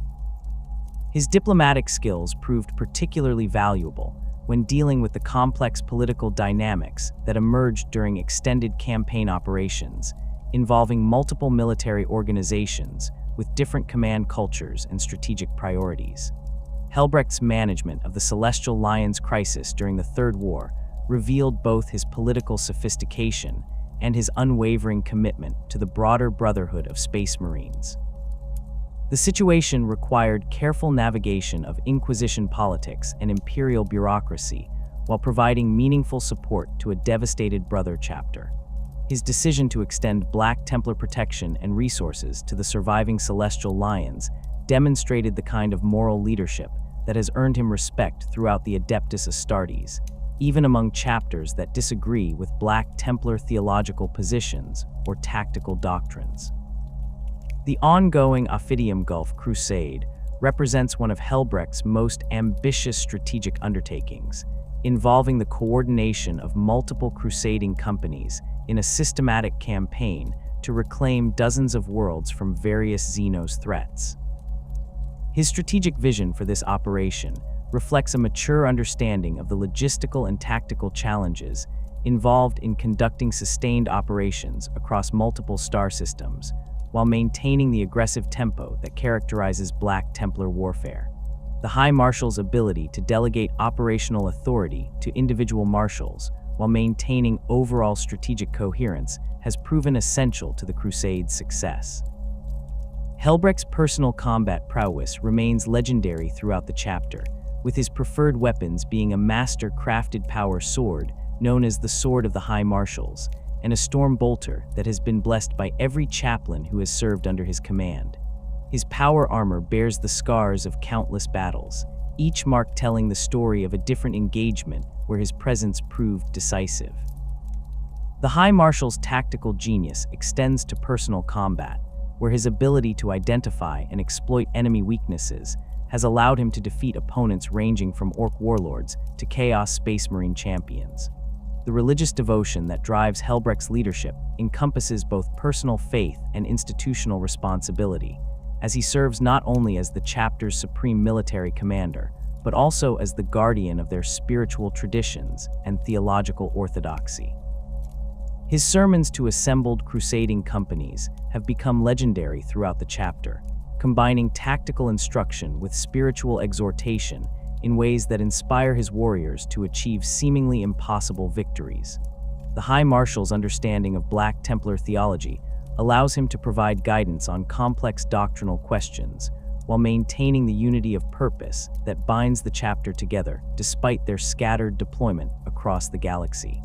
His diplomatic skills proved particularly valuable when dealing with the complex political dynamics that emerged during extended campaign operations involving multiple military organizations with different command cultures and strategic priorities. Helbrecht's management of the Celestial Lions crisis during the Third War revealed both his political sophistication and his unwavering commitment to the broader brotherhood of Space Marines. The situation required careful navigation of Inquisition politics and Imperial bureaucracy while providing meaningful support to a devastated brother chapter. His decision to extend Black Templar protection and resources to the surviving Celestial Lions demonstrated the kind of moral leadership that has earned him respect throughout the Adeptus Astartes, even among chapters that disagree with Black Templar theological positions or tactical doctrines. The ongoing Ophidium Gulf Crusade represents one of Helbrecht's most ambitious strategic undertakings, involving the coordination of multiple crusading companies in a systematic campaign to reclaim dozens of worlds from various xenos threats. His strategic vision for this operation reflects a mature understanding of the logistical and tactical challenges involved in conducting sustained operations across multiple star systems, while maintaining the aggressive tempo that characterizes Black Templar warfare. The High Marshal's ability to delegate operational authority to individual marshals while maintaining overall strategic coherence has proven essential to the Crusade's success. Helbrecht's personal combat prowess remains legendary throughout the chapter, with his preferred weapons being a master-crafted power sword known as the Sword of the High Marshals, and a storm bolter that has been blessed by every chaplain who has served under his command. His power armor bears the scars of countless battles, each mark telling the story of a different engagement where his presence proved decisive. The High Marshal's tactical genius extends to personal combat, where his ability to identify and exploit enemy weaknesses has allowed him to defeat opponents ranging from orc warlords to chaos space marine champions. The religious devotion that drives Helbrecht's leadership encompasses both personal faith and institutional responsibility, as he serves not only as the chapter's supreme military commander, but also as the guardian of their spiritual traditions and theological orthodoxy. His sermons to assembled crusading companies have become legendary throughout the chapter, combining tactical instruction with spiritual exhortation in ways that inspire his warriors to achieve seemingly impossible victories. The High Marshal's understanding of Black Templar theology allows him to provide guidance on complex doctrinal questions while maintaining the unity of purpose that binds the chapter together despite their scattered deployment across the galaxy.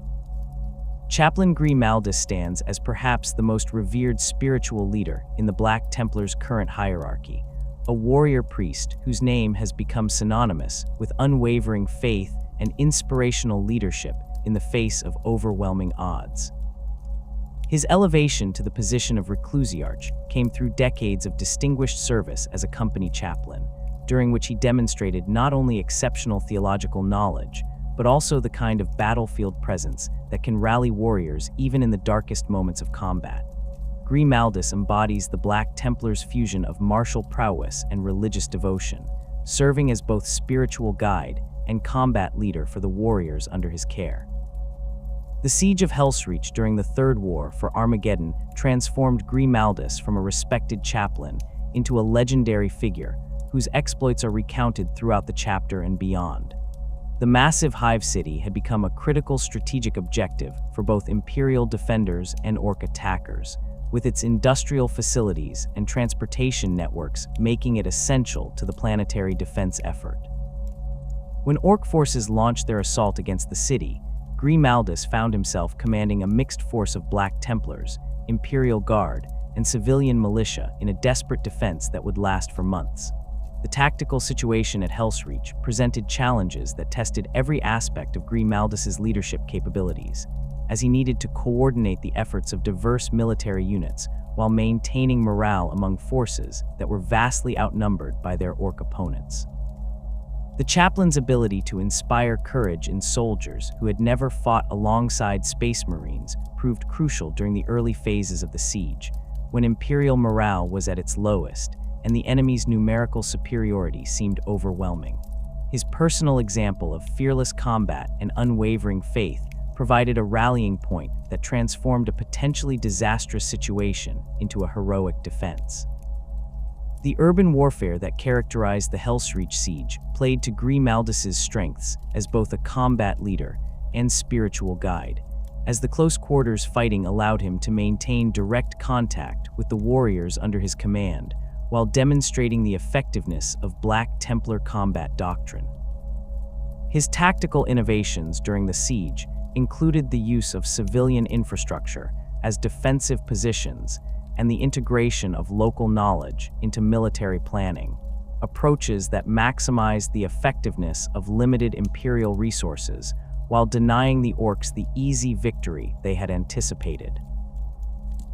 Chaplain Grimaldus stands as perhaps the most revered spiritual leader in the Black Templars' current hierarchy, a warrior priest whose name has become synonymous with unwavering faith and inspirational leadership in the face of overwhelming odds. His elevation to the position of reclusiarch came through decades of distinguished service as a company chaplain, during which he demonstrated not only exceptional theological knowledge, but also the kind of battlefield presence that can rally warriors even in the darkest moments of combat. Grimaldus embodies the Black Templars' fusion of martial prowess and religious devotion, serving as both spiritual guide and combat leader for the warriors under his care. The siege of Hellsreach during the Third War for Armageddon transformed Grimaldus from a respected chaplain into a legendary figure whose exploits are recounted throughout the chapter and beyond. The massive hive city had become a critical strategic objective for both Imperial defenders and Orc attackers, with its industrial facilities and transportation networks making it essential to the planetary defense effort. When Orc forces launched their assault against the city, Grimaldus found himself commanding a mixed force of Black Templars, Imperial Guard, and civilian militia in a desperate defense that would last for months. The tactical situation at Hellsreach presented challenges that tested every aspect of Grimaldus's leadership capabilities, as he needed to coordinate the efforts of diverse military units while maintaining morale among forces that were vastly outnumbered by their Orc opponents. The chaplain's ability to inspire courage in soldiers who had never fought alongside Space Marines proved crucial during the early phases of the siege, when Imperial morale was at its lowest and the enemy's numerical superiority seemed overwhelming. His personal example of fearless combat and unwavering faith provided a rallying point that transformed a potentially disastrous situation into a heroic defense. The urban warfare that characterized the Hellsreach siege played to Grimaldus's strengths as both a combat leader and spiritual guide, as the close-quarters fighting allowed him to maintain direct contact with the warriors under his command, while demonstrating the effectiveness of Black Templar combat doctrine. His tactical innovations during the siege included the use of civilian infrastructure as defensive positions and the integration of local knowledge into military planning, approaches that maximized the effectiveness of limited Imperial resources while denying the Orcs the easy victory they had anticipated.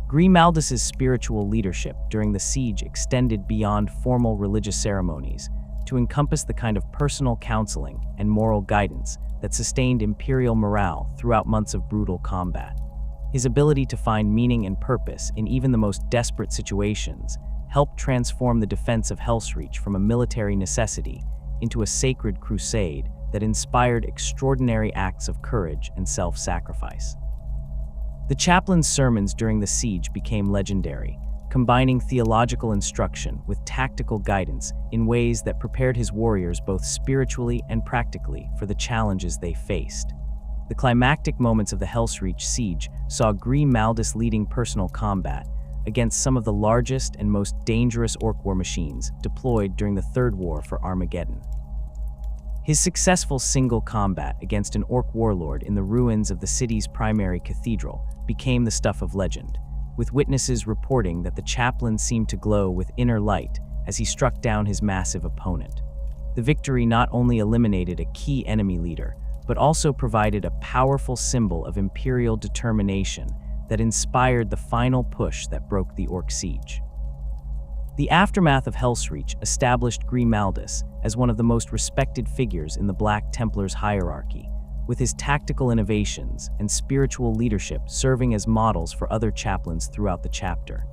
Grimaldus's spiritual leadership during the siege extended beyond formal religious ceremonies to encompass the kind of personal counseling and moral guidance that sustained Imperial morale throughout months of brutal combat. His ability to find meaning and purpose in even the most desperate situations helped transform the defense of Hellsreach from a military necessity into a sacred crusade that inspired extraordinary acts of courage and self-sacrifice. The chaplain's sermons during the siege became legendary, combining theological instruction with tactical guidance in ways that prepared his warriors both spiritually and practically for the challenges they faced. The climactic moments of the Hellsreach siege saw Grimaldus leading personal combat against some of the largest and most dangerous Orc war machines deployed during the Third War for Armageddon. His successful single combat against an Orc warlord in the ruins of the city's primary cathedral became the stuff of legend, with witnesses reporting that the chaplain seemed to glow with inner light as he struck down his massive opponent. The victory not only eliminated a key enemy leader, but also provided a powerful symbol of imperial determination that inspired the final push that broke the Orc siege. The aftermath of Hellsreach established Grimaldus as one of the most respected figures in the Black Templars hierarchy, with his tactical innovations and spiritual leadership serving as models for other chaplains throughout the chapter.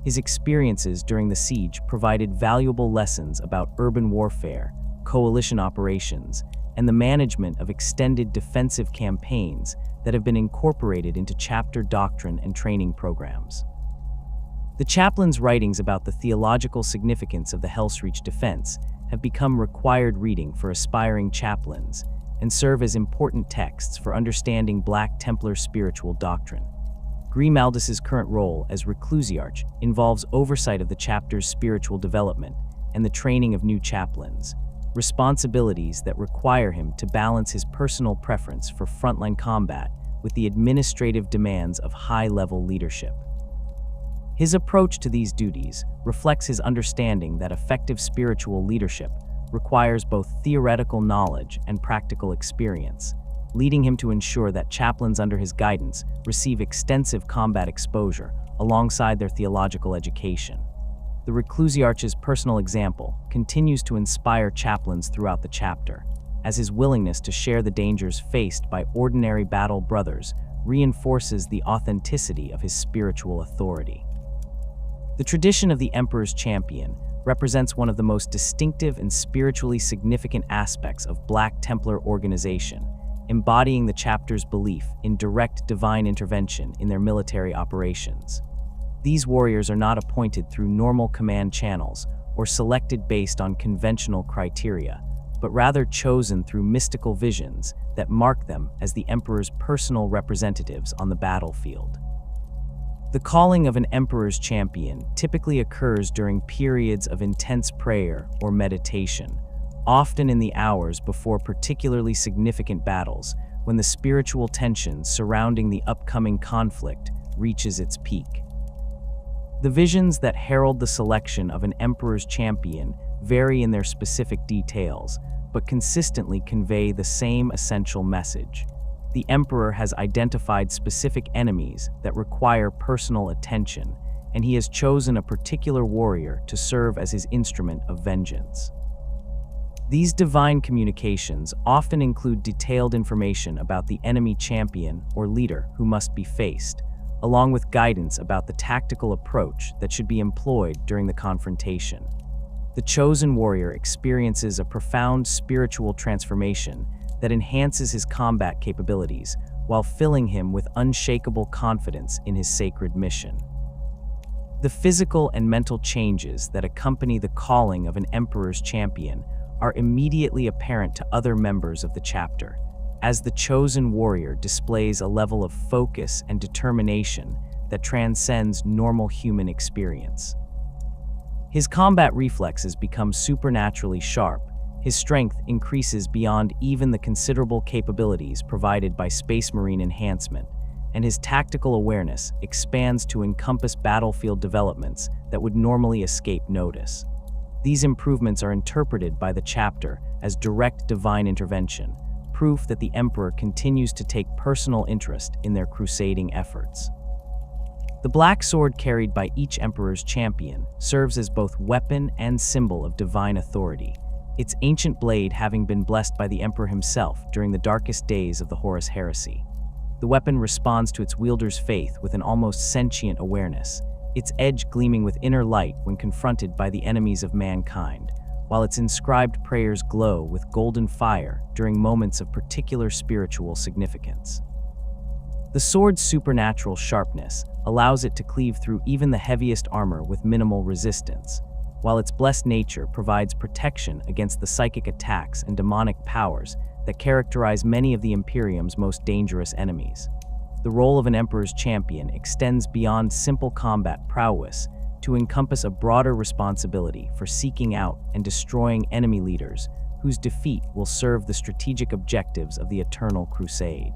His experiences during the siege provided valuable lessons about urban warfare, coalition operations, and the management of extended defensive campaigns that have been incorporated into chapter doctrine and training programs. The chaplain's writings about the theological significance of the Hellsreach defense have become required reading for aspiring chaplains and serve as important texts for understanding Black Templar spiritual doctrine. Grimaldus's current role as Reclusiarch involves oversight of the chapter's spiritual development and the training of new chaplains, responsibilities that require him to balance his personal preference for frontline combat with the administrative demands of high-level leadership. His approach to these duties reflects his understanding that effective spiritual leadership requires both theoretical knowledge and practical experience, leading him to ensure that chaplains under his guidance receive extensive combat exposure alongside their theological education. The Reclusiarch's personal example continues to inspire chaplains throughout the chapter, as his willingness to share the dangers faced by ordinary battle brothers reinforces the authenticity of his spiritual authority. The tradition of the Emperor's Champion represents one of the most distinctive and spiritually significant aspects of Black Templar organization, embodying the chapter's belief in direct divine intervention in their military operations. These warriors are not appointed through normal command channels or selected based on conventional criteria, but rather chosen through mystical visions that mark them as the Emperor's personal representatives on the battlefield. The calling of an Emperor's Champion typically occurs during periods of intense prayer or meditation, often in the hours before particularly significant battles, when the spiritual tension surrounding the upcoming conflict reaches its peak. The visions that herald the selection of an Emperor's Champion vary in their specific details, but consistently convey the same essential message. The Emperor has identified specific enemies that require personal attention, and he has chosen a particular warrior to serve as his instrument of vengeance. These divine communications often include detailed information about the enemy champion or leader who must be faced, along with guidance about the tactical approach that should be employed during the confrontation. The chosen warrior experiences a profound spiritual transformation that enhances his combat capabilities while filling him with unshakable confidence in his sacred mission. The physical and mental changes that accompany the calling of an Emperor's Champion are immediately apparent to other members of the chapter, as the chosen warrior displays a level of focus and determination that transcends normal human experience. His combat reflexes become supernaturally sharp, his strength increases beyond even the considerable capabilities provided by Space Marine enhancement, and his tactical awareness expands to encompass battlefield developments that would normally escape notice. These improvements are interpreted by the chapter as direct divine intervention, proof that the Emperor continues to take personal interest in their crusading efforts. The black sword carried by each Emperor's Champion serves as both weapon and symbol of divine authority, its ancient blade having been blessed by the Emperor himself during the darkest days of the Horus Heresy. The weapon responds to its wielder's faith with an almost sentient awareness, its edge gleaming with inner light when confronted by the enemies of mankind, while its inscribed prayers glow with golden fire during moments of particular spiritual significance. The sword's supernatural sharpness allows it to cleave through even the heaviest armor with minimal resistance, while its blessed nature provides protection against the psychic attacks and demonic powers that characterize many of the Imperium's most dangerous enemies. The role of an Emperor's Champion extends beyond simple combat prowess to encompass a broader responsibility for seeking out and destroying enemy leaders whose defeat will serve the strategic objectives of the Eternal Crusade.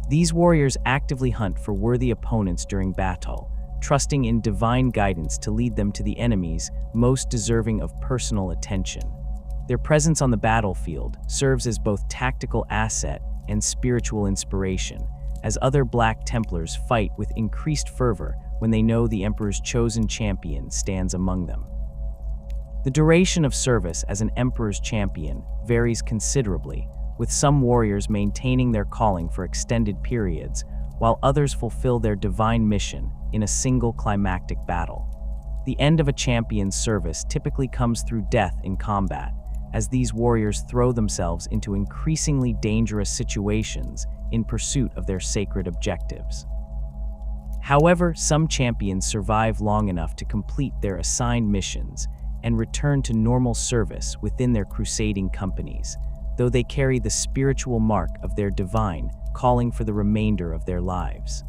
These warriors actively hunt for worthy opponents during battle, trusting in divine guidance to lead them to the enemies most deserving of personal attention. Their presence on the battlefield serves as both tactical asset and spiritual inspiration, as other Black Templars fight with increased fervor when they know the Emperor's chosen champion stands among them. The duration of service as an Emperor's champion varies considerably, with some warriors maintaining their calling for extended periods, while others fulfill their divine mission in a single climactic battle. The end of a champion's service typically comes through death in combat, as these warriors throw themselves into increasingly dangerous situations in pursuit of their sacred objectives. However, some champions survive long enough to complete their assigned missions and return to normal service within their crusading companies, though they carry the spiritual mark of their divine calling for the remainder of their lives.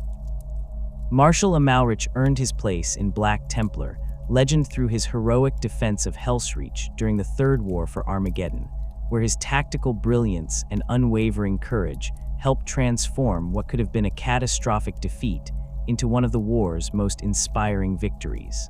Marshal Amalric earned his place in Black Templar legend through his heroic defense of Hellsreach during the Third War for Armageddon, where his tactical brilliance and unwavering courage helped transform what could have been a catastrophic defeat into one of the war's most inspiring victories.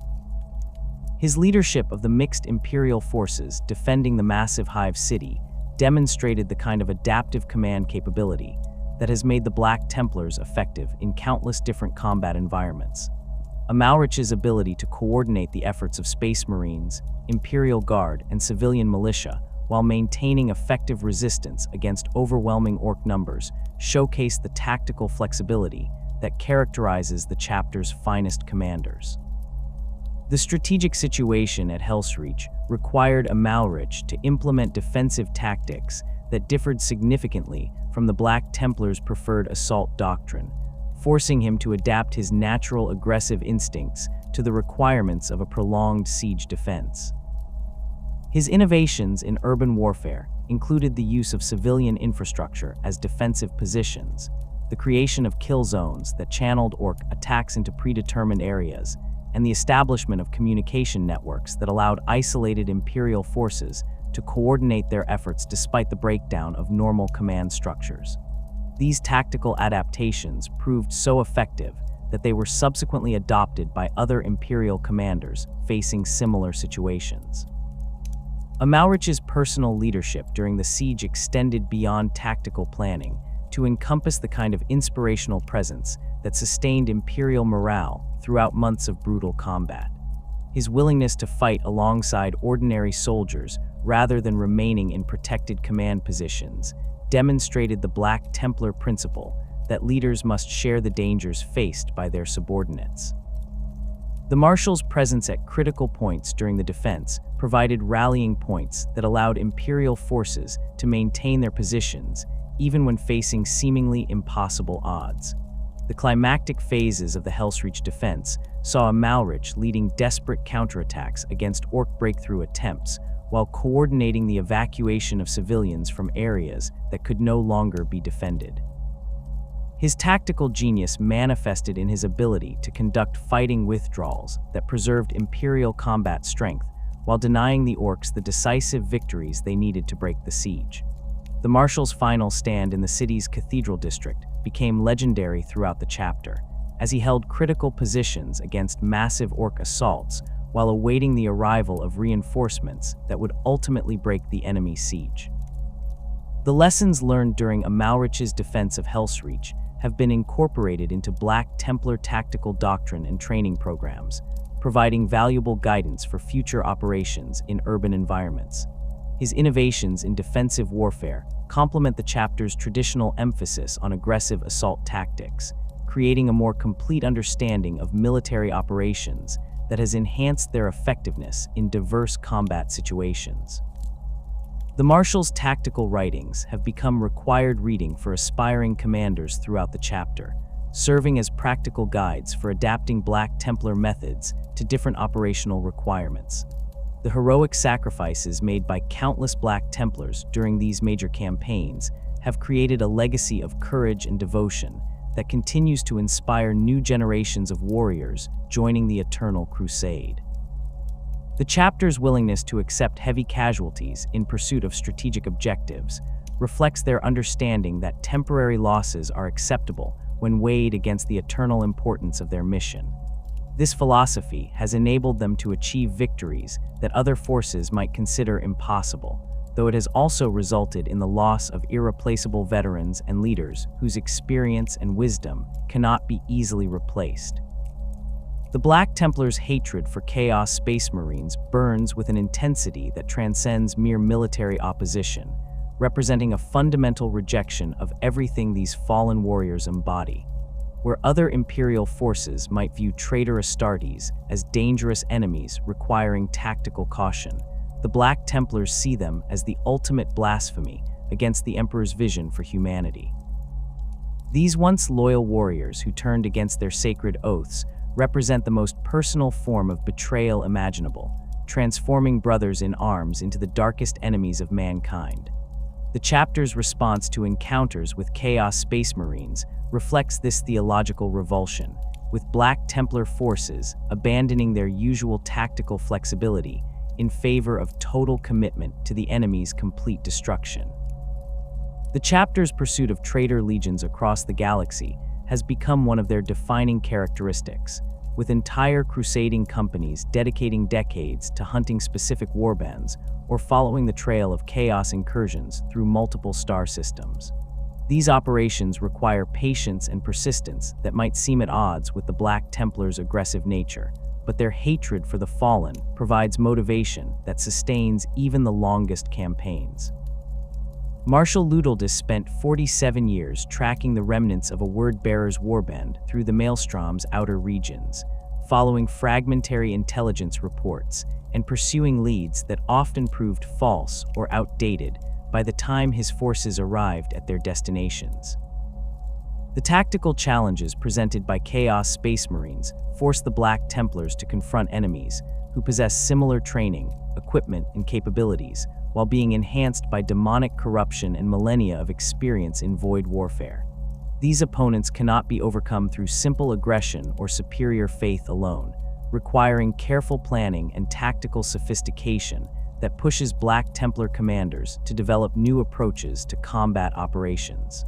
His leadership of the mixed Imperial forces defending the massive Hive City demonstrated the kind of adaptive command capability that has made the Black Templars effective in countless different combat environments. Amalric's ability to coordinate the efforts of Space Marines, Imperial Guard, and civilian militia while maintaining effective resistance against overwhelming Orc numbers showcased the tactical flexibility that characterizes the chapter's finest commanders. The strategic situation at Hellsreach required Amalric to implement defensive tactics that differed significantly from the Black Templars' preferred assault doctrine, forcing him to adapt his natural aggressive instincts to the requirements of a prolonged siege defense. His innovations in urban warfare included the use of civilian infrastructure as defensive positions, the creation of kill zones that channeled Orc attacks into predetermined areas, and the establishment of communication networks that allowed isolated Imperial forces to coordinate their efforts despite the breakdown of normal command structures. These tactical adaptations proved so effective that they were subsequently adopted by other Imperial commanders facing similar situations. Amalric's personal leadership during the siege extended beyond tactical planning to encompass the kind of inspirational presence that sustained Imperial morale throughout months of brutal combat. His willingness to fight alongside ordinary soldiers rather than remaining in protected command positions demonstrated the Black Templar principle that leaders must share the dangers faced by their subordinates. The Marshal's presence at critical points during the defense provided rallying points that allowed Imperial forces to maintain their positions even when facing seemingly impossible odds. The climactic phases of the Hellsreach defense saw Amalric leading desperate counterattacks against Orc breakthrough attempts while coordinating the evacuation of civilians from areas that could no longer be defended. His tactical genius manifested in his ability to conduct fighting withdrawals that preserved Imperial combat strength while denying the Orcs the decisive victories they needed to break the siege. The Marshal's final stand in the city's cathedral district became legendary throughout the chapter, as he held critical positions against massive Orc assaults while awaiting the arrival of reinforcements that would ultimately break the enemy's siege. The lessons learned during Amalric's defense of Hellsreach have been incorporated into Black Templar tactical doctrine and training programs, providing valuable guidance for future operations in urban environments. His innovations in defensive warfare complement the chapter's traditional emphasis on aggressive assault tactics, creating a more complete understanding of military operations that has enhanced their effectiveness in diverse combat situations. The Marshal's tactical writings have become required reading for aspiring commanders throughout the chapter, serving as practical guides for adapting Black Templar methods to different operational requirements. The heroic sacrifices made by countless Black Templars during these major campaigns have created a legacy of courage and devotion that continues to inspire new generations of warriors joining the Eternal Crusade. The chapter's willingness to accept heavy casualties in pursuit of strategic objectives reflects their understanding that temporary losses are acceptable when weighed against the eternal importance of their mission. This philosophy has enabled them to achieve victories that other forces might consider impossible, though it has also resulted in the loss of irreplaceable veterans and leaders whose experience and wisdom cannot be easily replaced. The Black Templars' hatred for Chaos Space Marines burns with an intensity that transcends mere military opposition, representing a fundamental rejection of everything these fallen warriors embody. Where other Imperial forces might view traitor Astartes as dangerous enemies requiring tactical caution, the Black Templars see them as the ultimate blasphemy against the Emperor's vision for humanity. These once loyal warriors who turned against their sacred oaths represent the most personal form of betrayal imaginable, transforming brothers in arms into the darkest enemies of mankind. The chapter's response to encounters with Chaos Space Marines reflects this theological revulsion, with Black Templar forces abandoning their usual tactical flexibility in favor of total commitment to the enemy's complete destruction. The chapter's pursuit of traitor legions across the galaxy has become one of their defining characteristics, with entire crusading companies dedicating decades to hunting specific warbands or following the trail of chaos incursions through multiple star systems. These operations require patience and persistence that might seem at odds with the Black Templars' aggressive nature, but their hatred for the fallen provides motivation that sustains even the longest campaigns. Marshal Ludildus spent 47 years tracking the remnants of a word-bearer's warband through the Maelstrom's outer regions, following fragmentary intelligence reports and pursuing leads that often proved false or outdated by the time his forces arrived at their destinations. The tactical challenges presented by Chaos Space Marines forced the Black Templars to confront enemies who possess similar training, equipment, and capabilities, while being enhanced by demonic corruption and millennia of experience in void warfare. These opponents cannot be overcome through simple aggression or superior faith alone, requiring careful planning and tactical sophistication that pushes Black Templar commanders to develop new approaches to combat operations.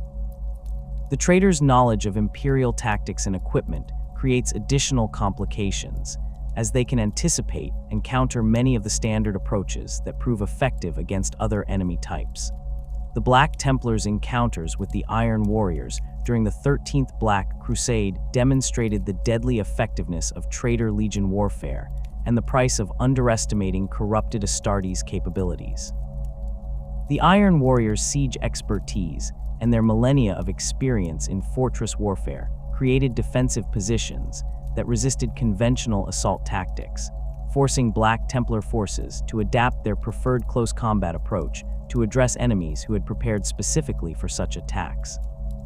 The traitors' knowledge of Imperial tactics and equipment creates additional complications, as they can anticipate and counter many of the standard approaches that prove effective against other enemy types. The Black Templars' encounters with the Iron Warriors during the 13th Black Crusade demonstrated the deadly effectiveness of Traitor Legion warfare and the price of underestimating corrupted Astartes' capabilities. The Iron Warriors' siege expertise and their millennia of experience in fortress warfare created defensive positions that resisted conventional assault tactics, forcing Black Templar forces to adapt their preferred close combat approach to address enemies who had prepared specifically for such attacks.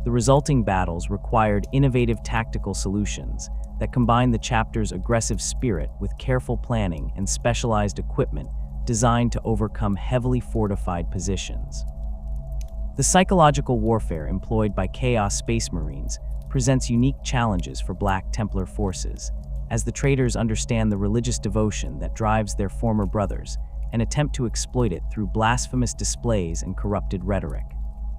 The resulting battles required innovative tactical solutions that combined the chapter's aggressive spirit with careful planning and specialized equipment designed to overcome heavily fortified positions. The psychological warfare employed by Chaos Space Marines presents unique challenges for Black Templar forces, as the traitors understand the religious devotion that drives their former brothers and attempt to exploit it through blasphemous displays and corrupted rhetoric.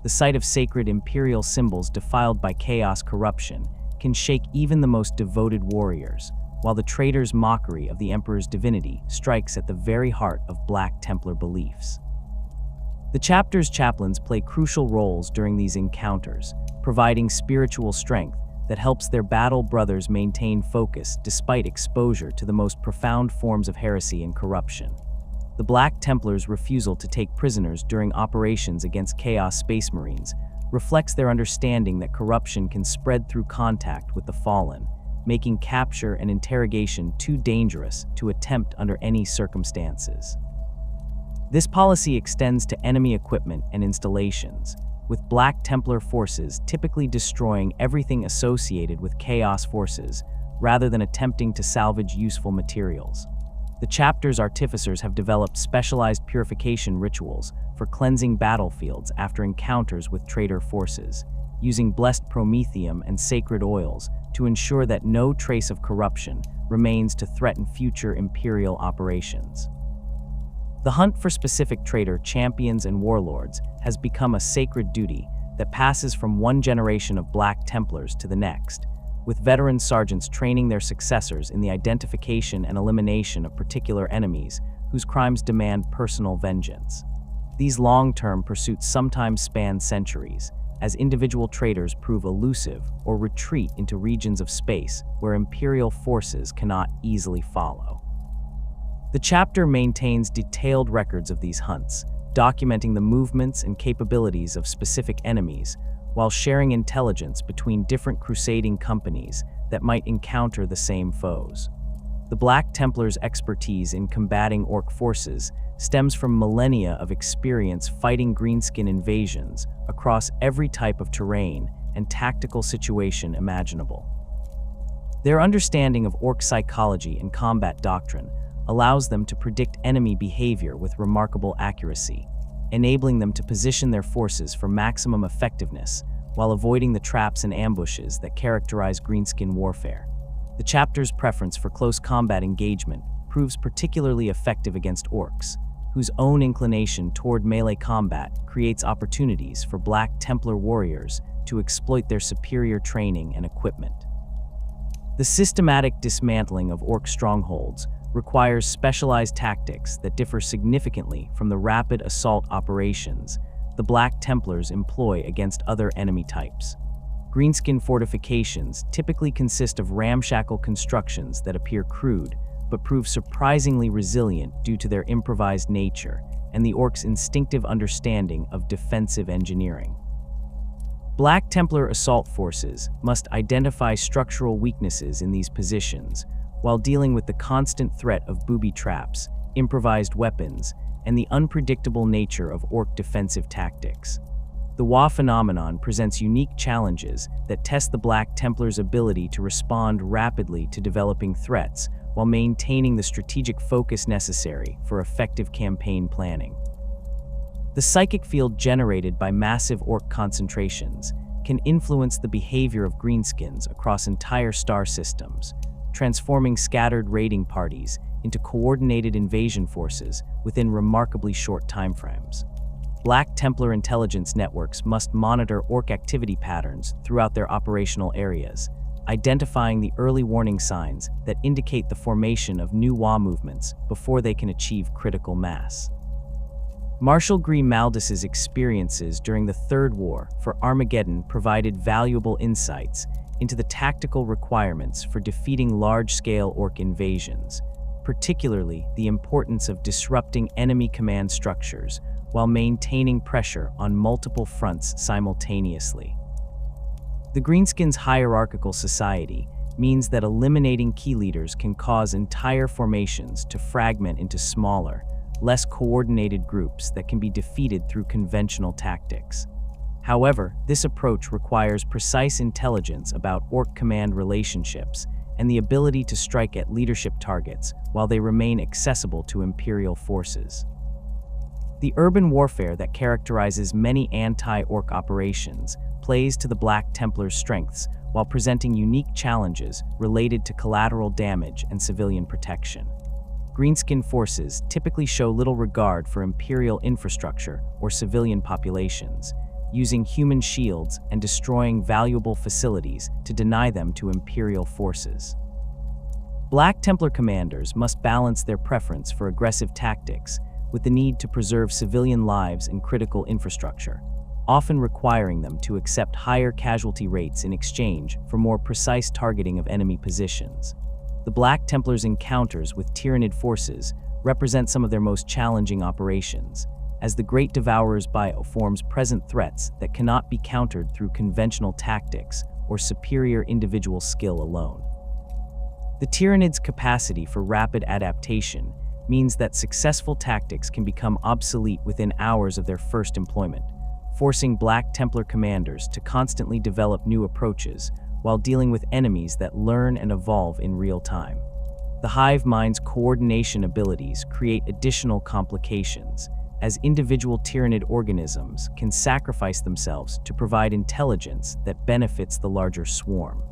The sight of sacred Imperial symbols defiled by chaos corruption can shake even the most devoted warriors, while the traitors' mockery of the Emperor's divinity strikes at the very heart of Black Templar beliefs. The chapter's chaplains play crucial roles during these encounters, providing spiritual strength that helps their battle brothers maintain focus despite exposure to the most profound forms of heresy and corruption. The Black Templars' refusal to take prisoners during operations against Chaos Space Marines reflects their understanding that corruption can spread through contact with the fallen, making capture and interrogation too dangerous to attempt under any circumstances. This policy extends to enemy equipment and installations, with Black Templar forces typically destroying everything associated with Chaos forces rather than attempting to salvage useful materials. The chapter's artificers have developed specialized purification rituals for cleansing battlefields after encounters with traitor forces, using blessed promethium and sacred oils to ensure that no trace of corruption remains to threaten future Imperial operations. The hunt for specific traitor champions and warlords has become a sacred duty that passes from one generation of Black Templars to the next, with veteran sergeants training their successors in the identification and elimination of particular enemies whose crimes demand personal vengeance. These long-term pursuits sometimes span centuries, as individual traitors prove elusive or retreat into regions of space where Imperial forces cannot easily follow. The chapter maintains detailed records of these hunts, documenting the movements and capabilities of specific enemies, while sharing intelligence between different crusading companies that might encounter the same foes. The Black Templars' expertise in combating Orc forces stems from millennia of experience fighting greenskin invasions across every type of terrain and tactical situation imaginable. Their understanding of Orc psychology and combat doctrine allows them to predict enemy behavior with remarkable accuracy, enabling them to position their forces for maximum effectiveness while avoiding the traps and ambushes that characterize greenskin warfare. The chapter's preference for close combat engagement proves particularly effective against Orcs, whose own inclination toward melee combat creates opportunities for Black Templar warriors to exploit their superior training and equipment. The systematic dismantling of Orc strongholds requires specialized tactics that differ significantly from the rapid assault operations the Black Templars employ against other enemy types. Greenskin fortifications typically consist of ramshackle constructions that appear crude, but prove surprisingly resilient due to their improvised nature and the Orcs' instinctive understanding of defensive engineering. Black Templar assault forces must identify structural weaknesses in these positions, while dealing with the constant threat of booby traps, improvised weapons, and the unpredictable nature of Orc defensive tactics. The Wa phenomenon presents unique challenges that test the Black Templars' ability to respond rapidly to developing threats while maintaining the strategic focus necessary for effective campaign planning. The psychic field generated by massive Orc concentrations can influence the behavior of greenskins across entire star systems, transforming scattered raiding parties into coordinated invasion forces within remarkably short timeframes. Black Templar intelligence networks must monitor Orc activity patterns throughout their operational areas, identifying the early warning signs that indicate the formation of new Wa movements before they can achieve critical mass. Marshal Maldus's experiences during the Third War for Armageddon provided valuable insights into the tactical requirements for defeating large-scale Orc invasions, particularly the importance of disrupting enemy command structures while maintaining pressure on multiple fronts simultaneously. The Greenskins' hierarchical society means that eliminating key leaders can cause entire formations to fragment into smaller, less coordinated groups that can be defeated through conventional tactics. However, this approach requires precise intelligence about Orc command relationships and the ability to strike at leadership targets while they remain accessible to Imperial forces. The urban warfare that characterizes many anti-Orc operations plays to the Black Templars' strengths while presenting unique challenges related to collateral damage and civilian protection. Greenskin forces typically show little regard for Imperial infrastructure or civilian populations, using human shields and destroying valuable facilities to deny them to Imperial forces. Black Templar commanders must balance their preference for aggressive tactics with the need to preserve civilian lives and critical infrastructure, often requiring them to accept higher casualty rates in exchange for more precise targeting of enemy positions. The Black Templars' encounters with Tyranid forces represent some of their most challenging operations, as the Great Devourer's bio forms present threats that cannot be countered through conventional tactics or superior individual skill alone. The Tyranids' capacity for rapid adaptation means that successful tactics can become obsolete within hours of their first employment, forcing Black Templar commanders to constantly develop new approaches while dealing with enemies that learn and evolve in real time. The hive mind's coordination abilities create additional complications, as individual Tyranid organisms can sacrifice themselves to provide intelligence that benefits the larger swarm.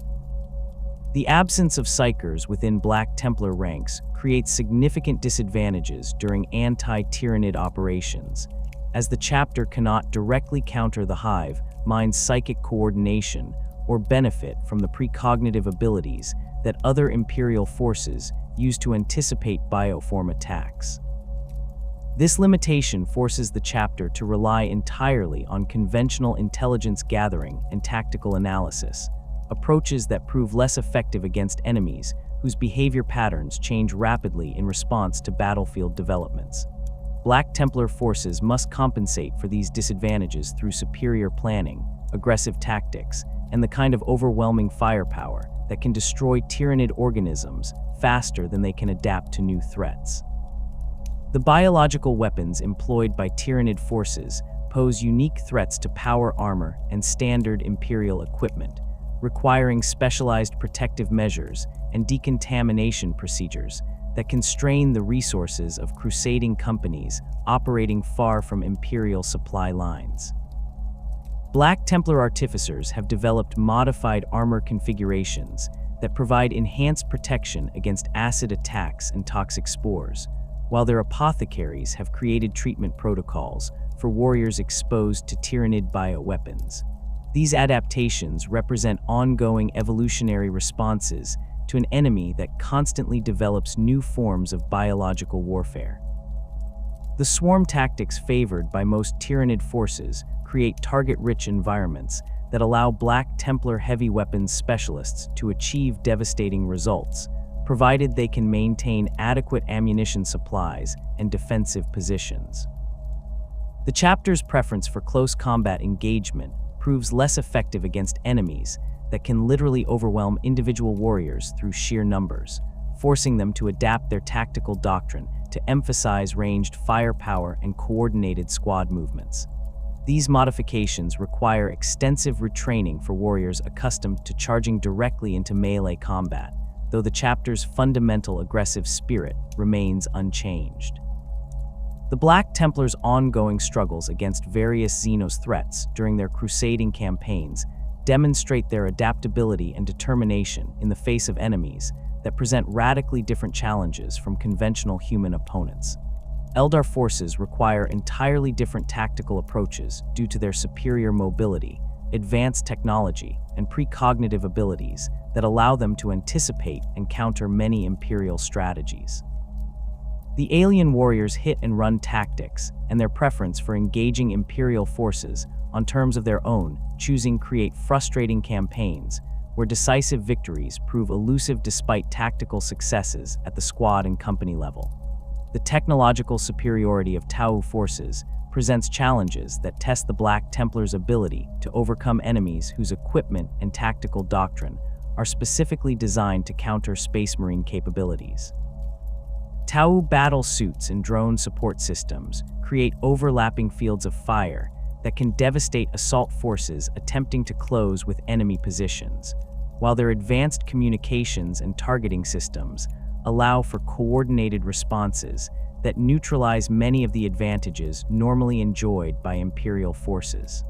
The absence of psychers within Black Templar ranks creates significant disadvantages during anti-Tyranid operations, as the chapter cannot directly counter the hive mind's psychic coordination or benefit from the precognitive abilities that other Imperial forces use to anticipate bioform attacks. This limitation forces the chapter to rely entirely on conventional intelligence gathering and tactical analysis, approaches that prove less effective against enemies whose behavior patterns change rapidly in response to battlefield developments. Black Templar forces must compensate for these disadvantages through superior planning, aggressive tactics, and the kind of overwhelming firepower that can destroy Tyranid organisms faster than they can adapt to new threats. The biological weapons employed by Tyranid forces pose unique threats to power armor and standard Imperial equipment, requiring specialized protective measures and decontamination procedures that constrain the resources of crusading companies operating far from Imperial supply lines. Black Templar artificers have developed modified armor configurations that provide enhanced protection against acid attacks and toxic spores, while their apothecaries have created treatment protocols for warriors exposed to Tyranid bioweapons. These adaptations represent ongoing evolutionary responses to an enemy that constantly develops new forms of biological warfare. The swarm tactics favored by most Tyranid forces create target-rich environments that allow Black Templar heavy weapons specialists to achieve devastating results, provided they can maintain adequate ammunition supplies and defensive positions. The chapter's preference for close combat engagement proves less effective against enemies that can literally overwhelm individual warriors through sheer numbers, forcing them to adapt their tactical doctrine to emphasize ranged firepower and coordinated squad movements. These modifications require extensive retraining for warriors accustomed to charging directly into melee combat, though the chapter's fundamental aggressive spirit remains unchanged. The Black Templars' ongoing struggles against various xenos threats during their crusading campaigns demonstrate their adaptability and determination in the face of enemies that present radically different challenges from conventional human opponents. Eldar forces require entirely different tactical approaches due to their superior mobility, advanced technology, and precognitive abilities that allow them to anticipate and counter many Imperial strategies. The alien warriors' hit-and-run tactics and their preference for engaging Imperial forces on terms of their own create frustrating campaigns where decisive victories prove elusive despite tactical successes at the squad and company level. The technological superiority of Tau forces presents challenges that test the Black Templars' ability to overcome enemies whose equipment and tactical doctrine are specifically designed to counter Space Marine capabilities. Tau battle suits and drone support systems create overlapping fields of fire that can devastate assault forces attempting to close with enemy positions, while their advanced communications and targeting systems allow for coordinated responses that neutralize many of the advantages normally enjoyed by Imperial forces.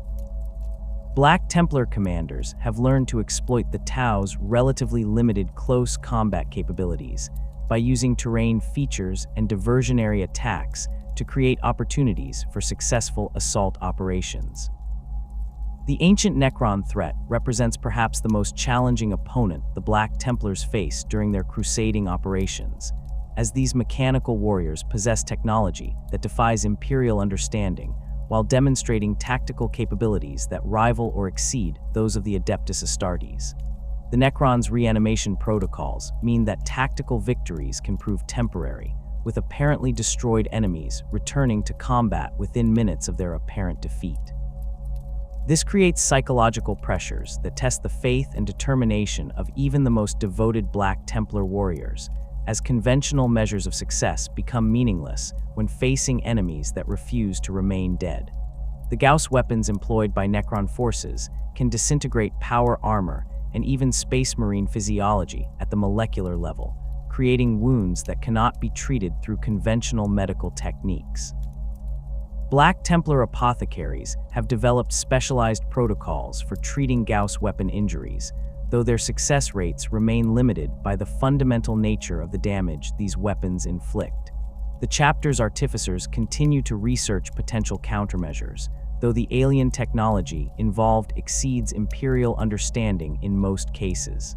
Black Templar commanders have learned to exploit the Tau's relatively limited close combat capabilities by using terrain features and diversionary attacks to create opportunities for successful assault operations. The ancient Necron threat represents perhaps the most challenging opponent the Black Templars face during their crusading operations, as these mechanical warriors possess technology that defies Imperial understanding while demonstrating tactical capabilities that rival or exceed those of the Adeptus Astartes. The Necron's reanimation protocols mean that tactical victories can prove temporary, with apparently destroyed enemies returning to combat within minutes of their apparent defeat. This creates psychological pressures that test the faith and determination of even the most devoted Black Templar warriors, as conventional measures of success become meaningless when facing enemies that refuse to remain dead. The Gauss weapons employed by Necron forces can disintegrate power armor and even Space Marine physiology at the molecular level, creating wounds that cannot be treated through conventional medical techniques. Black Templar apothecaries have developed specialized protocols for treating Gauss weapon injuries, though their success rates remain limited by the fundamental nature of the damage these weapons inflict. The chapter's artificers continue to research potential countermeasures, though the alien technology involved exceeds Imperial understanding in most cases.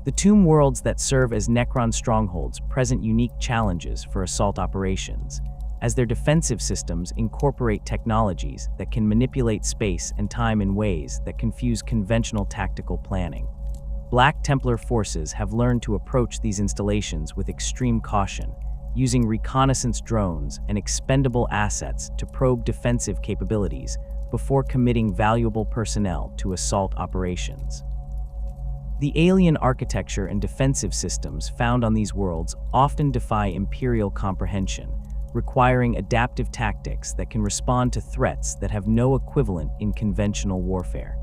The tomb worlds that serve as Necron strongholds present unique challenges for assault operations, as their defensive systems incorporate technologies that can manipulate space and time in ways that confuse conventional tactical planning. Black Templar forces have learned to approach these installations with extreme caution, using reconnaissance drones and expendable assets to probe defensive capabilities before committing valuable personnel to assault operations. The alien architecture and defensive systems found on these worlds often defy Imperial comprehension, requiring adaptive tactics that can respond to threats that have no equivalent in conventional warfare.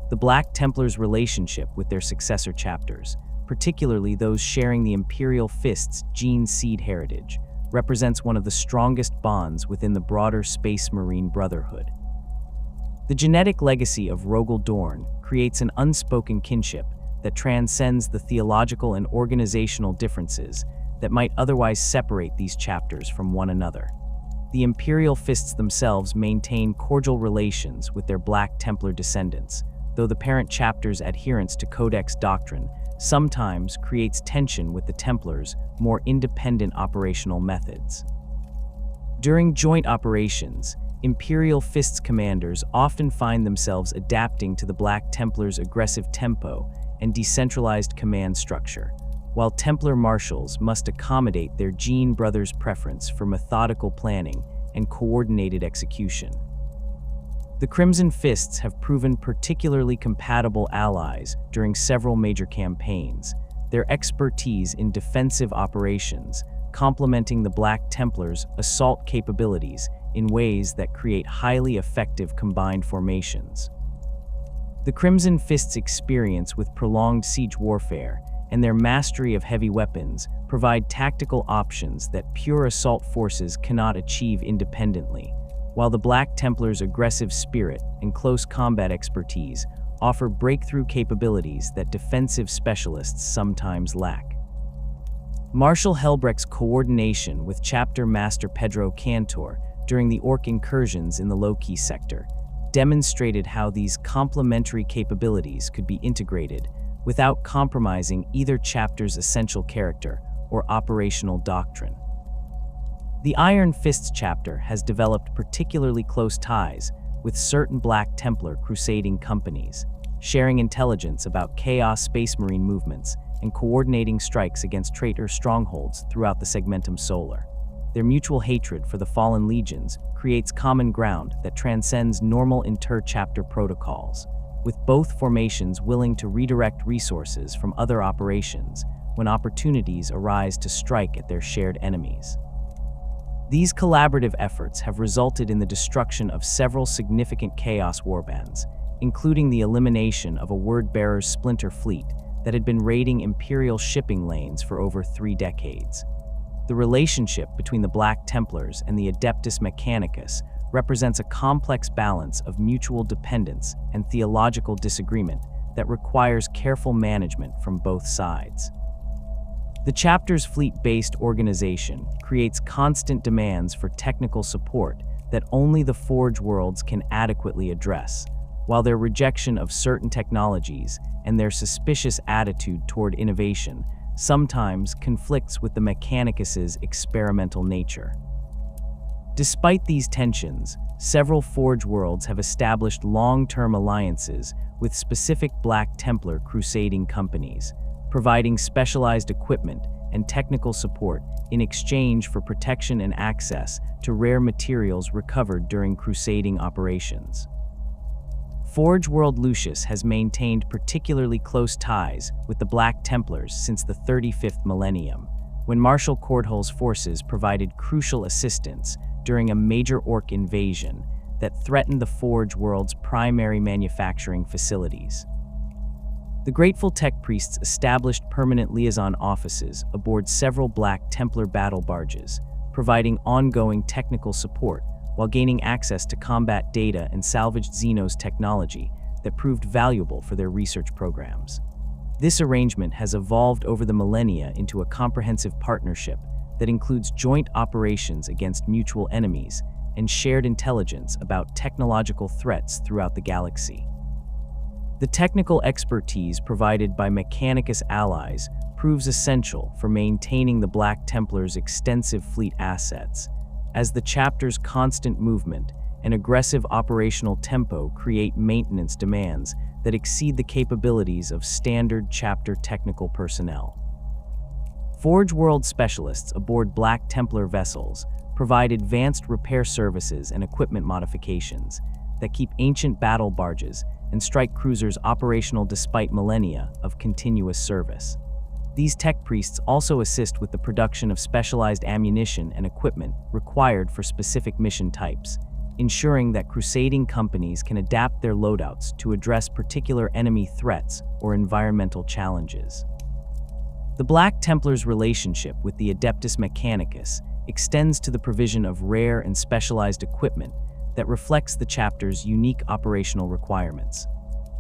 The Black Templars' relationship with their successor chapters, particularly those sharing the Imperial Fists' gene seed heritage, represents one of the strongest bonds within the broader Space Marine Brotherhood. The genetic legacy of Rogal Dorn creates an unspoken kinship that transcends the theological and organizational differences that might otherwise separate these chapters from one another. The Imperial Fists themselves maintain cordial relations with their Black Templar descendants, though the parent chapter's adherence to Codex doctrine sometimes creates tension with the Templars' more independent operational methods. During joint operations, Imperial Fists commanders often find themselves adapting to the Black Templars' aggressive tempo and decentralized command structure, while Templar marshals must accommodate their Gene brothers' preference for methodical planning and coordinated execution. The Crimson Fists have proven particularly compatible allies during several major campaigns, their expertise in defensive operations complementing the Black Templars' assault capabilities in ways that create highly effective combined formations. The Crimson Fists' experience with prolonged siege warfare and their mastery of heavy weapons provide tactical options that pure assault forces cannot achieve independently, while the Black Templars' aggressive spirit and close combat expertise offer breakthrough capabilities that defensive specialists sometimes lack. Marshal Helbrecht's coordination with Chapter Master Pedro Cantor during the Orc incursions in the Loki sector demonstrated how these complementary capabilities could be integrated without compromising either chapter's essential character or operational doctrine. The Iron Fists chapter has developed particularly close ties with certain Black Templar crusading companies, sharing intelligence about Chaos Space Marine movements and coordinating strikes against traitor strongholds throughout the Segmentum Solar. Their mutual hatred for the fallen legions creates common ground that transcends normal inter-chapter protocols, with both formations willing to redirect resources from other operations when opportunities arise to strike at their shared enemies. These collaborative efforts have resulted in the destruction of several significant Chaos warbands, including the elimination of a Word-Bearer's splinter fleet that had been raiding Imperial shipping lanes for over 3 decades. The relationship between the Black Templars and the Adeptus Mechanicus represents a complex balance of mutual dependence and theological disagreement that requires careful management from both sides. The chapter's fleet-based organization creates constant demands for technical support that only the Forge worlds can adequately address, while their rejection of certain technologies and their suspicious attitude toward innovation sometimes conflicts with the Mechanicus's experimental nature. Despite these tensions, several Forge worlds have established long-term alliances with specific Black Templar crusading companies, providing specialized equipment and technical support in exchange for protection and access to rare materials recovered during crusading operations. Forge World Lucius has maintained particularly close ties with the Black Templars since the 35th millennium, when Marshal Cordhull's forces provided crucial assistance during a major Orc invasion that threatened the Forge World's primary manufacturing facilities. The grateful tech priests established permanent liaison offices aboard several Black Templar battle barges, providing ongoing technical support while gaining access to combat data and salvaged xenos technology that proved valuable for their research programs. This arrangement has evolved over the millennia into a comprehensive partnership that includes joint operations against mutual enemies and shared intelligence about technological threats throughout the galaxy. The technical expertise provided by Mechanicus allies proves essential for maintaining the Black Templars' extensive fleet assets, as the chapter's constant movement and aggressive operational tempo create maintenance demands that exceed the capabilities of standard chapter technical personnel. Forge World specialists aboard Black Templar vessels provide advanced repair services and equipment modifications that keep ancient battle barges and strike cruisers operational despite millennia of continuous service. These tech priests also assist with the production of specialized ammunition and equipment required for specific mission types, ensuring that crusading companies can adapt their loadouts to address particular enemy threats or environmental challenges. The Black Templars' relationship with the Adeptus Mechanicus extends to the provision of rare and specialized equipment that reflects the chapter's unique operational requirements.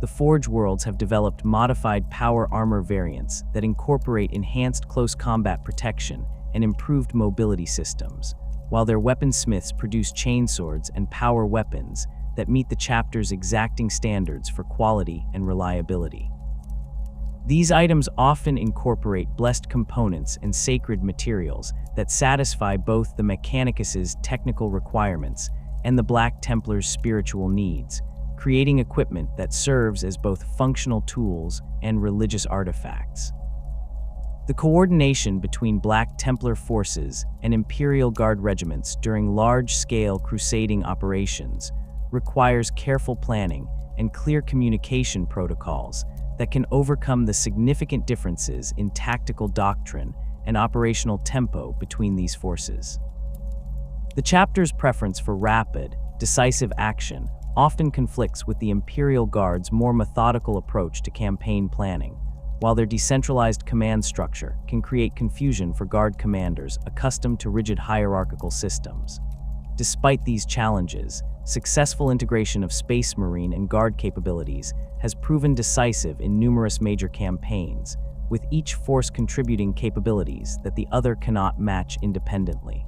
The Forge Worlds have developed modified power armor variants that incorporate enhanced close combat protection and improved mobility systems, while their weaponsmiths produce chainswords and power weapons that meet the chapter's exacting standards for quality and reliability. These items often incorporate blessed components and sacred materials that satisfy both the Mechanicus's technical requirements and the Black Templars' spiritual needs, creating equipment that serves as both functional tools and religious artifacts. The coordination between Black Templar forces and Imperial Guard regiments during large-scale crusading operations requires careful planning and clear communication protocols that can overcome the significant differences in tactical doctrine and operational tempo between these forces. The chapter's preference for rapid, decisive action often conflicts with the Imperial Guard's more methodical approach to campaign planning, while their decentralized command structure can create confusion for Guard commanders accustomed to rigid hierarchical systems. Despite these challenges, successful integration of Space Marine and Guard capabilities has proven decisive in numerous major campaigns, with each force contributing capabilities that the other cannot match independently.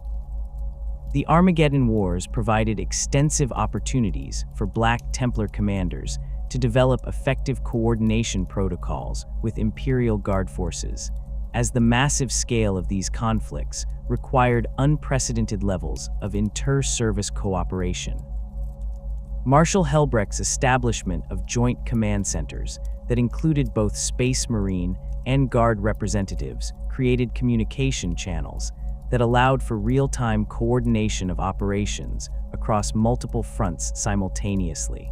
The Armageddon Wars provided extensive opportunities for Black Templar commanders to develop effective coordination protocols with Imperial Guard forces, as the massive scale of these conflicts required unprecedented levels of inter-service cooperation. Marshal Helbrecht's establishment of joint command centers that included both Space Marine and Guard representatives created communication channels that allowed for real-time coordination of operations across multiple fronts simultaneously.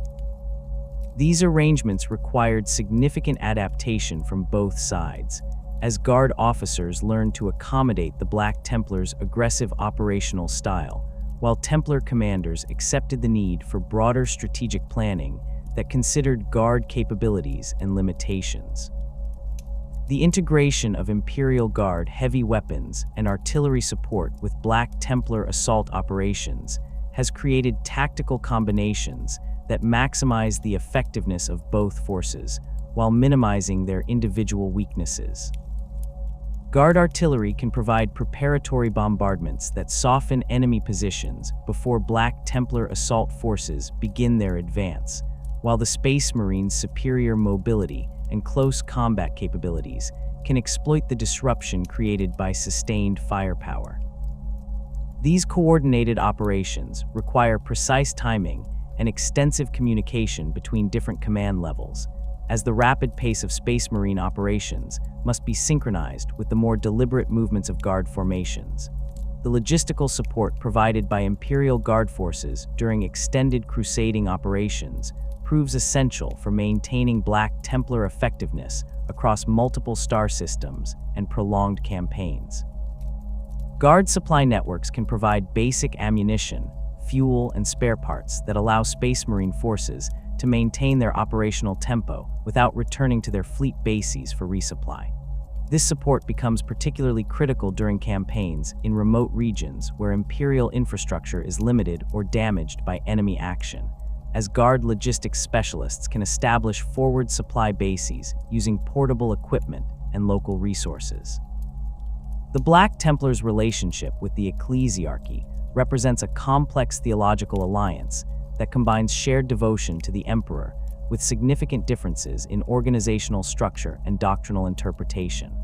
These arrangements required significant adaptation from both sides, as Guard officers learned to accommodate the Black Templars' aggressive operational style, while Templar commanders accepted the need for broader strategic planning that considered Guard capabilities and limitations. The integration of Imperial Guard heavy weapons and artillery support with Black Templar assault operations has created tactical combinations that maximize the effectiveness of both forces while minimizing their individual weaknesses. Guard artillery can provide preparatory bombardments that soften enemy positions before Black Templar assault forces begin their advance, while the Space Marine's superior mobility and close combat capabilities can exploit the disruption created by sustained firepower. These coordinated operations require precise timing and extensive communication between different command levels, as the rapid pace of Space Marine operations must be synchronized with the more deliberate movements of Guard formations. The logistical support provided by Imperial Guard forces during extended crusading operations proves essential for maintaining Black Templar effectiveness across multiple star systems and prolonged campaigns. Guard supply networks can provide basic ammunition, fuel, and spare parts that allow Space Marine forces to maintain their operational tempo without returning to their fleet bases for resupply. This support becomes particularly critical during campaigns in remote regions where Imperial infrastructure is limited or damaged by enemy action, as guard logistics specialists can establish forward supply bases using portable equipment and local resources. The Black Templars' relationship with the ecclesiarchy represents a complex theological alliance that combines shared devotion to the emperor with significant differences in organizational structure and doctrinal interpretation.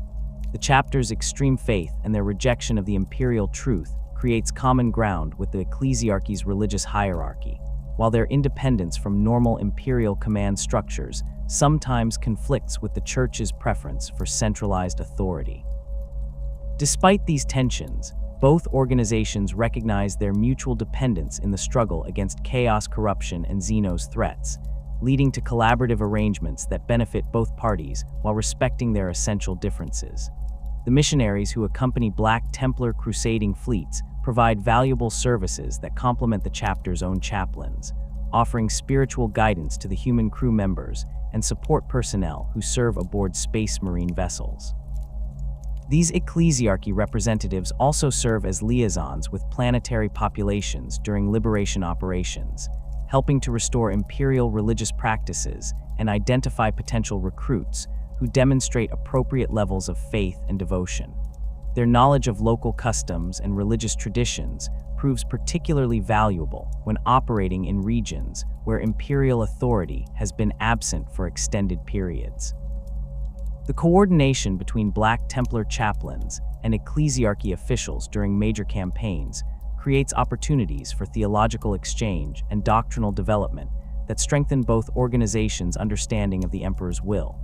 The chapter's extreme faith and their rejection of the imperial truth creates common ground with the ecclesiarchy's religious hierarchy, while their independence from normal imperial command structures sometimes conflicts with the church's preference for centralized authority. Despite these tensions, both organizations recognize their mutual dependence in the struggle against chaos, corruption, and xenos threats, leading to collaborative arrangements that benefit both parties while respecting their essential differences. The missionaries who accompany Black Templar crusading fleets provide valuable services that complement the chapter's own chaplains, offering spiritual guidance to the human crew members and support personnel who serve aboard Space Marine vessels. These ecclesiarchy representatives also serve as liaisons with planetary populations during liberation operations, helping to restore imperial religious practices and identify potential recruits who demonstrate appropriate levels of faith and devotion. Their knowledge of local customs and religious traditions proves particularly valuable when operating in regions where imperial authority has been absent for extended periods. The coordination between Black Templar chaplains and ecclesiarchy officials during major campaigns creates opportunities for theological exchange and doctrinal development that strengthen both organizations' understanding of the emperor's will.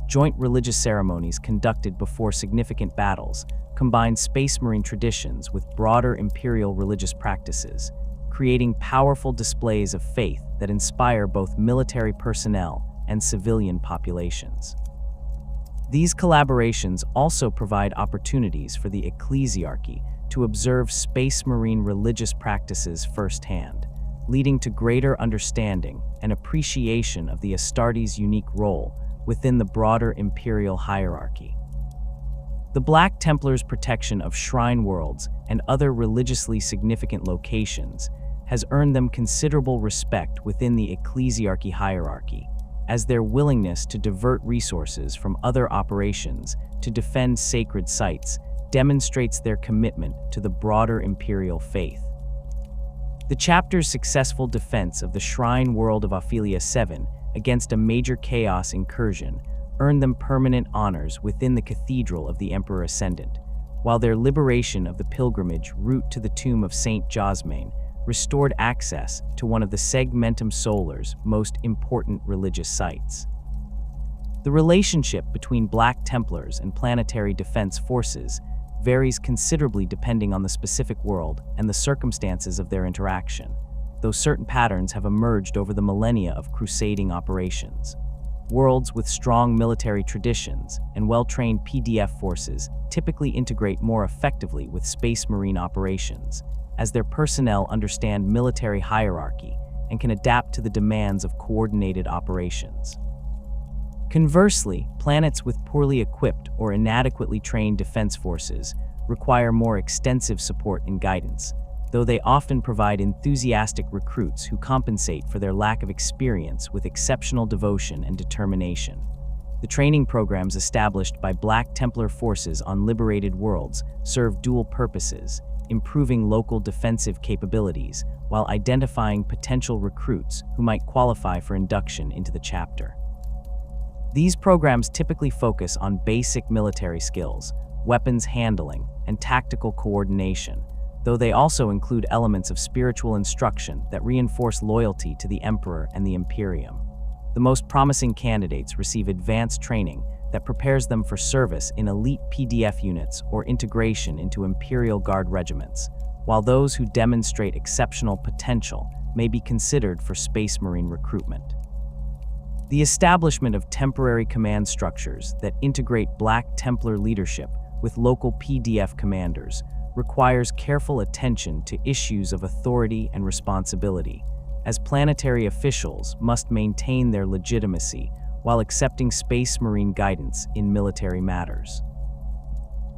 Joint religious ceremonies conducted before significant battles combine Space Marine traditions with broader imperial religious practices, creating powerful displays of faith that inspire both military personnel and civilian populations. These collaborations also provide opportunities for the ecclesiarchy to observe Space Marine religious practices firsthand, leading to greater understanding and appreciation of the Astartes' unique role within the broader imperial hierarchy. The Black Templars' protection of shrine worlds and other religiously significant locations has earned them considerable respect within the ecclesiarchy hierarchy, as their willingness to divert resources from other operations to defend sacred sites demonstrates their commitment to the broader imperial faith. The chapter's successful defense of the shrine world of Ophelia 7 against a major chaos incursion earned them permanent honors within the Cathedral of the Emperor Ascendant, while their liberation of the pilgrimage route to the tomb of Saint Jasmine restored access to one of the Segmentum Solar's most important religious sites. The relationship between Black Templars and planetary defense forces varies considerably depending on the specific world and the circumstances of their interaction, though certain patterns have emerged over the millennia of crusading operations. Worlds with strong military traditions and well-trained PDF forces typically integrate more effectively with Space Marine operations, as their personnel understand military hierarchy and can adapt to the demands of coordinated operations. Conversely, planets with poorly equipped or inadequately trained defense forces require more extensive support and guidance, though they often provide enthusiastic recruits who compensate for their lack of experience with exceptional devotion and determination. The training programs established by Black Templar forces on liberated worlds serve dual purposes, improving local defensive capabilities while identifying potential recruits who might qualify for induction into the chapter. These programs typically focus on basic military skills, weapons handling, and tactical coordination, though they also include elements of spiritual instruction that reinforce loyalty to the Emperor and the Imperium. The most promising candidates receive advanced training that prepares them for service in elite PDF units or integration into Imperial Guard regiments, while those who demonstrate exceptional potential may be considered for Space Marine recruitment. The establishment of temporary command structures that integrate Black Templar leadership with local PDF commanders requires careful attention to issues of authority and responsibility, as planetary officials must maintain their legitimacy while accepting Space Marine guidance in military matters.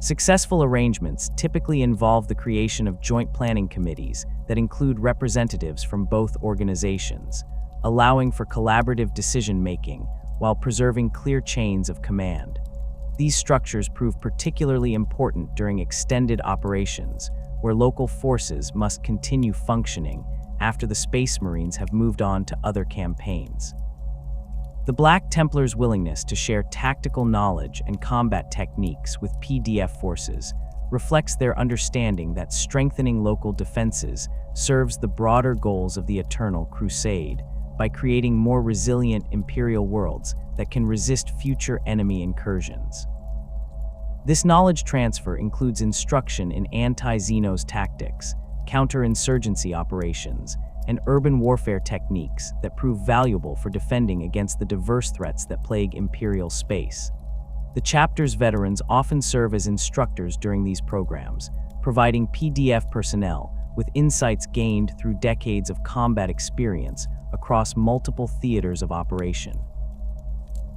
Successful arrangements typically involve the creation of joint planning committees that include representatives from both organizations, allowing for collaborative decision-making while preserving clear chains of command. These structures prove particularly important during extended operations, where local forces must continue functioning after the Space Marines have moved on to other campaigns. The Black Templars' willingness to share tactical knowledge and combat techniques with PDF forces reflects their understanding that strengthening local defenses serves the broader goals of the Eternal Crusade by creating more resilient Imperial worlds that can resist future enemy incursions. This knowledge transfer includes instruction in anti-xenos tactics, counterinsurgency operations, and urban warfare techniques that prove valuable for defending against the diverse threats that plague Imperial space. The chapter's veterans often serve as instructors during these programs, providing PDF personnel with insights gained through decades of combat experience across multiple theaters of operation.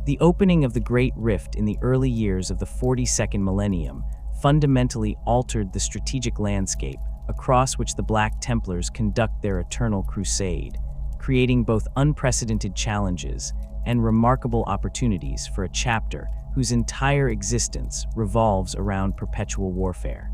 The opening of the Great Rift in the early years of the 42nd millennium fundamentally altered the strategic landscape across which the Black Templars conduct their eternal crusade, creating both unprecedented challenges and remarkable opportunities for a chapter whose entire existence revolves around perpetual warfare.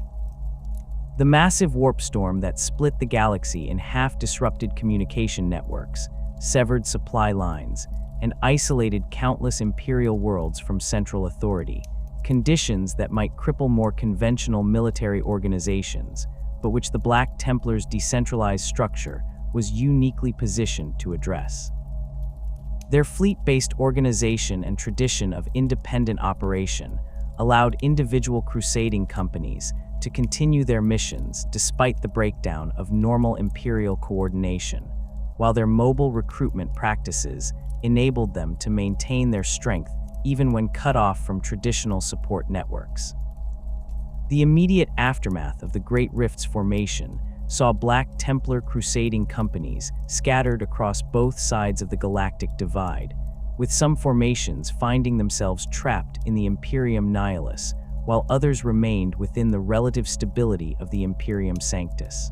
The massive warp storm that split the galaxy in half disrupted communication networks, severed supply lines, and isolated countless Imperial worlds from central authority, conditions that might cripple more conventional military organizations, but which the Black Templars' decentralized structure was uniquely positioned to address. Their fleet-based organization and tradition of independent operation allowed individual crusading companies to continue their missions despite the breakdown of normal Imperial coordination, while their mobile recruitment practices enabled them to maintain their strength even when cut off from traditional support networks. The immediate aftermath of the Great Rift's formation saw Black Templar crusading companies scattered across both sides of the galactic divide, with some formations finding themselves trapped in the Imperium Nihilus, while others remained within the relative stability of the Imperium Sanctus.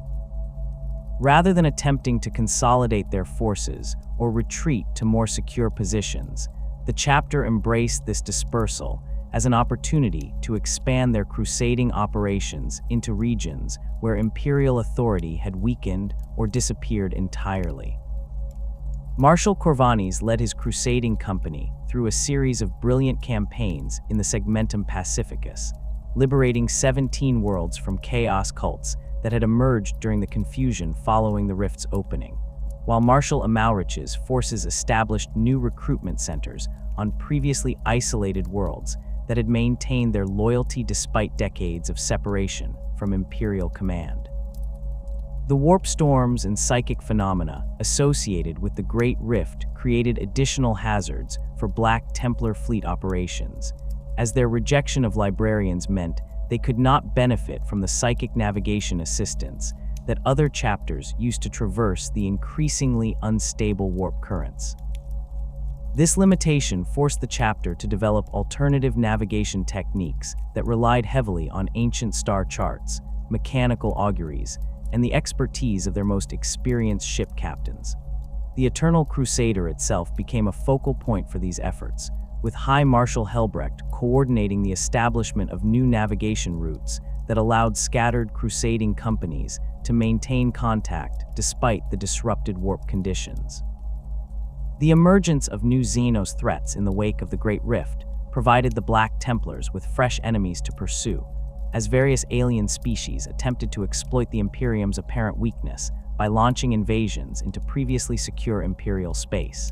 Rather than attempting to consolidate their forces or retreat to more secure positions, the chapter embraced this dispersal as an opportunity to expand their crusading operations into regions where Imperial authority had weakened or disappeared entirely. Marshal Corvanis led his crusading company through a series of brilliant campaigns in the Segmentum Pacificus, liberating 17 worlds from chaos cults that had emerged during the confusion following the Rift's opening, while Marshal Amalrich's forces established new recruitment centers on previously isolated worlds that had maintained their loyalty despite decades of separation from Imperial command. The warp storms and psychic phenomena associated with the Great Rift created additional hazards for Black Templar fleet operations, as their rejection of librarians meant they could not benefit from the psychic navigation assistance that other chapters used to traverse the increasingly unstable warp currents. This limitation forced the chapter to develop alternative navigation techniques that relied heavily on ancient star charts, mechanical auguries, and the expertise of their most experienced ship captains. The Eternal Crusader itself became a focal point for these efforts, with High Marshal Helbrecht coordinating the establishment of new navigation routes that allowed scattered crusading companies to maintain contact despite the disrupted warp conditions. The emergence of new xenos threats in the wake of the Great Rift provided the Black Templars with fresh enemies to pursue, as various alien species attempted to exploit the Imperium's apparent weakness by launching invasions into previously secure Imperial space.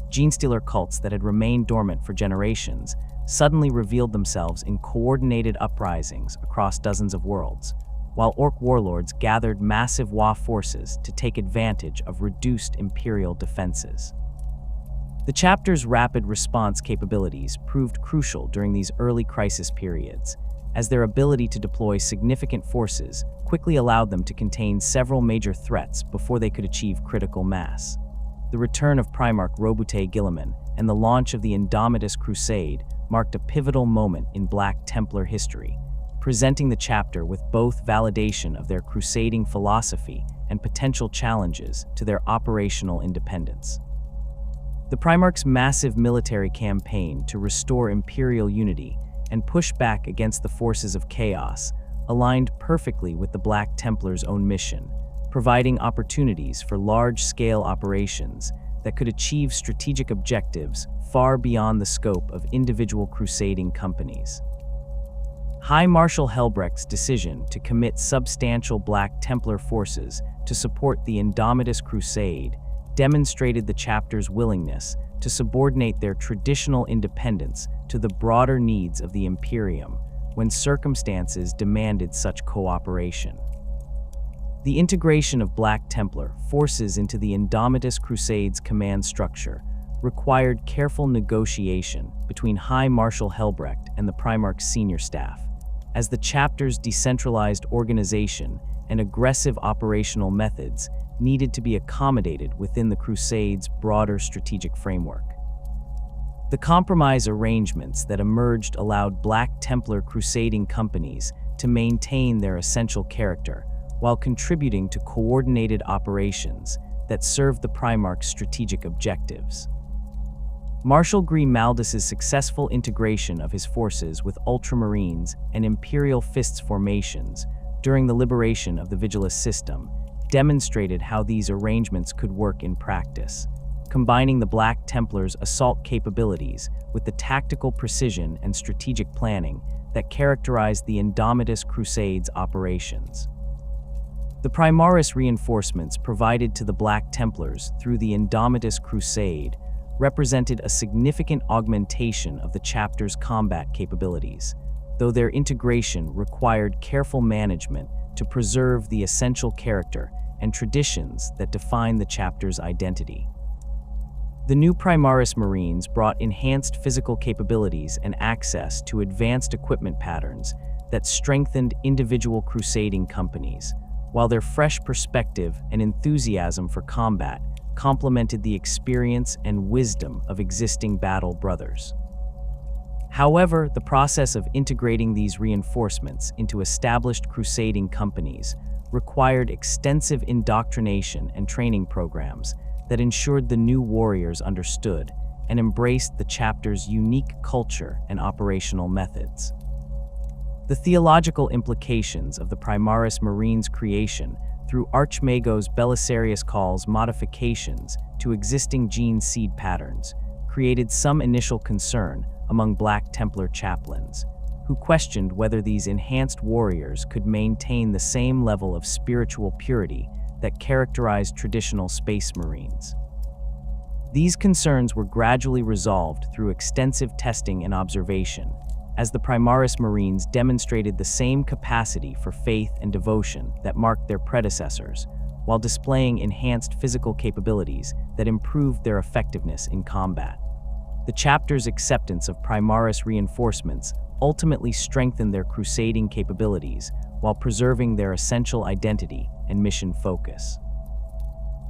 Genestealer cults that had remained dormant for generations suddenly revealed themselves in coordinated uprisings across dozens of worlds, while Orc warlords gathered massive WA forces to take advantage of reduced Imperial defenses. The chapter's rapid response capabilities proved crucial during these early crisis periods, as their ability to deploy significant forces quickly allowed them to contain several major threats before they could achieve critical mass. The return of Primarch Robute Guilliman and the launch of the Indomitus Crusade marked a pivotal moment in Black Templar history, presenting the chapter with both validation of their crusading philosophy and potential challenges to their operational independence. The Primarch's massive military campaign to restore imperial unity and push back against the forces of chaos aligned perfectly with the Black Templars' own mission, providing opportunities for large-scale operations that could achieve strategic objectives far beyond the scope of individual crusading companies. High Marshal Helbrecht's decision to commit substantial Black Templar forces to support the Indomitus Crusade demonstrated the chapter's willingness to subordinate their traditional independence to the broader needs of the Imperium when circumstances demanded such cooperation. The integration of Black Templar forces into the Indomitus Crusade's command structure required careful negotiation between High Marshal Helbrecht and the Primarch's senior staff, as the chapter's decentralized organization and aggressive operational methods needed to be accommodated within the Crusade's broader strategic framework. The compromise arrangements that emerged allowed Black Templar crusading companies to maintain their essential character while contributing to coordinated operations that served the Primarch's strategic objectives. Marshal Grimaldus's successful integration of his forces with Ultramarines and Imperial Fists formations during the liberation of the Vigilis system demonstrated how these arrangements could work in practice, combining the Black Templars' assault capabilities with the tactical precision and strategic planning that characterized the Indomitus Crusade's operations. The Primaris reinforcements provided to the Black Templars through the Indomitus Crusade represented a significant augmentation of the chapter's combat capabilities, though their integration required careful management to preserve the essential character and traditions that define the chapter's identity. The new Primaris Marines brought enhanced physical capabilities and access to advanced equipment patterns that strengthened individual crusading companies, while their fresh perspective and enthusiasm for combat complemented the experience and wisdom of existing battle brothers. However, the process of integrating these reinforcements into established crusading companies required extensive indoctrination and training programs that ensured the new warriors understood and embraced the chapter's unique culture and operational methods. The theological implications of the Primaris Marines' creation through Archmagos Belisarius Call's modifications to existing gene seed patterns created some initial concern among Black Templar chaplains, who questioned whether these enhanced warriors could maintain the same level of spiritual purity that characterized traditional Space Marines. These concerns were gradually resolved through extensive testing and observation, as the Primaris Marines demonstrated the same capacity for faith and devotion that marked their predecessors, while displaying enhanced physical capabilities that improved their effectiveness in combat. The chapter's acceptance of Primaris reinforcements ultimately strengthened their crusading capabilities while preserving their essential identity and mission focus.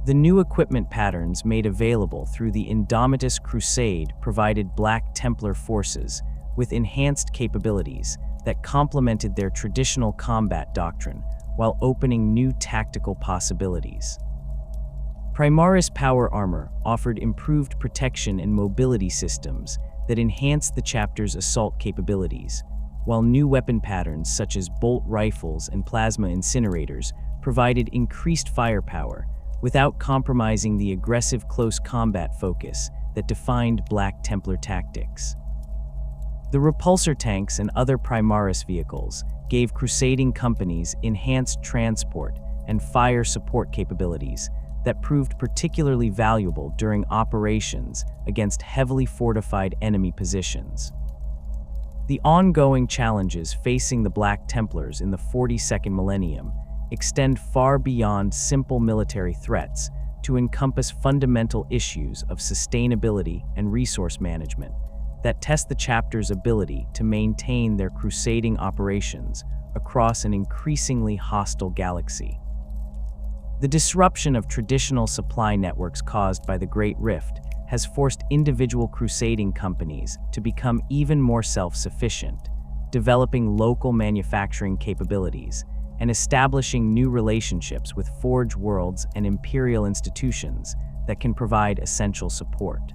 The new equipment patterns made available through the Indomitus Crusade provided Black Templar forces with enhanced capabilities that complemented their traditional combat doctrine while opening new tactical possibilities. Primaris power armor offered improved protection and mobility systems that enhanced the chapter's assault capabilities, while new weapon patterns such as bolt rifles and plasma incinerators provided increased firepower without compromising the aggressive close combat focus that defined Black Templar tactics. The repulsor tanks and other Primaris vehicles gave crusading companies enhanced transport and fire support capabilities that proved particularly valuable during operations against heavily fortified enemy positions. The ongoing challenges facing the Black Templars in the 42nd millennium extend far beyond simple military threats to encompass fundamental issues of sustainability and resource management that test the chapter's ability to maintain their crusading operations across an increasingly hostile galaxy. The disruption of traditional supply networks caused by the Great Rift has forced individual crusading companies to become even more self-sufficient, developing local manufacturing capabilities and establishing new relationships with forge worlds and imperial institutions that can provide essential support.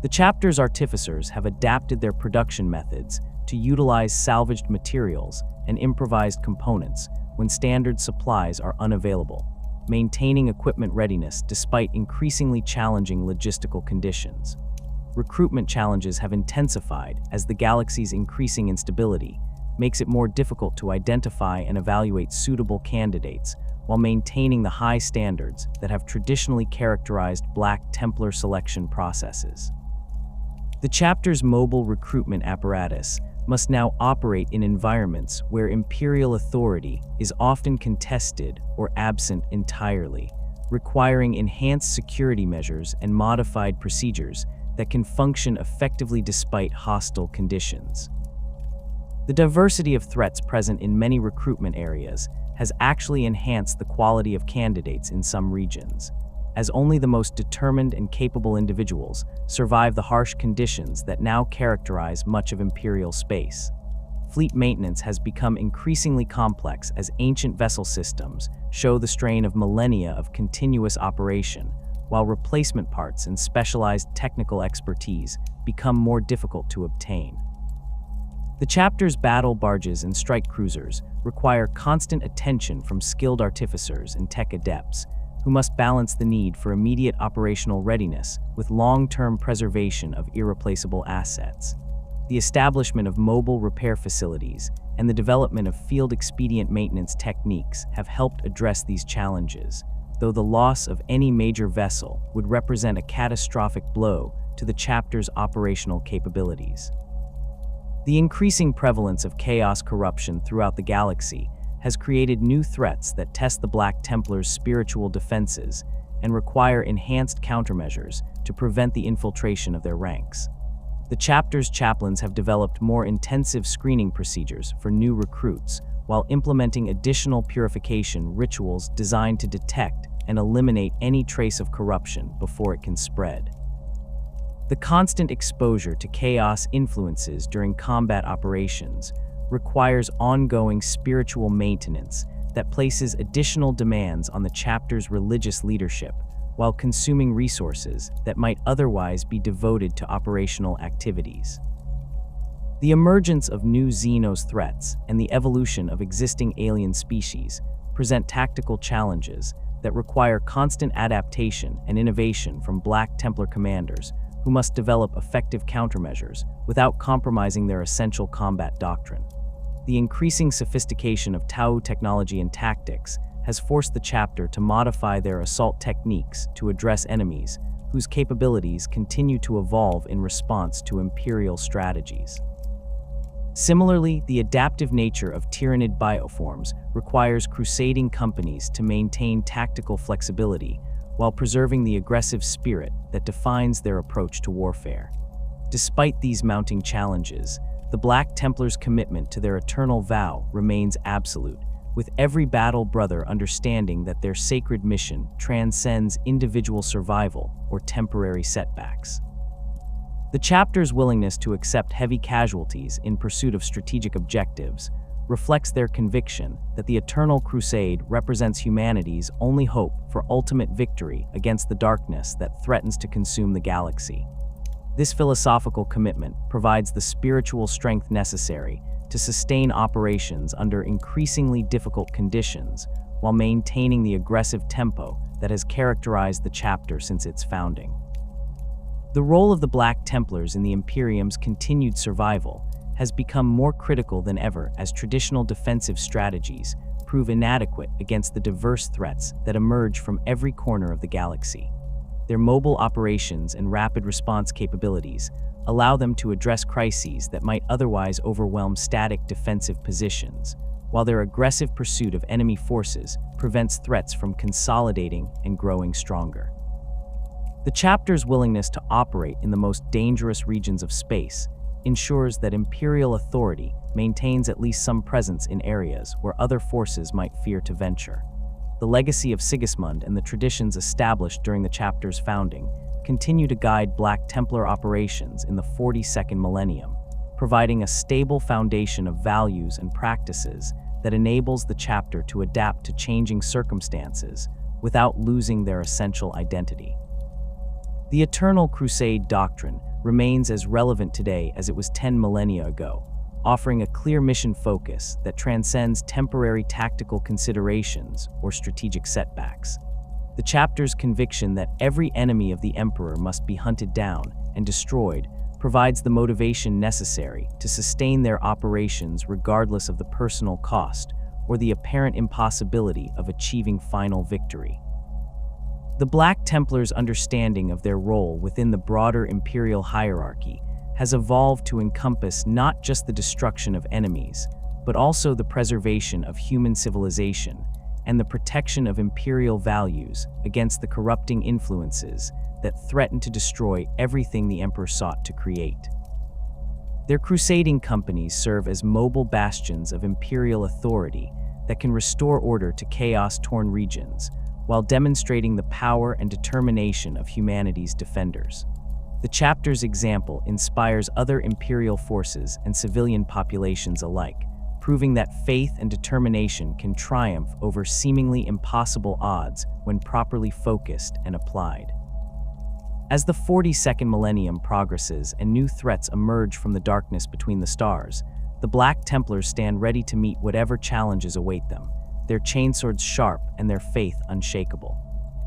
The chapter's artificers have adapted their production methods to utilize salvaged materials and improvised components when standard supplies are unavailable, maintaining equipment readiness despite increasingly challenging logistical conditions. Recruitment challenges have intensified as the galaxy's increasing instability makes it more difficult to identify and evaluate suitable candidates while maintaining the high standards that have traditionally characterized Black Templar selection processes. The chapter's mobile recruitment apparatus must now operate in environments where Imperial authority is often contested or absent entirely, requiring enhanced security measures and modified procedures that can function effectively despite hostile conditions. The diversity of threats present in many recruitment areas has actually enhanced the quality of candidates in some regions, as only the most determined and capable individuals survive the harsh conditions that now characterize much of Imperial space. Fleet maintenance has become increasingly complex as ancient vessel systems show the strain of millennia of continuous operation, while replacement parts and specialized technical expertise become more difficult to obtain. The chapter's battle barges and strike cruisers require constant attention from skilled artificers and tech adepts, who must balance the need for immediate operational readiness with long-term preservation of irreplaceable assets. The establishment of mobile repair facilities and the development of field-expedient maintenance techniques have helped address these challenges, though the loss of any major vessel would represent a catastrophic blow to the chapter's operational capabilities. The increasing prevalence of chaos corruption throughout the galaxy has created new threats that test the Black Templars' spiritual defenses and require enhanced countermeasures to prevent the infiltration of their ranks. The chapter's chaplains have developed more intensive screening procedures for new recruits while implementing additional purification rituals designed to detect and eliminate any trace of corruption before it can spread. The constant exposure to chaos influences during combat operations requires ongoing spiritual maintenance that places additional demands on the chapter's religious leadership while consuming resources that might otherwise be devoted to operational activities. The emergence of new xenos threats and the evolution of existing alien species present tactical challenges that require constant adaptation and innovation from Black Templar commanders who must develop effective countermeasures without compromising their essential combat doctrine. The increasing sophistication of Tau technology and tactics has forced the chapter to modify their assault techniques to address enemies whose capabilities continue to evolve in response to Imperial strategies. Similarly, the adaptive nature of tyrannid bioforms requires crusading companies to maintain tactical flexibility while preserving the aggressive spirit that defines their approach to warfare. Despite these mounting challenges, the Black Templars' commitment to their eternal vow remains absolute, with every battle brother understanding that their sacred mission transcends individual survival or temporary setbacks. The chapter's willingness to accept heavy casualties in pursuit of strategic objectives reflects their conviction that the eternal crusade represents humanity's only hope for ultimate victory against the darkness that threatens to consume the galaxy. This philosophical commitment provides the spiritual strength necessary to sustain operations under increasingly difficult conditions while maintaining the aggressive tempo that has characterized the chapter since its founding. The role of the Black Templars in the Imperium's continued survival has become more critical than ever as traditional defensive strategies prove inadequate against the diverse threats that emerge from every corner of the galaxy. Their mobile operations and rapid response capabilities allow them to address crises that might otherwise overwhelm static defensive positions, while their aggressive pursuit of enemy forces prevents threats from consolidating and growing stronger. The chapter's willingness to operate in the most dangerous regions of space ensures that Imperial authority maintains at least some presence in areas where other forces might fear to venture. The legacy of Sigismund and the traditions established during the chapter's founding continue to guide Black Templar operations in the 42nd millennium, providing a stable foundation of values and practices that enables the chapter to adapt to changing circumstances without losing their essential identity. The Eternal Crusade doctrine remains as relevant today as it was 10 millennia ago, offering a clear mission focus that transcends temporary tactical considerations or strategic setbacks. The chapter's conviction that every enemy of the Emperor must be hunted down and destroyed provides the motivation necessary to sustain their operations regardless of the personal cost or the apparent impossibility of achieving final victory. The Black Templars' understanding of their role within the broader imperial hierarchy has evolved to encompass not just the destruction of enemies, but also the preservation of human civilization and the protection of imperial values against the corrupting influences that threaten to destroy everything the Emperor sought to create. Their crusading companies serve as mobile bastions of imperial authority that can restore order to chaos-torn regions, while demonstrating the power and determination of humanity's defenders. The chapter's example inspires other imperial forces and civilian populations alike, proving that faith and determination can triumph over seemingly impossible odds when properly focused and applied. As the 42nd millennium progresses and new threats emerge from the darkness between the stars, the Black Templars stand ready to meet whatever challenges await them, their chainswords sharp and their faith unshakable.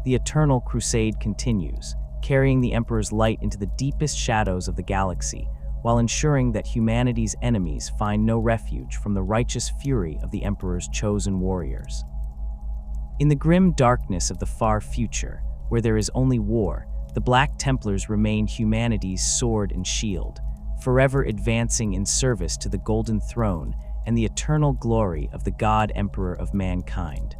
The eternal crusade continues, carrying the Emperor's light into the deepest shadows of the galaxy, while ensuring that humanity's enemies find no refuge from the righteous fury of the Emperor's chosen warriors. In the grim darkness of the far future, where there is only war, the Black Templars remain humanity's sword and shield, forever advancing in service to the Golden Throne and the eternal glory of the God Emperor of mankind.